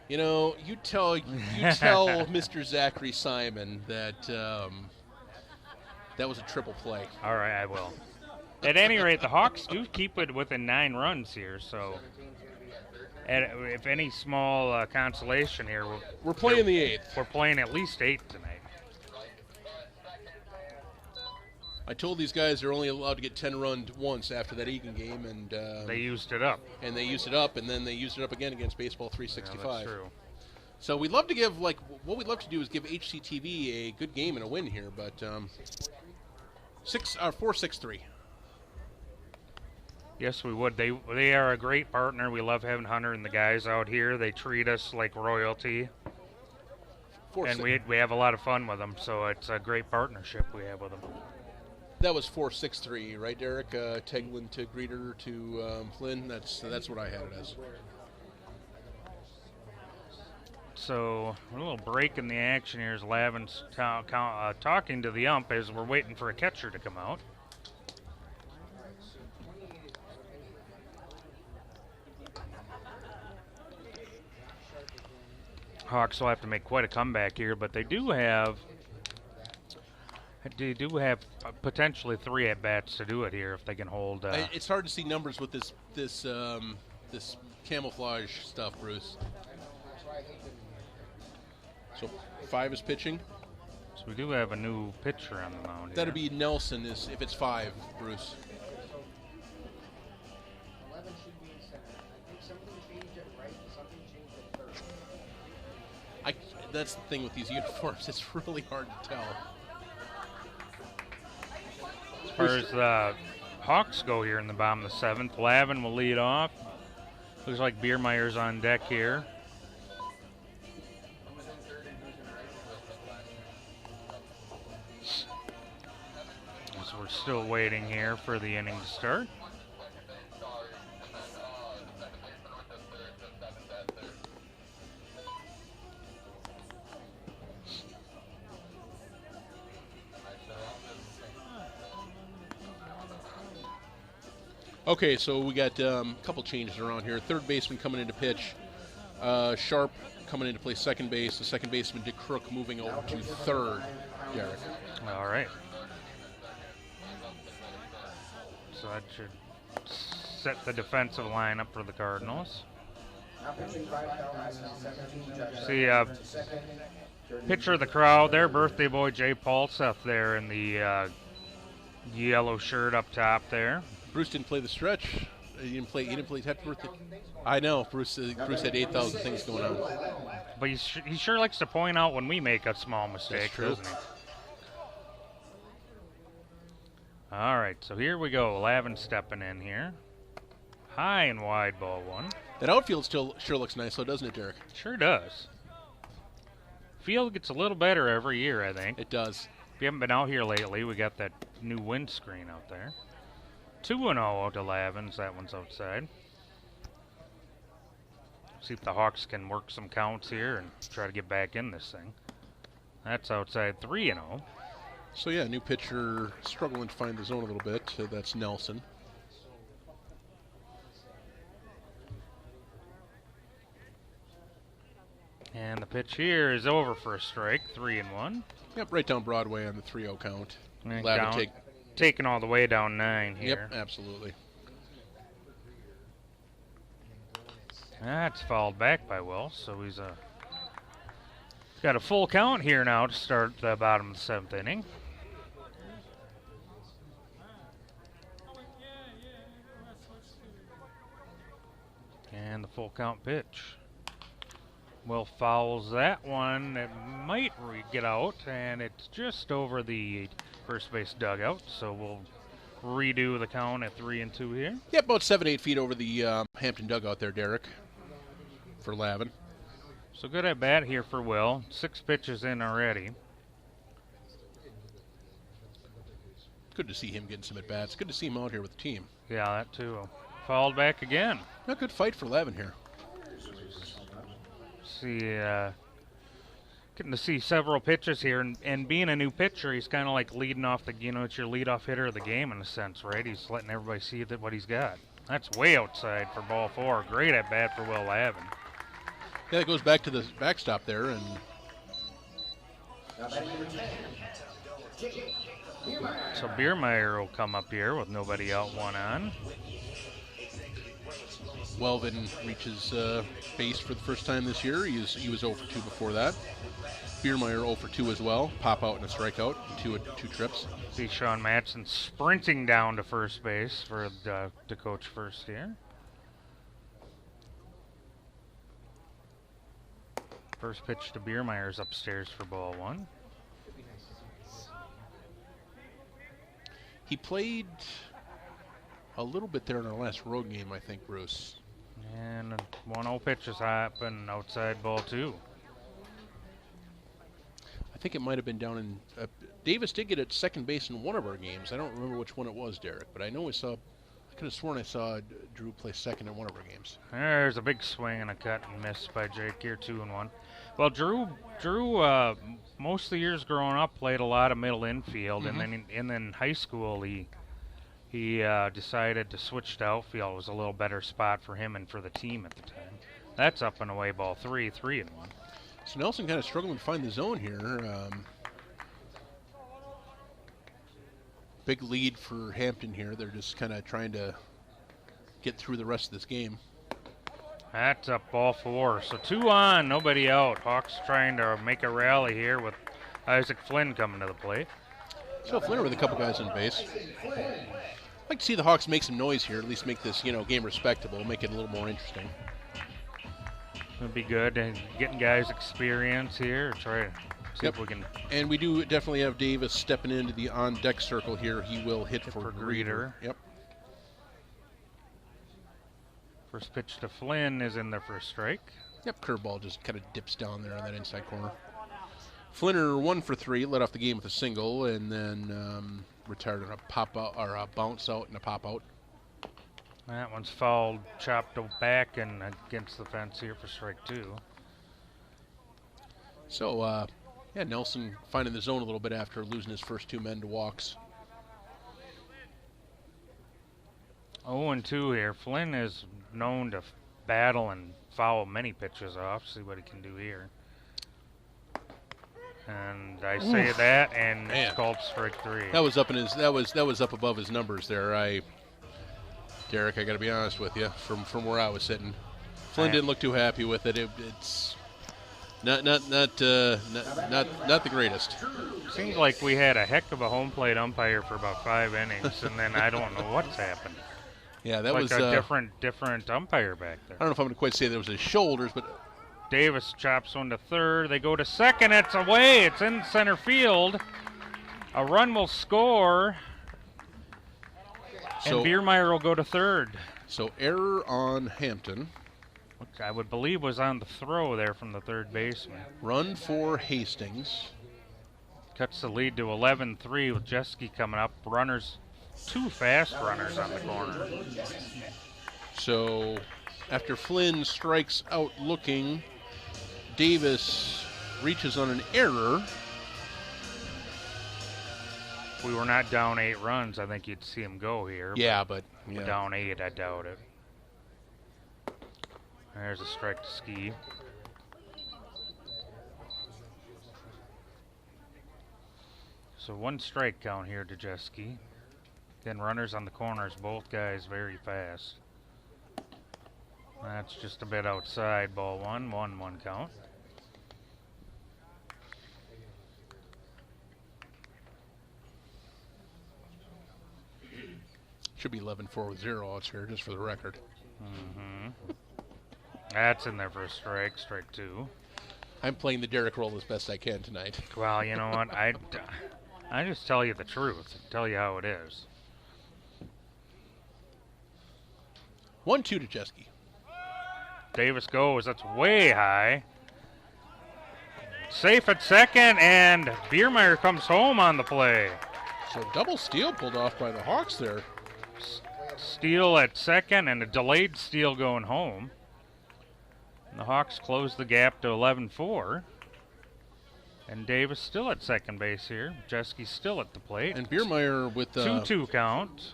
Speaker 2: You tell Mr. Zachary Simon that that was a triple play.
Speaker 1: All right, I will. At any rate, the Hawks do keep it within 9 runs here, so if any small consolation here,
Speaker 2: We're playing the 8th.
Speaker 1: we're playing at least 8 tonight.
Speaker 2: I told these guys they're only allowed to get 10 runs once after that Egan game, and
Speaker 1: They used it up.
Speaker 2: and they used it up, and then they used it up again against Baseball
Speaker 1: Yeah,
Speaker 2: 365.
Speaker 1: that's true.
Speaker 2: So we'd love to give, what we'd love to do is give HCTV a good game and a win here, but 4-6-3.
Speaker 1: Yes, we would. They are a great partner. We love having Hunter and the guys out here. They treat us like royalty, and we have a lot of fun with them. So it's a great partnership we have with them.
Speaker 2: That was 4-6-3, right, Derek? Teglin to Greeter to Flynn. That's what I had it as.
Speaker 1: So a little break in the action here is Lavin's talking to the ump as we're waiting for a catcher to come out. Hawks will have to make quite a comeback here, but they do have potentially 3 at-bats to do it here if they can hold.
Speaker 2: It's hard to see numbers with this camouflage stuff, Bruce. So 5 is pitching.
Speaker 1: So we do have a new pitcher on the mound.
Speaker 2: That'd be Nelson if it's 5, Bruce.
Speaker 4: 11 should be in center. I think something changed at right and something changed at third.
Speaker 2: That's the thing with these uniforms. It's really hard to tell.
Speaker 1: As far as the Hawks go here in the bottom of the 7th, Lavin will lead off. Looks like Biermeier's on deck here. As we're still waiting here for the inning to start.
Speaker 2: Okay, so we got a couple changes around here. Third baseman coming into pitch. Sharp coming in to play second base. The second baseman, Dick Crook, moving over to third, Derek.
Speaker 1: All right. So that should set the defensive lineup for the Cardinals. See, picture of the crowd there, birthday boy Jay Paulseth there in the yellow shirt up top there.
Speaker 2: Bruce didn't play the stretch. He didn't play happy birthday. I know, Bruce had 8,000 things going on.
Speaker 1: But he sure likes to point out when we make a small mistake, doesn't he? All right, so here we go. Lavin stepping in here. High and wide, ball one.
Speaker 2: That outfield still sure looks nice, though, doesn't it, Derek?
Speaker 1: Sure does. Field gets a little better every year, I think.
Speaker 2: It does.
Speaker 1: If you haven't been out here lately, we got that new windscreen out there. 2-0 out to Lavins. That one's outside. See if the Hawks can work some counts here and try to get back in this thing. That's outside 3-0.
Speaker 2: So, yeah, new pitcher struggling to find the zone a little bit. That's Nelson.
Speaker 1: And the pitch here is over for a strike, 3-1.
Speaker 2: Yep, right down Broadway on the 3-0 count.
Speaker 1: Taking all the way down 9 here.
Speaker 2: Yep, absolutely.
Speaker 1: That's fouled back by Will, so he's got a full count here now to start the bottom of the 7th inning. And the full count pitch. Will fouls that one. It might get out, and it's just over the first base dugout, so we'll redo the count at 3-2 here.
Speaker 2: Yep, about 7-8 feet over the Hampton dugout there, Derek, for Lavin.
Speaker 1: So good at bat here for Will. 6 pitches in already.
Speaker 2: Good to see him getting some at-bats. Good to see him out here with the team.
Speaker 1: Yeah, that too. Fouled back again.
Speaker 2: A good fight for Lavin here.
Speaker 1: See, getting to see several pitches here, and being a new pitcher, he's kind of like leading off the, it's your leadoff hitter of the game in a sense, right? He's letting everybody see what he's got. That's way outside for ball 4. Great at bat for Will Lavin.
Speaker 2: Yeah, it goes back to the backstop there, and
Speaker 1: so Biermeyer will come up here with nobody out, 1 on.
Speaker 2: Welvin reaches base for the first time this year. He was 0 for 2 before that. Biermeyer 0 for 2 as well. Pop out and a strikeout, 2 trips.
Speaker 1: See Sean Matson sprinting down to first base for to coach first here. First pitch to Biermeyer's upstairs for ball 1.
Speaker 2: He played a little bit there in our last road game, I think, Bruce.
Speaker 1: And 1-0 pitch is happening outside ball 2.
Speaker 2: I think it might have been down in Davis did get at second base in one of our games. I don't remember which one it was, Derek, but I know I could have sworn I saw Drew play second in one of our games.
Speaker 1: There's a big swing and a cut and miss by Jake here, 2-1. Well, Drew, most of the years growing up played a lot of middle infield, and then in high school he decided to switch to outfield. It was a little better spot for him and for the team at the time. That's up and away ball 3, 3-1.
Speaker 2: So Nelson kind of struggling to find the zone here. Big lead for Hampton here. They're just kind of trying to get through the rest of this game.
Speaker 1: That's up ball 4. So 2 on, nobody out. Hawks trying to make a rally here with Isaac Flynn coming to the plate.
Speaker 2: So Flynn with a couple guys on base. I'd like to see the Hawks make some noise here, at least make this game respectable, make it a little more interesting.
Speaker 1: It'd be good, and getting guys experience here. Try to see if we can.
Speaker 2: And we do definitely have Davis stepping into the on-deck circle here. He will hit for Greeter. Yep.
Speaker 1: First pitch to Flynn is in there for a strike.
Speaker 2: Yep, curveball just kind of dips down there on that inside corner. Flinner 1 for 3, led off the game with a single, and then retired on a pop out or a bounce out and a pop out.
Speaker 1: That one's fouled, chopped back and against the fence here for strike 2.
Speaker 2: So, yeah, Nelson finding the zone a little bit after losing his first 2 men to walks.
Speaker 1: 0-2 here. Flynn is known to battle and foul many pitches off. See what he can do here. And I say that, and
Speaker 2: Man.
Speaker 1: it's called strike 3.
Speaker 2: That was up in his. That was up above his numbers there. Derek, I got to be honest with you. From where I was sitting, Flynn didn't look too happy with it. It's not the greatest.
Speaker 1: Seems like we had a heck of a home plate umpire for about 5 innings, and then I don't know what's happened.
Speaker 2: Yeah, that
Speaker 1: like
Speaker 2: was
Speaker 1: a different umpire back there.
Speaker 2: I don't know if I'm going to quite say that it was his shoulders, but
Speaker 1: Davis chops one to third. They go to second. It's away. It's in center field. A run will score, and Biermeyer will go to third.
Speaker 2: So error on Hampton.
Speaker 1: Which I would believe was on the throw there from the third baseman.
Speaker 2: Run for Hastings.
Speaker 1: Cuts the lead to 11-3 with Jeske coming up. Runners, 2 fast runners on the corner.
Speaker 2: So after Flynn strikes out looking, Davis reaches on an error.
Speaker 1: If we were not down 8 runs, I think you'd see him go here.
Speaker 2: Yeah, but
Speaker 1: down 8, I doubt it. There's a strike to Ski. So 1 strike count here to Jeske. Then runners on the corners, both guys very fast. That's just a bit outside, ball 1, 1-1 count.
Speaker 2: Should be 11-4 with 0 outs here, just for the record.
Speaker 1: That's in there for a strike, strike 2.
Speaker 2: I'm playing the Derek role as best I can tonight.
Speaker 1: Well, you know what? I just tell you the truth, tell you how it is.
Speaker 2: 1-2 to Jeske.
Speaker 1: Davis goes, that's way high. Safe at second, and Biermeyer comes home on the play.
Speaker 2: So double steal pulled off by the Hawks there.
Speaker 1: Steal at second and a delayed steal going home. And the Hawks close the gap to 11-4. And Davis still at second base here. Jeske still at the plate.
Speaker 2: And Biermeyer with
Speaker 1: 2-2 count.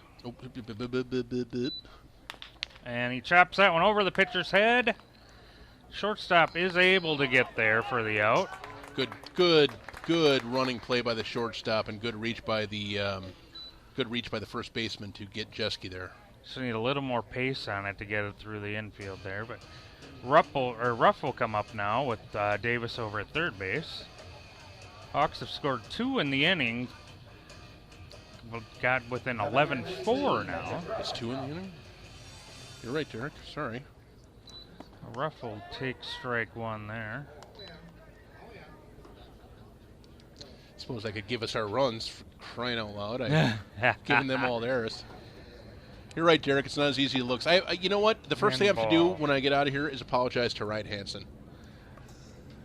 Speaker 1: And he chops that one over the pitcher's head. Shortstop is able to get there for the out.
Speaker 2: Good running play by the shortstop, and good reach by the first baseman to get Jeske there.
Speaker 1: So need a little more pace on it to get it through the infield there. But Ruff will come up now with Davis over at third base. Hawks have scored 2 in the inning. Got within 11-4 now.
Speaker 2: It's 2 in the inning? You're right, Derek. Sorry.
Speaker 1: Ruff will take strike 1 there.
Speaker 2: Suppose I could give us our runs, for crying out loud. I've given them all theirs. You're right, Derek. It's not as easy as it looks. You know what? The first thing I have to do when I get out of here is apologize to Ryan Hansen.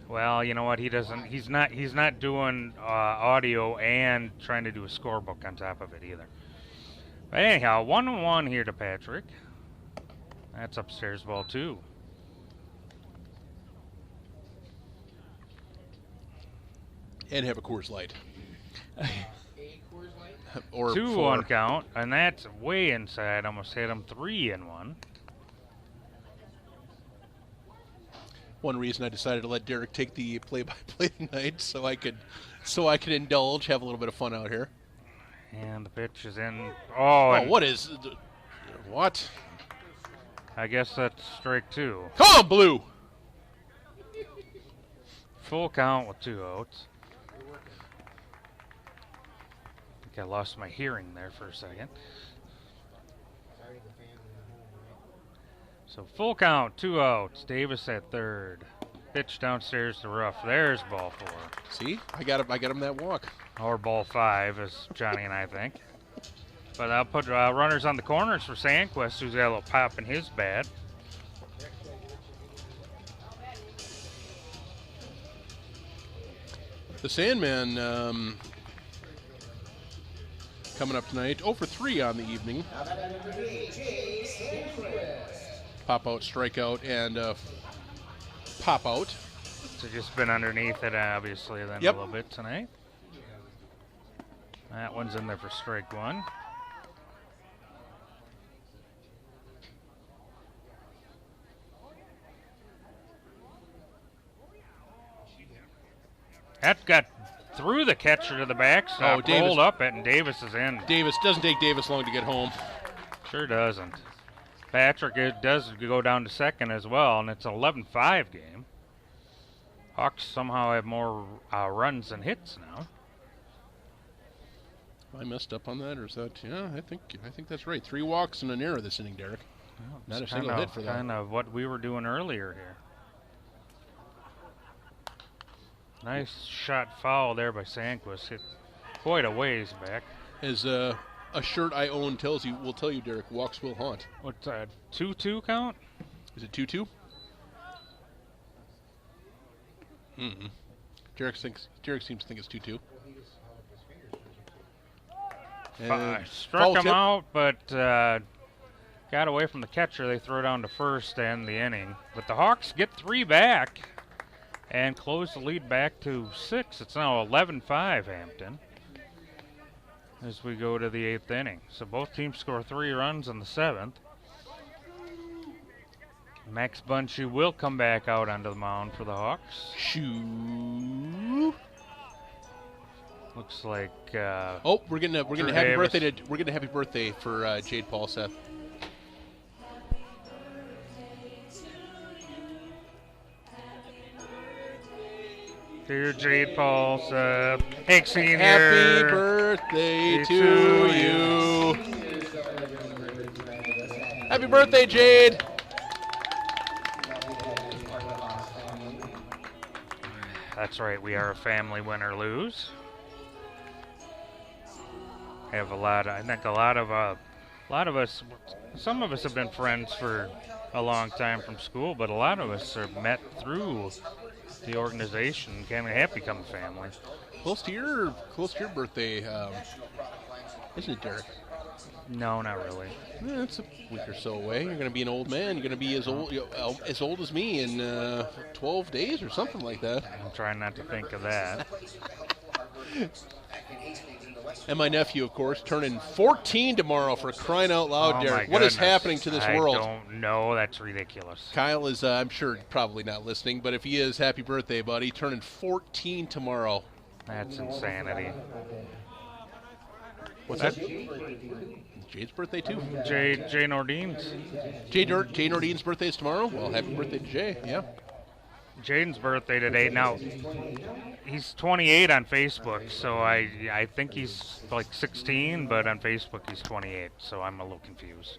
Speaker 1: Well, you know what? He's not doing audio and trying to do a scorebook on top of it either. But anyhow, 1-1 here to Patrick. That's upstairs ball 2.
Speaker 2: And have a Coors Light.
Speaker 4: A Coors Light?
Speaker 2: Or
Speaker 1: 2-1 count, and that's way inside. Almost hit him 3-1.
Speaker 2: One reason I decided to let Derek take the play-by-play tonight, so I could indulge, have a little bit of fun out here.
Speaker 1: And the pitch is in.
Speaker 2: What?
Speaker 1: I guess that's strike 2.
Speaker 2: Come on, Blue!
Speaker 1: Full count with 2 outs. I think I lost my hearing there for a second. So full count, 2 outs. Davis at third. Pitch downstairs to Ruff. There's ball 4.
Speaker 2: See, I got him that walk.
Speaker 1: Or ball 5, as Johnny and I think. But I'll put runners on the corners for Sandquist, who's got a little pop in his bat.
Speaker 2: The Sandman coming up tonight. 0 for 3 on the evening. Pop out, strikeout, and pop out.
Speaker 1: So just been underneath it, obviously, then a little bit tonight. That one's in there for strike 1. That got through the catcher to the backstop,
Speaker 2: Davis
Speaker 1: rolled up it, and Davis is in.
Speaker 2: Davis doesn't take Davis long to get home.
Speaker 1: Sure doesn't. Patrick, it does go down to second as well, and it's an 11-5 game. Hawks somehow have more runs than hits now.
Speaker 2: I messed up on that, or is that? Yeah, I think that's right. 3 walks and an error this inning, Derek.
Speaker 1: Well,
Speaker 2: Not a single hit for that.
Speaker 1: Kind of what we were doing earlier here. Nice shot foul there by Sandquist. Hit quite a ways back.
Speaker 2: As a shirt I own will tell you, Derek, walks will haunt.
Speaker 1: What's that, 2-2 count?
Speaker 2: Is it 2-2? Derek seems to think it's 2-2.
Speaker 1: Struck him out, but got away from the catcher. They throw down to first to end the inning. But the Hawks get 3 back and close the lead back to 6. It's now 11-5 Hampton as we go to the 8th inning. So both teams score 3 runs in the 7th. Max Bunchie will come back out onto the mound for the Hawks.
Speaker 2: Shoo.
Speaker 1: Looks like
Speaker 2: we're getting a happy birthday we're getting a happy birthday for Jade Paulseth.
Speaker 1: Dear Jade Paulseth, Hank Sr.
Speaker 2: Happy birthday to you. Happy birthday, Jade.
Speaker 1: That's right, we are a family, win or lose. Have I think a lot of us, some of us have been friends for a long time from school, but a lot of us are met through the organization and have become a family.
Speaker 2: Close to your birthday, isn't it, Derek?
Speaker 1: No, not really.
Speaker 2: Yeah, it's a week or so away. You're going to be an old man. You're going to be as old as me in 12 days or something like that.
Speaker 1: I'm trying not to think of that.
Speaker 2: And my nephew, of course, turning 14 tomorrow, for crying out loud, Derek. What is happening to this world?
Speaker 1: I don't know. That's ridiculous.
Speaker 2: Kyle is, I'm sure, probably not listening, but if he is, happy birthday, buddy. Turning 14 tomorrow.
Speaker 1: That's insanity.
Speaker 2: What's that? Jade's birthday, too?
Speaker 1: Jay Nordine's.
Speaker 2: Jay Nordine's birthday is tomorrow? Well, happy birthday to Jay, yeah.
Speaker 1: Jaden's birthday today. Now, he's 28 on Facebook, so I think he's like 16, but on Facebook he's 28, so I'm a little confused.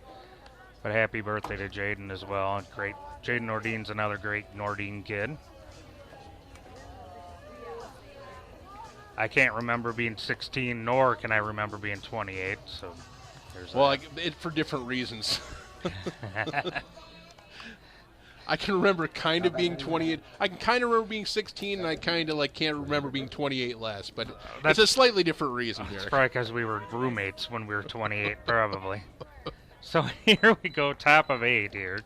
Speaker 1: But happy birthday to Jaden as well. Great. Jaden Nordine's another great Nordine kid. I can't remember being 16, nor can I remember being 28, so there's
Speaker 2: for different reasons. I can remember kind of being 28. I can kind of remember being 16, and I kind of can't remember being 28 last. But it's a slightly different reason, Derek.
Speaker 1: It's probably because we were roommates when we were 28, probably. So here we go, top of 8 here.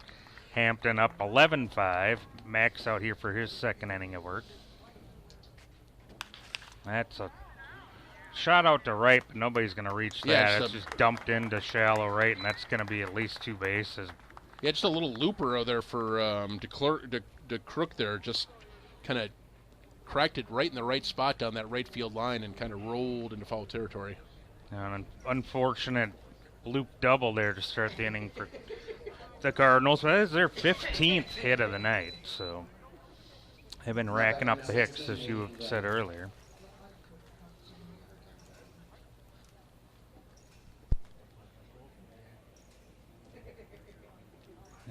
Speaker 1: Hampton up 11-5. Max out here for his second inning of work. That's a shot out to right, but nobody's going to reach that.
Speaker 2: Yeah,
Speaker 1: it's just dumped into shallow right, and that's going to be at least 2 bases.
Speaker 2: Yeah, just a little looper out there for de Crook there. Just kind of cracked it right in the right spot down that right field line and kind of rolled into foul territory.
Speaker 1: An unfortunate loop double there to start the inning for the Cardinals. That is their 15th hit of the night, so they've been racking up the hits, as you said earlier.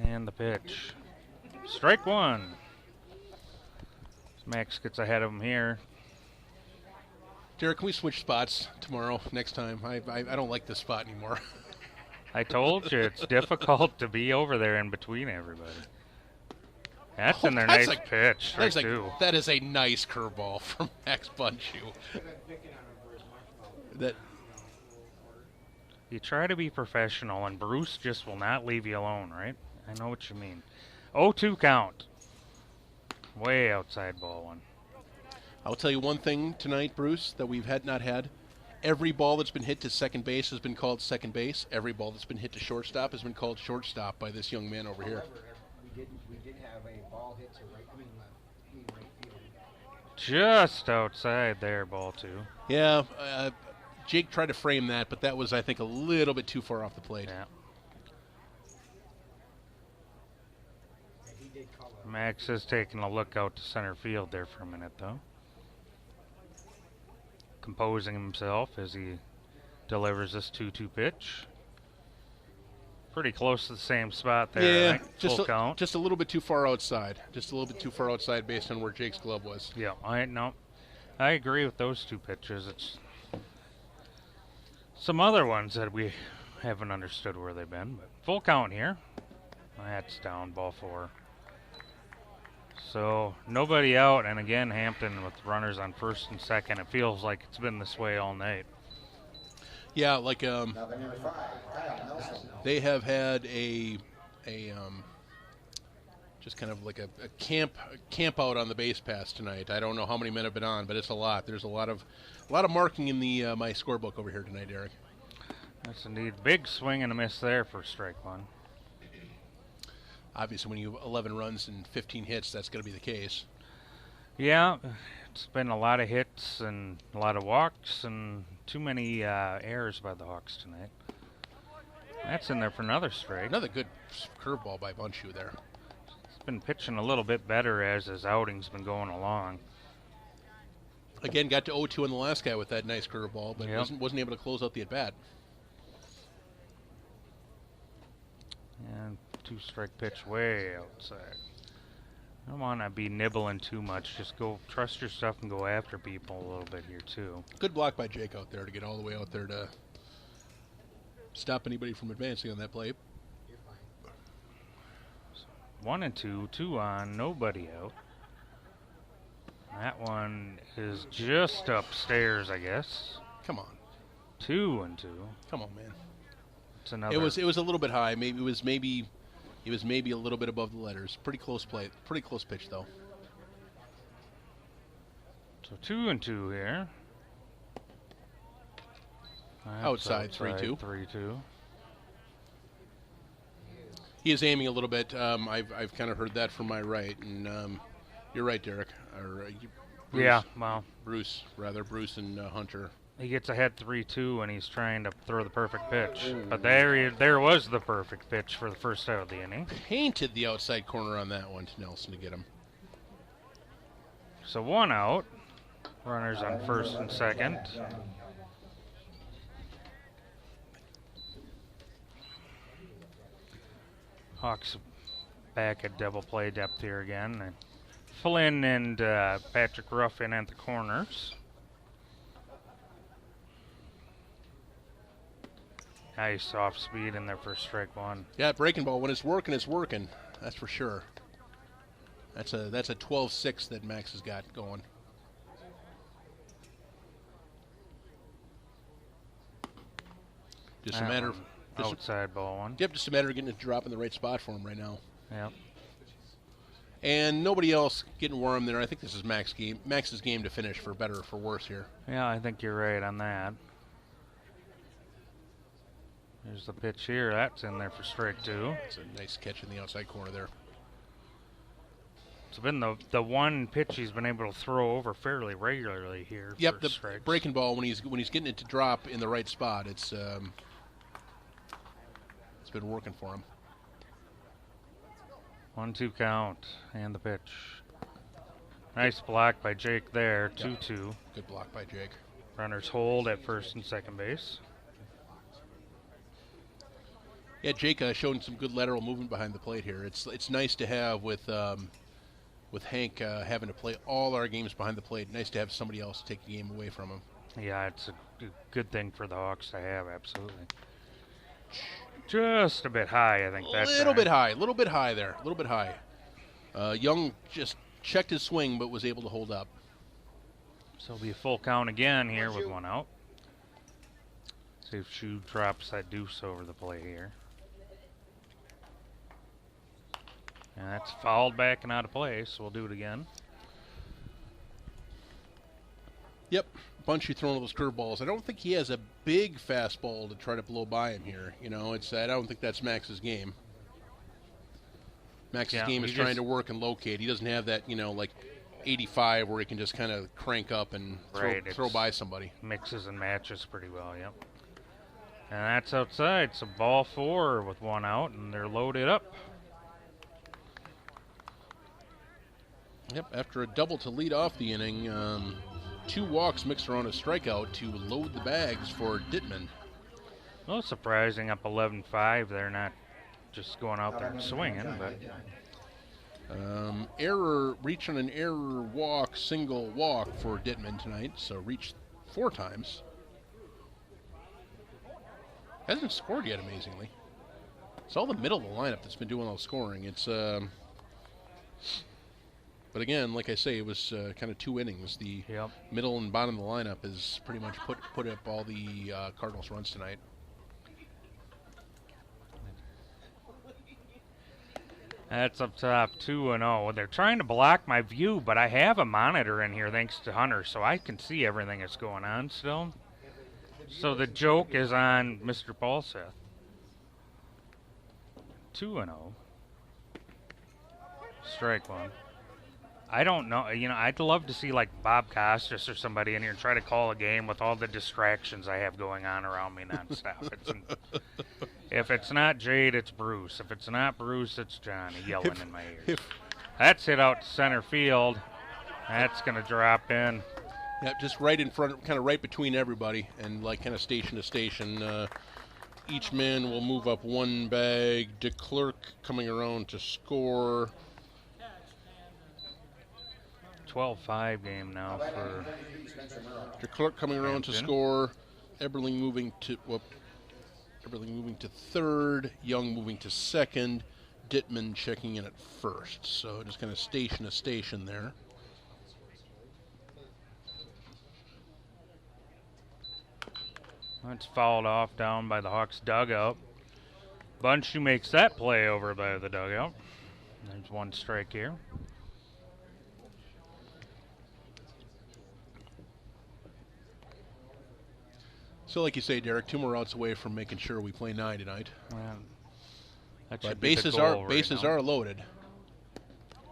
Speaker 1: And the pitch. Strike 1. Max gets ahead of him here.
Speaker 2: Derek, can we switch spots tomorrow, next time? I don't like this spot anymore.
Speaker 1: I told you, it's difficult to be over there in between everybody. That's in their nice pitch.
Speaker 2: That is a nice curveball from Max Bunchu.
Speaker 1: You try to be professional, and Bruce just will not leave you alone, right? I know what you mean. 0-2 count. Way outside ball 1.
Speaker 2: I'll tell you one thing tonight, Bruce, that we've not had. Every ball that's been hit to second base has been called second base. Every ball that's been hit to shortstop has been called shortstop by this young man over here.
Speaker 4: We did have a ball hit to right field.
Speaker 1: just outside there, ball 2.
Speaker 2: Yeah, Jake tried to frame that, but that was, I think, a little bit too far off the plate.
Speaker 1: Yeah. Max is taking a look out to center field there for a minute, though. Composing himself as he delivers this 2-2 pitch. Pretty close to the same spot there.
Speaker 2: Yeah,
Speaker 1: I think. Full count.
Speaker 2: Just a little bit too far outside. Just a little bit too far outside based on where Jake's glove was.
Speaker 1: Yeah, I agree with those 2 pitches. It's some other ones that we haven't understood where they've been, but full count here. That's down, ball 4. So nobody out, and again Hampton with runners on first and second. It feels like it's been this way all night.
Speaker 2: Yeah, like they have had a just kind of like a camp out on the base pass tonight. I don't know how many men have been on, but it's a lot. There's a lot of marking in the my scorebook over here tonight, Derek.
Speaker 1: That's indeed big swing and a miss there for strike 1.
Speaker 2: Obviously, when you have 11 runs and 15 hits, that's going to be the case.
Speaker 1: Yeah, it's been a lot of hits and a lot of walks and too many errors by the Hawks tonight. That's in there for another strike.
Speaker 2: Another good curveball by Bunchu there.
Speaker 1: He's been pitching a little bit better as his outing's been going along.
Speaker 2: Again, got to 0-2 on the last guy with that nice curveball, but wasn't able to close out the at-bat.
Speaker 1: And 2-strike pitch way outside. I don't want to be nibbling too much. Just go trust your stuff and go after people a little bit here too.
Speaker 2: Good block by Jake out there to get all the way out there to stop anybody from advancing on that play.
Speaker 1: 1 and 2, 2 on, nobody out. That one is just upstairs, I guess.
Speaker 2: Come on.
Speaker 1: 2 and 2.
Speaker 2: Come on, man.
Speaker 1: It's another.
Speaker 2: It was a little bit high. Maybe it was maybe a little bit above the letters. Pretty close play. Pretty close pitch though.
Speaker 1: So 2 and 2 here. That's
Speaker 2: outside 3-2.
Speaker 1: 3-2.
Speaker 2: He is aiming a little bit. I've kind of heard that from my right, and you're right, Derek. Or, Bruce,
Speaker 1: Yeah, well,
Speaker 2: Bruce and Hunter.
Speaker 1: he gets ahead 3-2 and he's trying to throw the perfect pitch. But there was the perfect pitch for the first out of the inning.
Speaker 2: Painted the outside corner on that one to Nelson to get him.
Speaker 1: So 1 out. Runners on first and second. Hawks back at double play depth here again. And Flynn and Patrick Ruffin at the corners. Nice off speed in there for strike 1.
Speaker 2: Yeah, breaking ball. When it's working, it's working. That's for sure. That's a 12-6 that Max has got going. Just a matter of
Speaker 1: outside ball 1.
Speaker 2: Yep, just a matter of getting it to drop in the right spot for him right now.
Speaker 1: Yep.
Speaker 2: And nobody else getting warm there. I think this is Max's game to finish, for better or for worse here.
Speaker 1: Yeah, I think you're right on that. There's the pitch here. That's in there for strike 2.
Speaker 2: It's a nice catch in the outside corner there.
Speaker 1: It's been the one pitch he's been able to throw over fairly regularly here.
Speaker 2: Yep,
Speaker 1: for
Speaker 2: the
Speaker 1: strikes.
Speaker 2: breaking ball when he's getting it to drop in the right spot. It's been working for him.
Speaker 1: 1-2 count and the pitch. Nice block by Jake there. 2-2.
Speaker 2: Good block by Jake.
Speaker 1: Runners hold at first and second base.
Speaker 2: Yeah, Jake showing some good lateral movement behind the plate here. It's nice to have with Hank having to play all our games behind the plate. Nice to have somebody else take the game away from him.
Speaker 1: Yeah, it's a good thing for the Hawks to have, absolutely. Just a bit high, I think.
Speaker 2: A little bit high there. A little bit high. Young just checked his swing, but was able to hold up.
Speaker 1: So it'll be a full count again here with 1 out. See if Shu drops that deuce over the play here. And that's fouled back and out of play, so we'll do it again.
Speaker 2: Yep, Bunchy throwing all those curveballs. I don't think he has a big fastball to try to blow by him here. You know, I don't think that's Max's game. Max's game is trying to work and locate. He doesn't have that, like 85 where he can just kind of crank up and throw by somebody.
Speaker 1: Mixes and matches pretty well, yep. And that's outside, so ball 4 with 1 out, and they're loaded up.
Speaker 2: Yep, after a double to lead off the inning, 2 walks mixed around a strikeout to load the bags for Dittman.
Speaker 1: A little surprising, up 11-5. They're not just going out there and swinging, but
Speaker 2: error, reach on an error walk, single walk for Dittman tonight, so reached 4 times. Hasn't scored yet, amazingly. It's all the middle of the lineup that's been doing all the scoring. It's, but again, like I say, it was kind of 2 innings. The middle and bottom of the lineup has pretty much put up all the Cardinals runs tonight.
Speaker 1: That's up top, 2-0. They're trying to block my view, but I have a monitor in here thanks to Hunter, so I can see everything that's going on still. So the joke is on Mr. Paulseth. 2-0. Strike 1. I don't know. You know, I'd love to see like Bob Costas or somebody in here and try to call a game with all the distractions I have going on around me nonstop. If it's not Jade, it's Bruce. If it's not Bruce, it's Johnny yelling in my ears. That's hit out to center field. That's going to drop in.
Speaker 2: Yep, just right in front, kind of right between everybody, and like kind of station to station. Each man will move up 1 bag. DeClerc coming around to score.
Speaker 1: 12-5 game now for
Speaker 2: DeClerc coming around
Speaker 1: Hampton.
Speaker 2: to score. Eberling moving to third. Young moving to second. Dittman checking in at first. So just kind of station to station there.
Speaker 1: That's fouled off down by the Hawks dugout. Bunch who makes that play over by the dugout. There's 1 strike here.
Speaker 2: So like you say, Derek, 2 more outs away from making sure we play 9 tonight.
Speaker 1: But
Speaker 2: bases are loaded.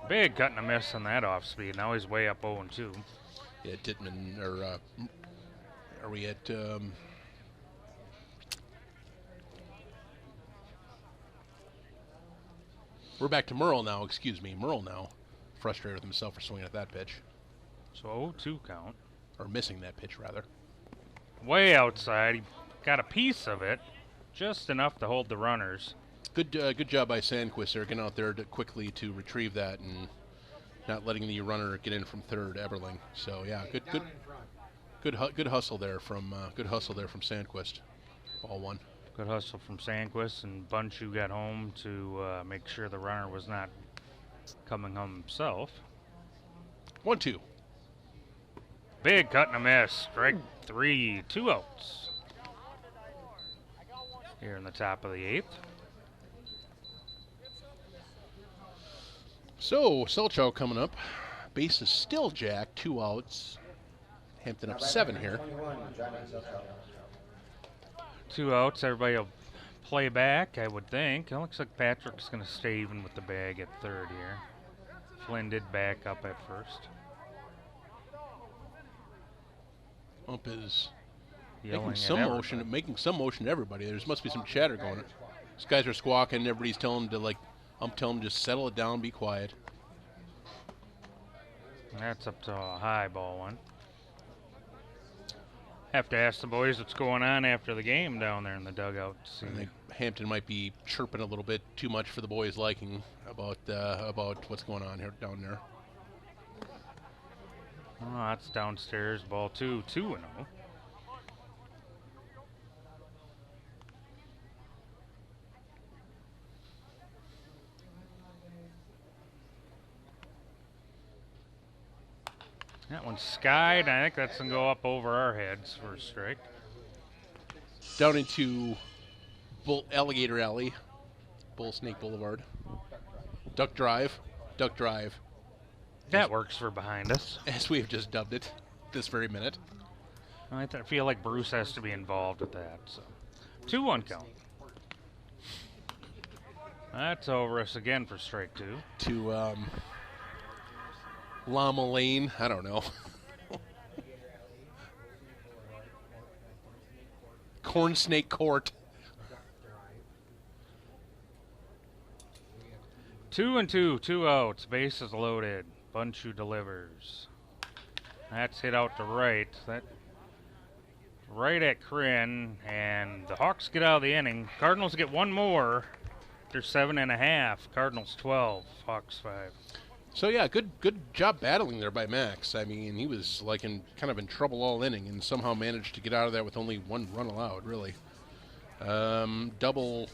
Speaker 1: Big cut and a miss on that off speed. Now he's way up 0-2.
Speaker 2: Yeah, Dittman, or are we at... We're back to Merle now, excuse me. Merle now. Frustrated with himself for swinging at that pitch.
Speaker 1: So 0-2 count.
Speaker 2: Or missing that pitch, rather.
Speaker 1: Way outside. He got a piece of it. Just enough to hold the runners.
Speaker 2: Good job by Sandquist there, getting out there quickly to retrieve that and not letting the runner get in from third, Eberling. So yeah, good hustle there from Sandquist. Ball 1.
Speaker 1: Good hustle from Sandquist, and Bunchu got home to make sure the runner was not coming home himself.
Speaker 2: 1-2.
Speaker 1: Big cut and a miss. Strike 3. 2 outs. Here in the top of the 8th.
Speaker 2: So Selchow coming up. Base is still jacked. 2 outs. Hampton up 7 here.
Speaker 1: 2 outs. Everybody will play back, I would think. It looks like Patrick's going to stay even with the bag at third here. Flynn did back up at first.
Speaker 2: Ump is
Speaker 1: Yelling
Speaker 2: making some motion to everybody. There must be some chatter going on. These guys are squawking. Everybody's telling them to telling them just settle it down, be quiet.
Speaker 1: That's up to a high ball 1. Have to ask the boys what's going on after the game down there in the dugout.
Speaker 2: I think Hampton might be chirping a little bit too much for the boys' liking about what's going on here down there.
Speaker 1: Oh, that's downstairs. Ball 2. 2-0. That one's skied. I think that's going to go up over our heads for a strike.
Speaker 2: Down into Alligator Alley, Bull Snake Boulevard. Duck Drive.
Speaker 1: That works for behind us.
Speaker 2: As we have just dubbed it this very minute.
Speaker 1: I feel like Bruce has to be involved with that. So 2-1 count. That's over us again for strike 2.
Speaker 2: To Llama Lane. I don't know. Corn Snake Court.
Speaker 1: 2-2, 2 outs. Bases loaded. Bunchu delivers. That's hit out to right. That right at Kryn, and the Hawks get out of the inning. Cardinals get one more. They're 7.5. Cardinals 12. Hawks 5.
Speaker 2: So yeah, good job battling there by Max. I mean, he was like kind of in trouble all inning, and somehow managed to get out of that with only one run allowed. Really, double,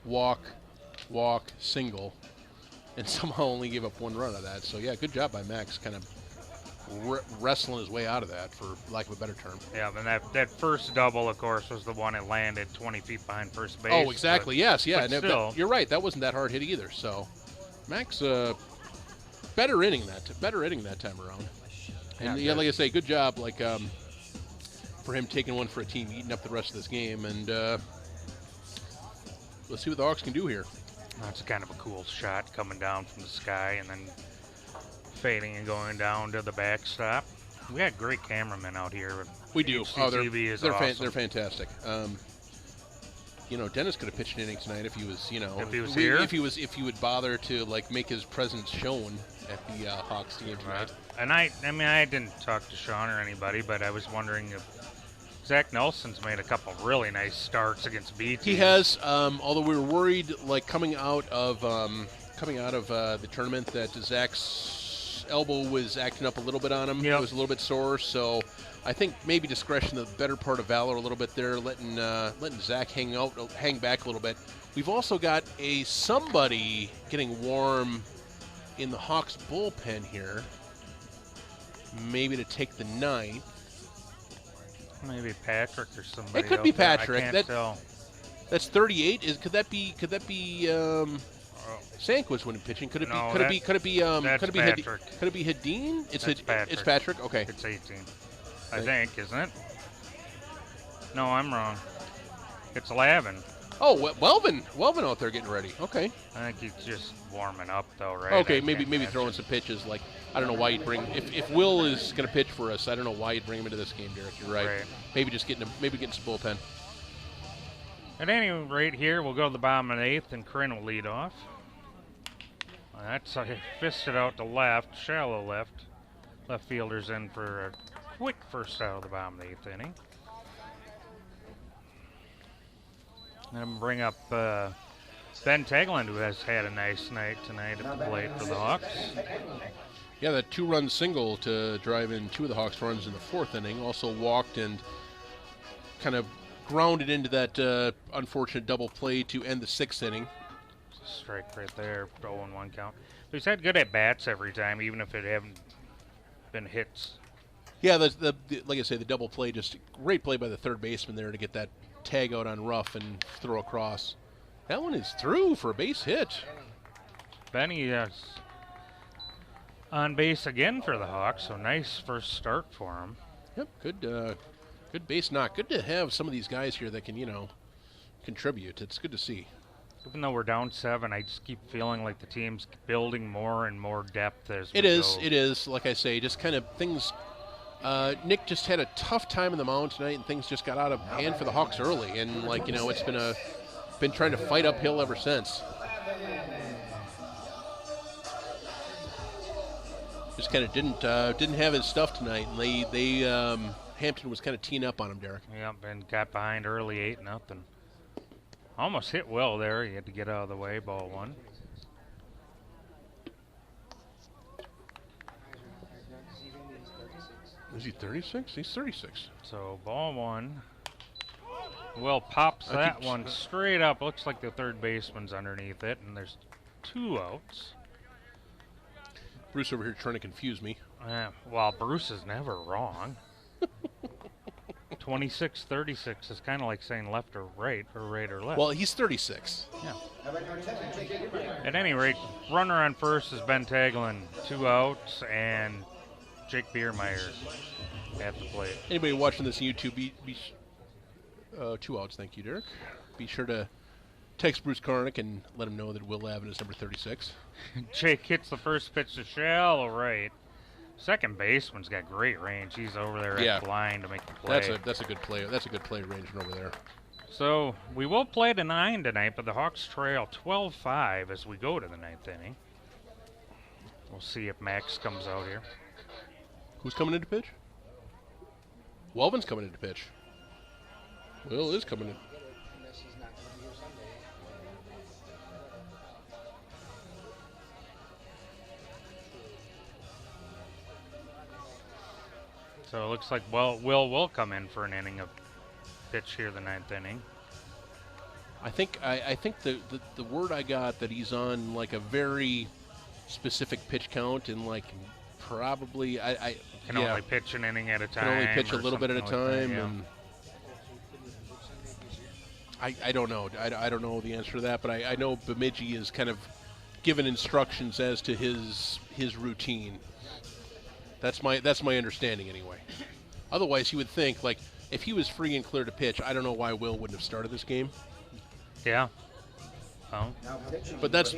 Speaker 2: walk, single, and somehow only gave up one run of that. So yeah, good job by Max, kind of wrestling his way out of that, for lack of a better term.
Speaker 1: Yeah, and that first double, of course, was the one that landed 20 feet behind first base.
Speaker 2: Oh, exactly. Yes, yeah.
Speaker 1: But still,
Speaker 2: you're right. That wasn't that hard hit either. So Max. Better inning that time around. And yeah, like I say, good job, for him taking one for a team, eating up the rest of this game, and let's see what the Hawks can do here.
Speaker 1: That's kind of a cool shot coming down from the sky and then fading and going down to the backstop. We had great cameramen out here.
Speaker 2: We do.
Speaker 1: HCTV is awesome.
Speaker 2: They're fantastic. Dennis could have pitched an inning tonight if he was,
Speaker 1: if he was here.
Speaker 2: If he would bother to make his presence shown at the Hawks game tonight.
Speaker 1: And I didn't talk to Sean or anybody, but I was wondering if Zach Nelson's made a couple really nice starts against B teams.
Speaker 2: He has, although we were worried, coming out of the tournament, that Zach's elbow was acting up a little bit on him.
Speaker 1: Yep.
Speaker 2: It was a little bit sore, so I think maybe discretion the better part of valor a little bit there, letting Zach hang back a little bit. We've also got somebody getting warm in the Hawks bullpen here, maybe to take the ninth.
Speaker 1: Maybe Patrick or somebody.
Speaker 2: It could be Patrick.
Speaker 1: I can't tell.
Speaker 2: That's 38. Could that be Sanquist when pitching? Could it be Hadeen? It's Patrick. Okay.
Speaker 1: It's 18. I think, isn't it? No, I'm wrong. It's 11.
Speaker 2: Oh, Welvin out there getting ready. Okay.
Speaker 1: I think he's just warming up, though, right?
Speaker 2: Okay, maybe throwing some pitches. I don't know why you'd bring if Will is going to pitch for us. I don't know why you'd bring him into this game, Derek. You're right. Maybe just getting some bullpen.
Speaker 1: At any rate, here we'll go to the bottom of the 8th, and Kryn will lead off. That's fisted out to left, shallow left. Left fielder's in for a quick first out of the bottom of the 8th inning. And bring up Ben Tegland, who has had a nice night tonight at the plate for the Hawks.
Speaker 2: Yeah, that 2-run single to drive in 2 of the Hawks' runs in the 4th inning. Also walked and kind of grounded into that unfortunate double play to end the 6th inning.
Speaker 1: Strike right there, 0-1 count. But he's had good at-bats every time, even if it haven't been hits.
Speaker 2: Yeah, the like I say, the double play, just great play by the third baseman there to get that tag out on rough and throw across. That one is through for a base hit.
Speaker 1: Benny is on base again for the Hawks, so nice first start for him.
Speaker 2: Yep, good base knock. Good to have some of these guys here that can, contribute. It's good to see.
Speaker 1: Even though we're down 7, I just keep feeling like the team's building more and more depth as we
Speaker 2: It is.
Speaker 1: go.
Speaker 2: It is. Like I say, just kind of things. Nick just had a tough time in the mound tonight, and things just got out of hand for the Hawks early. And it's been trying to fight uphill ever since. Just kind of didn't have his stuff tonight, and they Hampton was kind of teeing up on him, Derek.
Speaker 1: Yep, and got behind early 8-0. Almost hit well there. He had to get out of the way. Ball 1.
Speaker 2: Is he 36? He's 36.
Speaker 1: So ball 1. Will pops that one straight up. Looks like the third baseman's underneath it, and there's 2 outs.
Speaker 2: Bruce over here trying to confuse me.
Speaker 1: Well, Bruce is never wrong. 26-36 is kind of like saying left or right or left.
Speaker 2: Well, he's 36.
Speaker 1: Yeah. At any rate, runner on first is Ben Tegland. 2 outs, and Jake Biermeyer at the plate.
Speaker 2: Anybody watching this on YouTube, 2 outs, thank you, Derek. Be sure to text Bruce Karnick and let him know that Will Lavin is number 36.
Speaker 1: Jake hits the first pitch to shallow right. Second baseman's got great range. He's over there
Speaker 2: Yeah.
Speaker 1: at blind to make the play.
Speaker 2: That's a good play. That's a good play arrangement over there.
Speaker 1: So we will play to 9 tonight, but the Hawks trail 12-5 as we go to the 9th inning. We'll see if Max comes out here.
Speaker 2: Who's coming in to pitch? Welvin's coming in to pitch. Will is coming in.
Speaker 4: Unless he's not going to be here Sunday.
Speaker 1: So it looks like Will will come in for an inning of pitch here, the 9th inning.
Speaker 2: I think the word I got that he's on like a very specific pitch count and like probably I
Speaker 1: Can only pitch an inning at a time.
Speaker 2: can only pitch a
Speaker 1: or
Speaker 2: little bit at a
Speaker 1: something like that,
Speaker 2: time
Speaker 1: yeah.
Speaker 2: and I don't know. I don't know the answer to that, but I know Bemidji is kind of given instructions as to his routine. That's my understanding anyway. Otherwise, you would think like if he was free and clear to pitch, I don't know why Will wouldn't have started this game.
Speaker 1: Yeah. Oh.
Speaker 2: But that's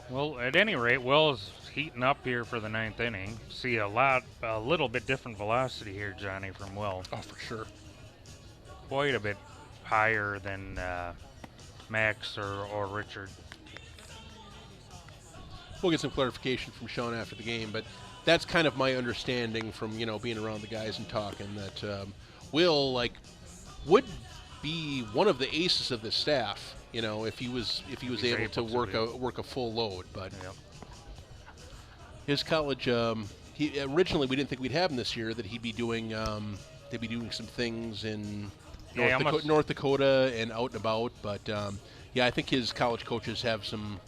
Speaker 1: Well, at any rate, Will's heating up here for the 9th inning. See a little bit different velocity here, Johnny, from Will.
Speaker 2: oh for sure.
Speaker 1: Quite a bit higher than Max or Richard.
Speaker 2: We'll get some clarification from Sean after the game, but that's kind of my understanding from being around the guys and talking that Will would be one of the aces of the staff, if he was able to work a full load. But
Speaker 1: Yep.
Speaker 2: his college, he originally we didn't think we'd have him this year. That he'd be doing some things in North Dakota and out and about. But I think his college coaches have some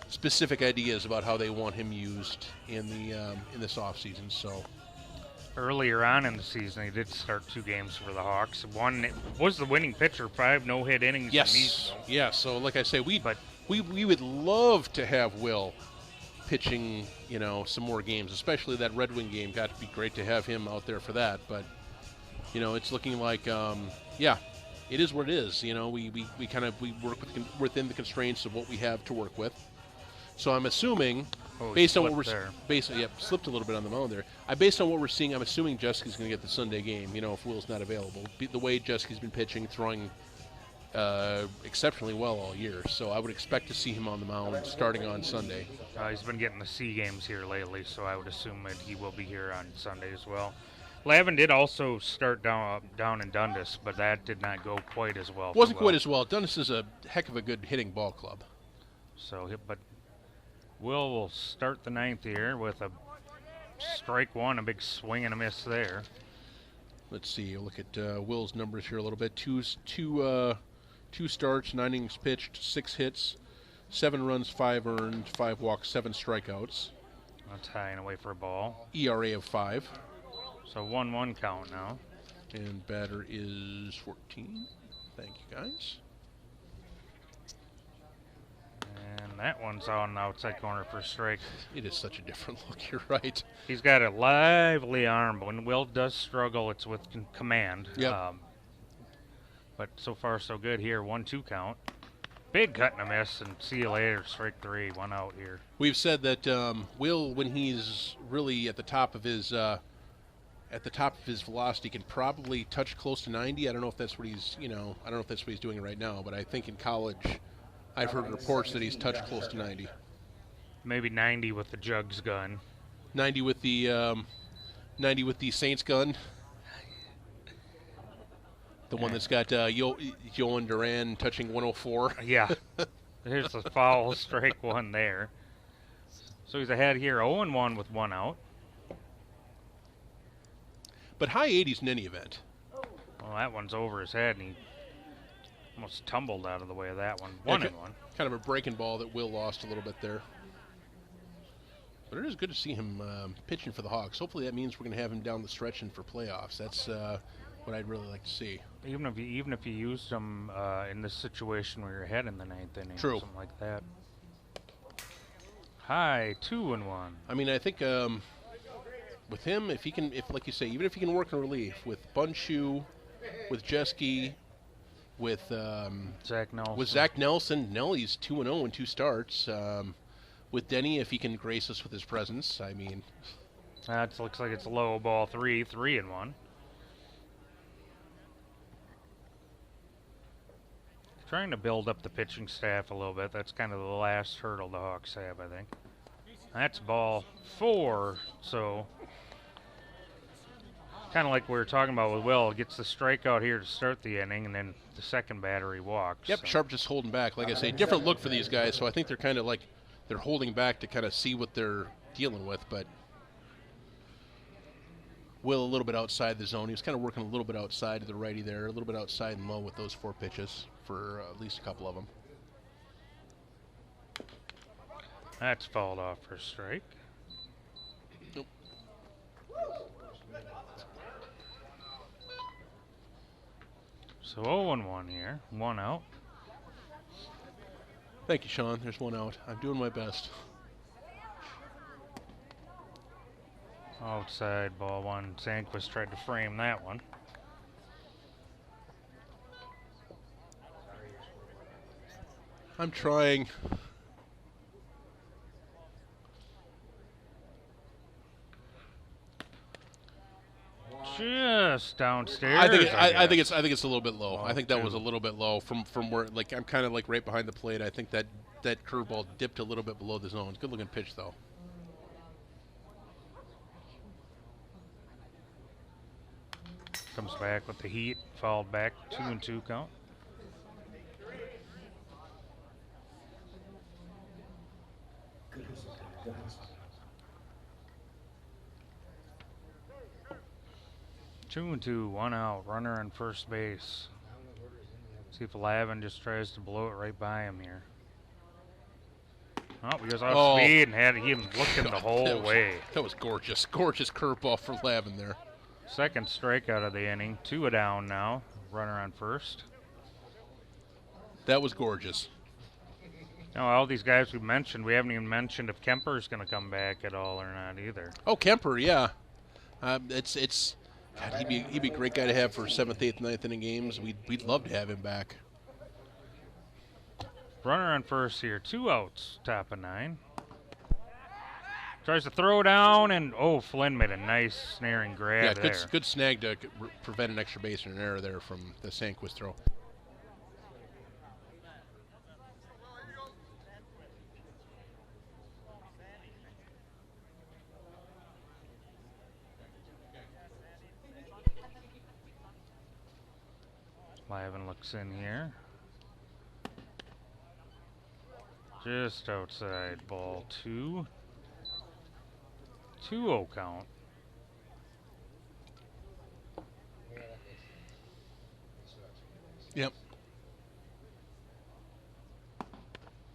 Speaker 2: specific ideas about how they want him used in this off season. So
Speaker 1: Earlier on in the season, he did start 2 games for the Hawks. One was the winning pitcher, 5 no-hit innings.
Speaker 2: yes. So like I say, we would love to have Will pitching, some more games, especially that Red Wing game. Got to be great to have him out there for that. But it's looking like it is what it is. We work within the constraints of what we have to work with. So I'm assuming, based on what we're slipped a little bit on the mound there. Based on what we're seeing, I'm assuming Jeske's going to get the Sunday game. If Will's not available, the way Jeske's been pitching, throwing exceptionally well all year. So I would expect to see him on the mound starting on Sunday.
Speaker 1: He's been getting the C games here lately, so I would assume that he will be here on Sunday as well. Lavin did also start down in Dundas, but that did not go quite as well.
Speaker 2: Wasn't quite as well. Dundas is a heck of a good hitting ball club.
Speaker 1: So, but Will start the 9th here with a strike one, a big swing and a miss there.
Speaker 2: Let's see. Look at Will's numbers here a little bit. Two starts, 9 innings pitched, 6 hits, 7 runs, 5 earned, 5 walks, 7 strikeouts.
Speaker 1: That's high and away for a ball.
Speaker 2: ERA of 5.
Speaker 1: So 1-1 count now.
Speaker 2: And batter is 14. Thank you, guys.
Speaker 1: And that one's on the outside corner for a strike.
Speaker 2: It is such a different look. You're right.
Speaker 1: He's got a lively arm, but when Will does struggle, it's with command.
Speaker 2: Yep.
Speaker 1: But so far, so good here. 1-2 count. Big cut and a miss, and see you later. Strike 3, 1 out here.
Speaker 2: We've said that Will, when he's really at the top of his velocity, can probably touch close to 90. I don't know if that's what he's, I don't know if that's what he's doing right now, but I think in college, I've heard reports that he's touched close to 90.
Speaker 1: Maybe 90 with the Jugs gun.
Speaker 2: 90 with the Saints gun. The one that's got Yohan Duran touching 104.
Speaker 1: Yeah. There's a foul strike 1 there. So he's ahead here 0-1 with 1 out.
Speaker 2: But high 80s in any event.
Speaker 1: Well, that one's over his head, and he almost tumbled out of the way of that one. 1-1.
Speaker 2: Kind of a breaking ball that Will lost a little bit there. But it is good to see him pitching for the Hawks. Hopefully that means we're going to have him down the stretch and for playoffs. That's what I'd really like to see.
Speaker 1: Even if you used him in this situation where you're ahead in the 9th inning,
Speaker 2: True.
Speaker 1: Or something like that. High 2-1.
Speaker 2: I mean, I think with him, if like you say, even if he can work in relief with Bunshu, with Jeske, with
Speaker 1: Zach Nelson.
Speaker 2: With Zach Nelson, Nelly's 2-0 in 2 starts. with Denny if he can grace us with his presence. I mean,
Speaker 1: that looks like it's low ball 3, 3-1. Trying to build up the pitching staff a little bit. That's kind of the last hurdle the Hawks have, I think. That's ball 4, so kind of like we were talking about with Will, gets the strikeout here to start the inning, and then the second batter he walks.
Speaker 2: Yep,
Speaker 1: so.
Speaker 2: Sharp just holding back. Like I say, different look for these guys, so I think they're kind of like they're holding back to kind of see what they're dealing with, but Will a little bit outside the zone. He was kind of working a little bit outside to the righty there, a little bit outside and low with those 4 pitches for at least a couple of them.
Speaker 1: That's fouled off for a strike.
Speaker 2: Nope.
Speaker 1: So 0-1 here, 1 out.
Speaker 2: Thank you, Sean. There's 1 out. I'm doing my best.
Speaker 1: Outside ball 1. Sandquist tried to frame that one.
Speaker 2: I'm trying.
Speaker 1: Just downstairs.
Speaker 2: I think
Speaker 1: guess.
Speaker 2: it's a little bit low. I think that was a little bit low from where, like, I'm kind of like right behind the plate. I think that curveball dipped a little bit below the zone. Good looking pitch though.
Speaker 1: Comes back with the heat, fouled back, 2-2 count. Two and 2, 1 out, runner on first base. See if Lavin just tries to blow it right by him here. Oh, he goes off speed and had him looking the whole way.
Speaker 2: That was gorgeous. Gorgeous curveball for Lavin there.
Speaker 1: Second strikeout of the inning. 2 down now. Runner on first.
Speaker 2: That was gorgeous.
Speaker 1: Now, all these guys we mentioned, we haven't even mentioned if Kemper's going to come back at all or not either.
Speaker 2: Oh, Kemper, yeah. It's God, he'd be a great guy to have for 7th, 8th, 9th inning games. We'd love to have him back.
Speaker 1: Runner on first here. 2 outs, top of 9. Tries to throw down, and Flynn made a nice snaring grab there.
Speaker 2: Good snag to prevent an extra base or an error there from the Sandquist throw.
Speaker 1: Lavin looks in here. Just outside, ball 2. 2-0 count.
Speaker 2: Yep.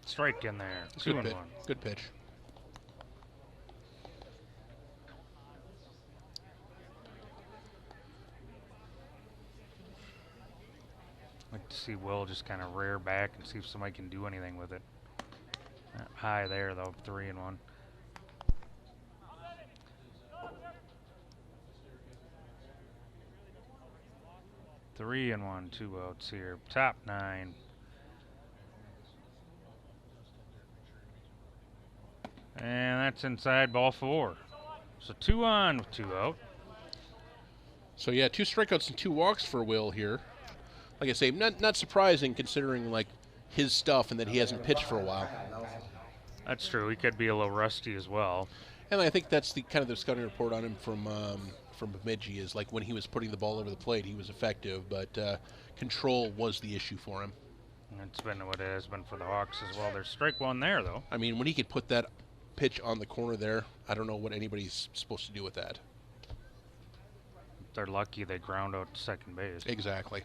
Speaker 1: Strike in there. 2-1.
Speaker 2: Good pitch.
Speaker 1: I'd like to see Will just kind of rear back and see if somebody can do anything with it. High there, though, 3-1. Three and 1, 2 outs here. Top 9. And that's inside, ball 4. So 2 on with 2 out.
Speaker 2: So yeah, 2 strikeouts and 2 walks for Will here. Like I say, not surprising considering like his stuff and that he hasn't pitched for a while.
Speaker 1: That's true. He could be a little rusty as well.
Speaker 2: And I think that's the kind of the scouting report on him from Bemidji is like when he was putting the ball over the plate, he was effective, but control was the issue for him.
Speaker 1: It's been what it has been for the Hawks as well. There's strike 1 there, though.
Speaker 2: I mean, when he could put that pitch on the corner there, I don't know what anybody's supposed to do with that.
Speaker 1: If they're lucky, they ground out to second base.
Speaker 2: Exactly.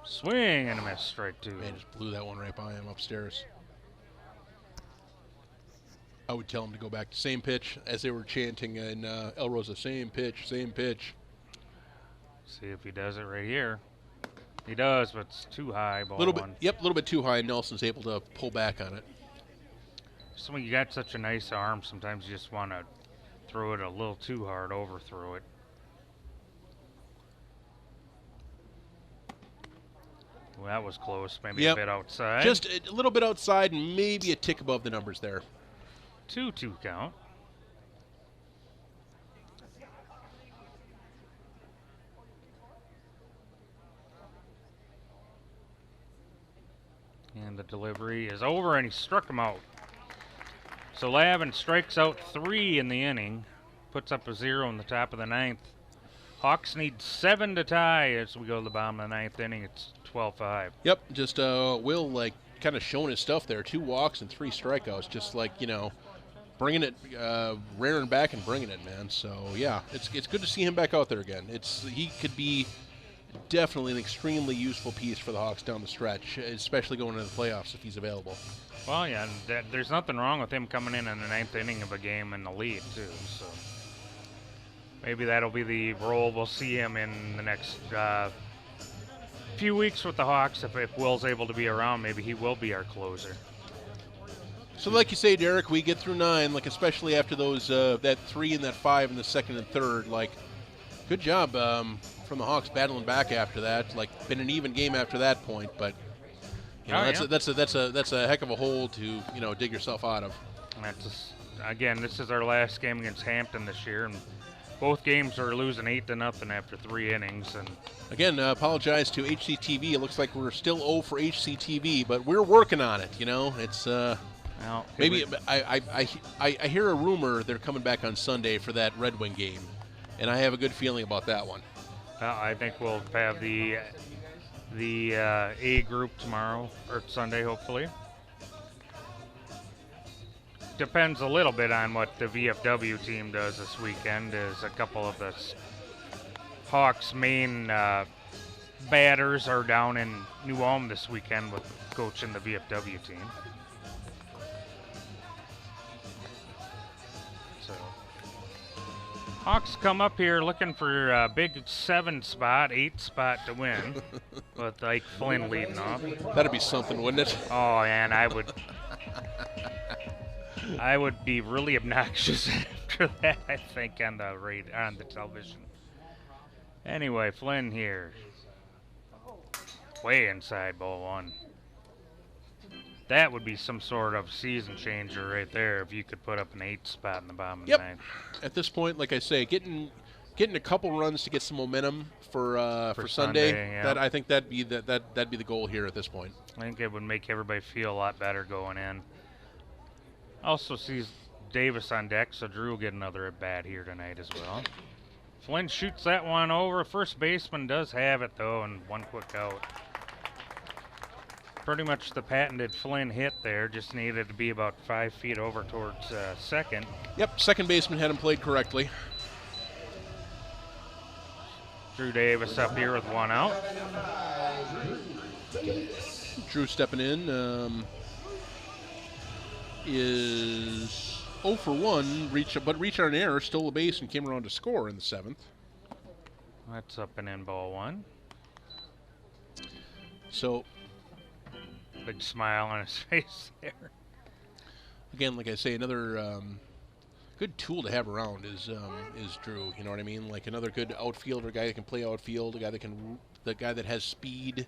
Speaker 1: Swing and a miss, strike 2.
Speaker 2: Man, just blew that one right by him upstairs. I would tell him to go back to same pitch as they were chanting in El Rosa, same pitch, same pitch.
Speaker 1: See if he does it right here. He does, but it's too high, ball 1.
Speaker 2: Yep, a little bit too high, and Nelson's able to pull back on it.
Speaker 1: So when you got such a nice arm, sometimes you just want to throw it a little too hard, overthrow it. Well, that was close. Maybe
Speaker 2: Yep.
Speaker 1: a bit outside.
Speaker 2: Just a little bit outside and maybe a tick above the numbers there.
Speaker 1: 2-2 count. And the delivery is over, and he struck him out. So Lavin strikes out 3 in the inning, puts up a 0 in the top of the 9th. Hawks need 7 to tie as we go to the bottom of the 9th inning. It's 12-5.
Speaker 2: Yep, just Will, like, kind of showing his stuff there. 2 walks and 3 strikeouts, just like, you know, bringing it, rearing back and bringing it, man. So, yeah, it's good to see him back out there again. He could be definitely an extremely useful piece for the Hawks down the stretch, especially going into the playoffs if he's available.
Speaker 1: Well, yeah, there's nothing wrong with him coming in the 9th inning of a game in the lead, too. So maybe that'll be the role we'll see him in the next few weeks with the Hawks. If Will's able to be around, maybe he will be our closer.
Speaker 2: So like you say, Derek, we get through 9, like especially after those that 3 and that 5 in the second and third. Like, good job from the Hawks battling back after that. Like, been an even game after that point, but you know, that's a heck of a hole to, you know, dig yourself out of.
Speaker 1: Again, this is our last game against Hampton this year, and both games are losing 8-0 after 3 innings. And
Speaker 2: again, apologize to HCTV. It looks like we're still 0 for HCTV, but we're working on it. You know, it's
Speaker 1: well,
Speaker 2: maybe I hear a rumor they're coming back on Sunday for that Red Wing game, and I have a good feeling about that one.
Speaker 1: I think we'll have the A group tomorrow or Sunday, hopefully. Depends a little bit on what the VFW team does this weekend. As a couple of the Hawks' main batters are down in New Ulm this weekend with coaching the VFW team. So Hawks come up here looking for a big 7 spot, 8 spot to win, with Ike Flynn leading off.
Speaker 2: That'd be something, wouldn't it?
Speaker 1: Oh, and I would be really obnoxious after that, I think, on the television. Anyway, Flynn here. Way inside, ball 1. That would be some sort of season changer right there if you could put up an 8 spot in the bottom of the 9th.
Speaker 2: At this point, like I say, getting a couple runs to get some momentum for Sunday.
Speaker 1: Yeah.
Speaker 2: That I think that'd be the goal here at this point.
Speaker 1: I think it would make everybody feel a lot better going in. Also sees Davis on deck, so Drew will get another at bat here tonight as well. Flynn shoots that one over. First baseman does have it though, and 1 quick out. Pretty much the patented Flynn hit there. Just needed to be about 5 feet over towards second.
Speaker 2: Yep, second baseman had him played correctly.
Speaker 1: Drew Davis up here with 1 out.
Speaker 2: Drew stepping in is 0 for 1, reached on an error, stole a base, and came around to score in the 7th.
Speaker 1: That's up and in, ball 1.
Speaker 2: So,
Speaker 1: big smile on his face there.
Speaker 2: Again, like I say, another good tool to have around is Drew. You know what I mean? Like another good outfielder, guy that can play outfield, the guy that has speed,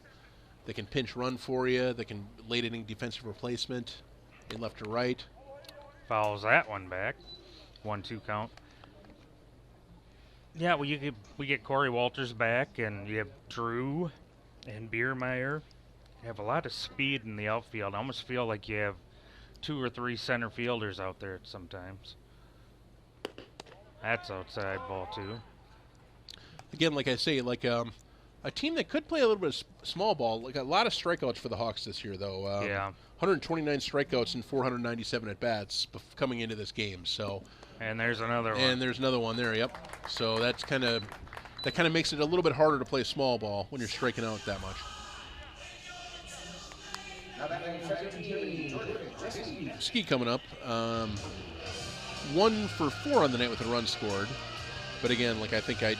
Speaker 2: that can pinch run for you, that can late inning defensive replacement, in left to right.
Speaker 1: Fouls that one back. 1-2 count. Yeah, well, we get Corey Walters back, and you have Drew and Biermeyer. You have a lot of speed in the outfield. I almost feel like you have 2 or 3 center fielders out there sometimes. That's outside, ball 2.
Speaker 2: Again, like I say, like a team that could play a little bit of small ball. Like a lot of strikeouts for the Hawks this year, though.
Speaker 1: Yeah.
Speaker 2: 129 strikeouts and 497 at bats coming into this game. So.
Speaker 1: And there's another one.
Speaker 2: And there's another one there. Yep. So that kind of makes it a little bit harder to play small ball when you're striking out that much. Ski coming up. 1 for 4 on the night with a run scored. But again, like I think he'd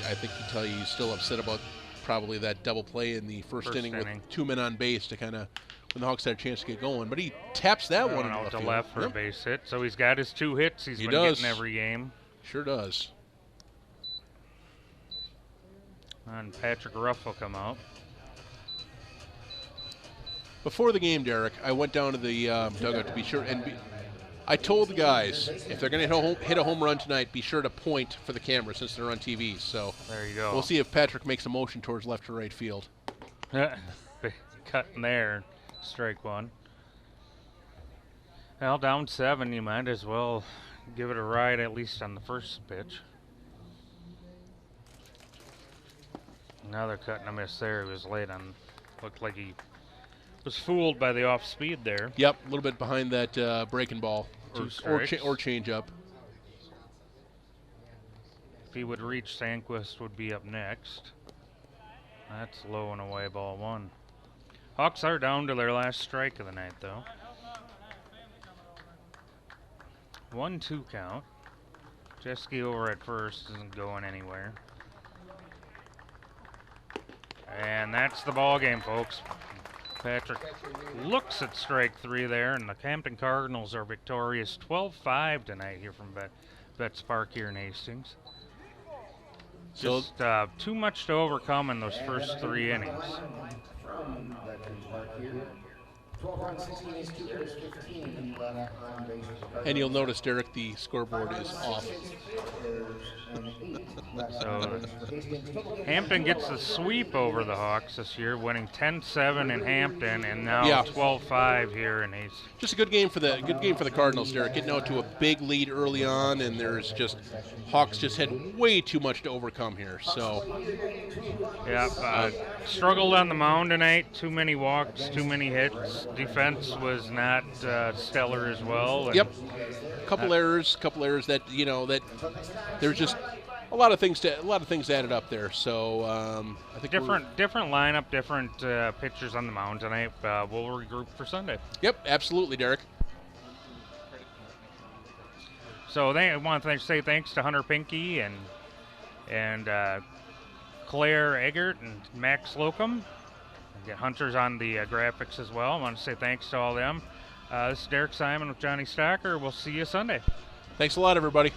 Speaker 2: tell you he's still upset about probably that double play in the first inning with 2 men on base to kind of when the Hawks had a chance to get going. But he taps that one
Speaker 1: out to left for a base hit. So he's got his 2 hits. He's been getting every game.
Speaker 2: Sure does.
Speaker 1: And Patrick Ruff will come out.
Speaker 2: Before the game, Derek, I went down to the dugout to be sure, and I told the guys, if they're going to hit a home run tonight, be sure to point for the camera since they're on TV. So
Speaker 1: there you go.
Speaker 2: We'll see if Patrick makes a motion towards left or right field.
Speaker 1: Cutting there, strike one. Well, down 7, you might as well give it a ride at least on the first pitch. Now they're cutting a miss there. He was late on. Looked like he was fooled by the off speed there.
Speaker 2: Yep, a little bit behind that breaking ball or change up.
Speaker 1: If he would reach, Sandquist would be up next. That's low and away, ball 1. Hawks are down to their last strike of the night, though. 1-2 count. Jeske over at first, isn't going anywhere. And that's the ball game, folks. Patrick looks at strike 3 there, and the Hampton Cardinals are victorious 12-5 tonight here from Betts Park here in Hastings. Just too much to overcome in those first 3 innings.
Speaker 2: And you'll notice, Derek, the scoreboard is off.
Speaker 1: So Hampton gets the sweep over the Hawks this year, winning 10-7 in Hampton, and now 12-5 here in Hastings.
Speaker 2: Just a good game for the Cardinals, Derek. Getting out to a big lead early on, and there's just Hawks just had way too much to overcome here. So
Speaker 1: struggled on the mound tonight. Too many walks, too many hits. Defense was not stellar as well.
Speaker 2: Yep, couple errors that that there's just a lot of things added up there. So I think
Speaker 1: different lineup, different pitchers on the mound tonight. We'll regroup for Sunday.
Speaker 2: Yep, absolutely, Derek.
Speaker 1: So I want to say thanks to Hunter Pinky and Claire Eggert and Max Slocum. Hunter's on the graphics as well. I want to say thanks to all of them. This is Derek Simon with Johnny Stocker. We'll see you Sunday.
Speaker 2: Thanks a lot, everybody.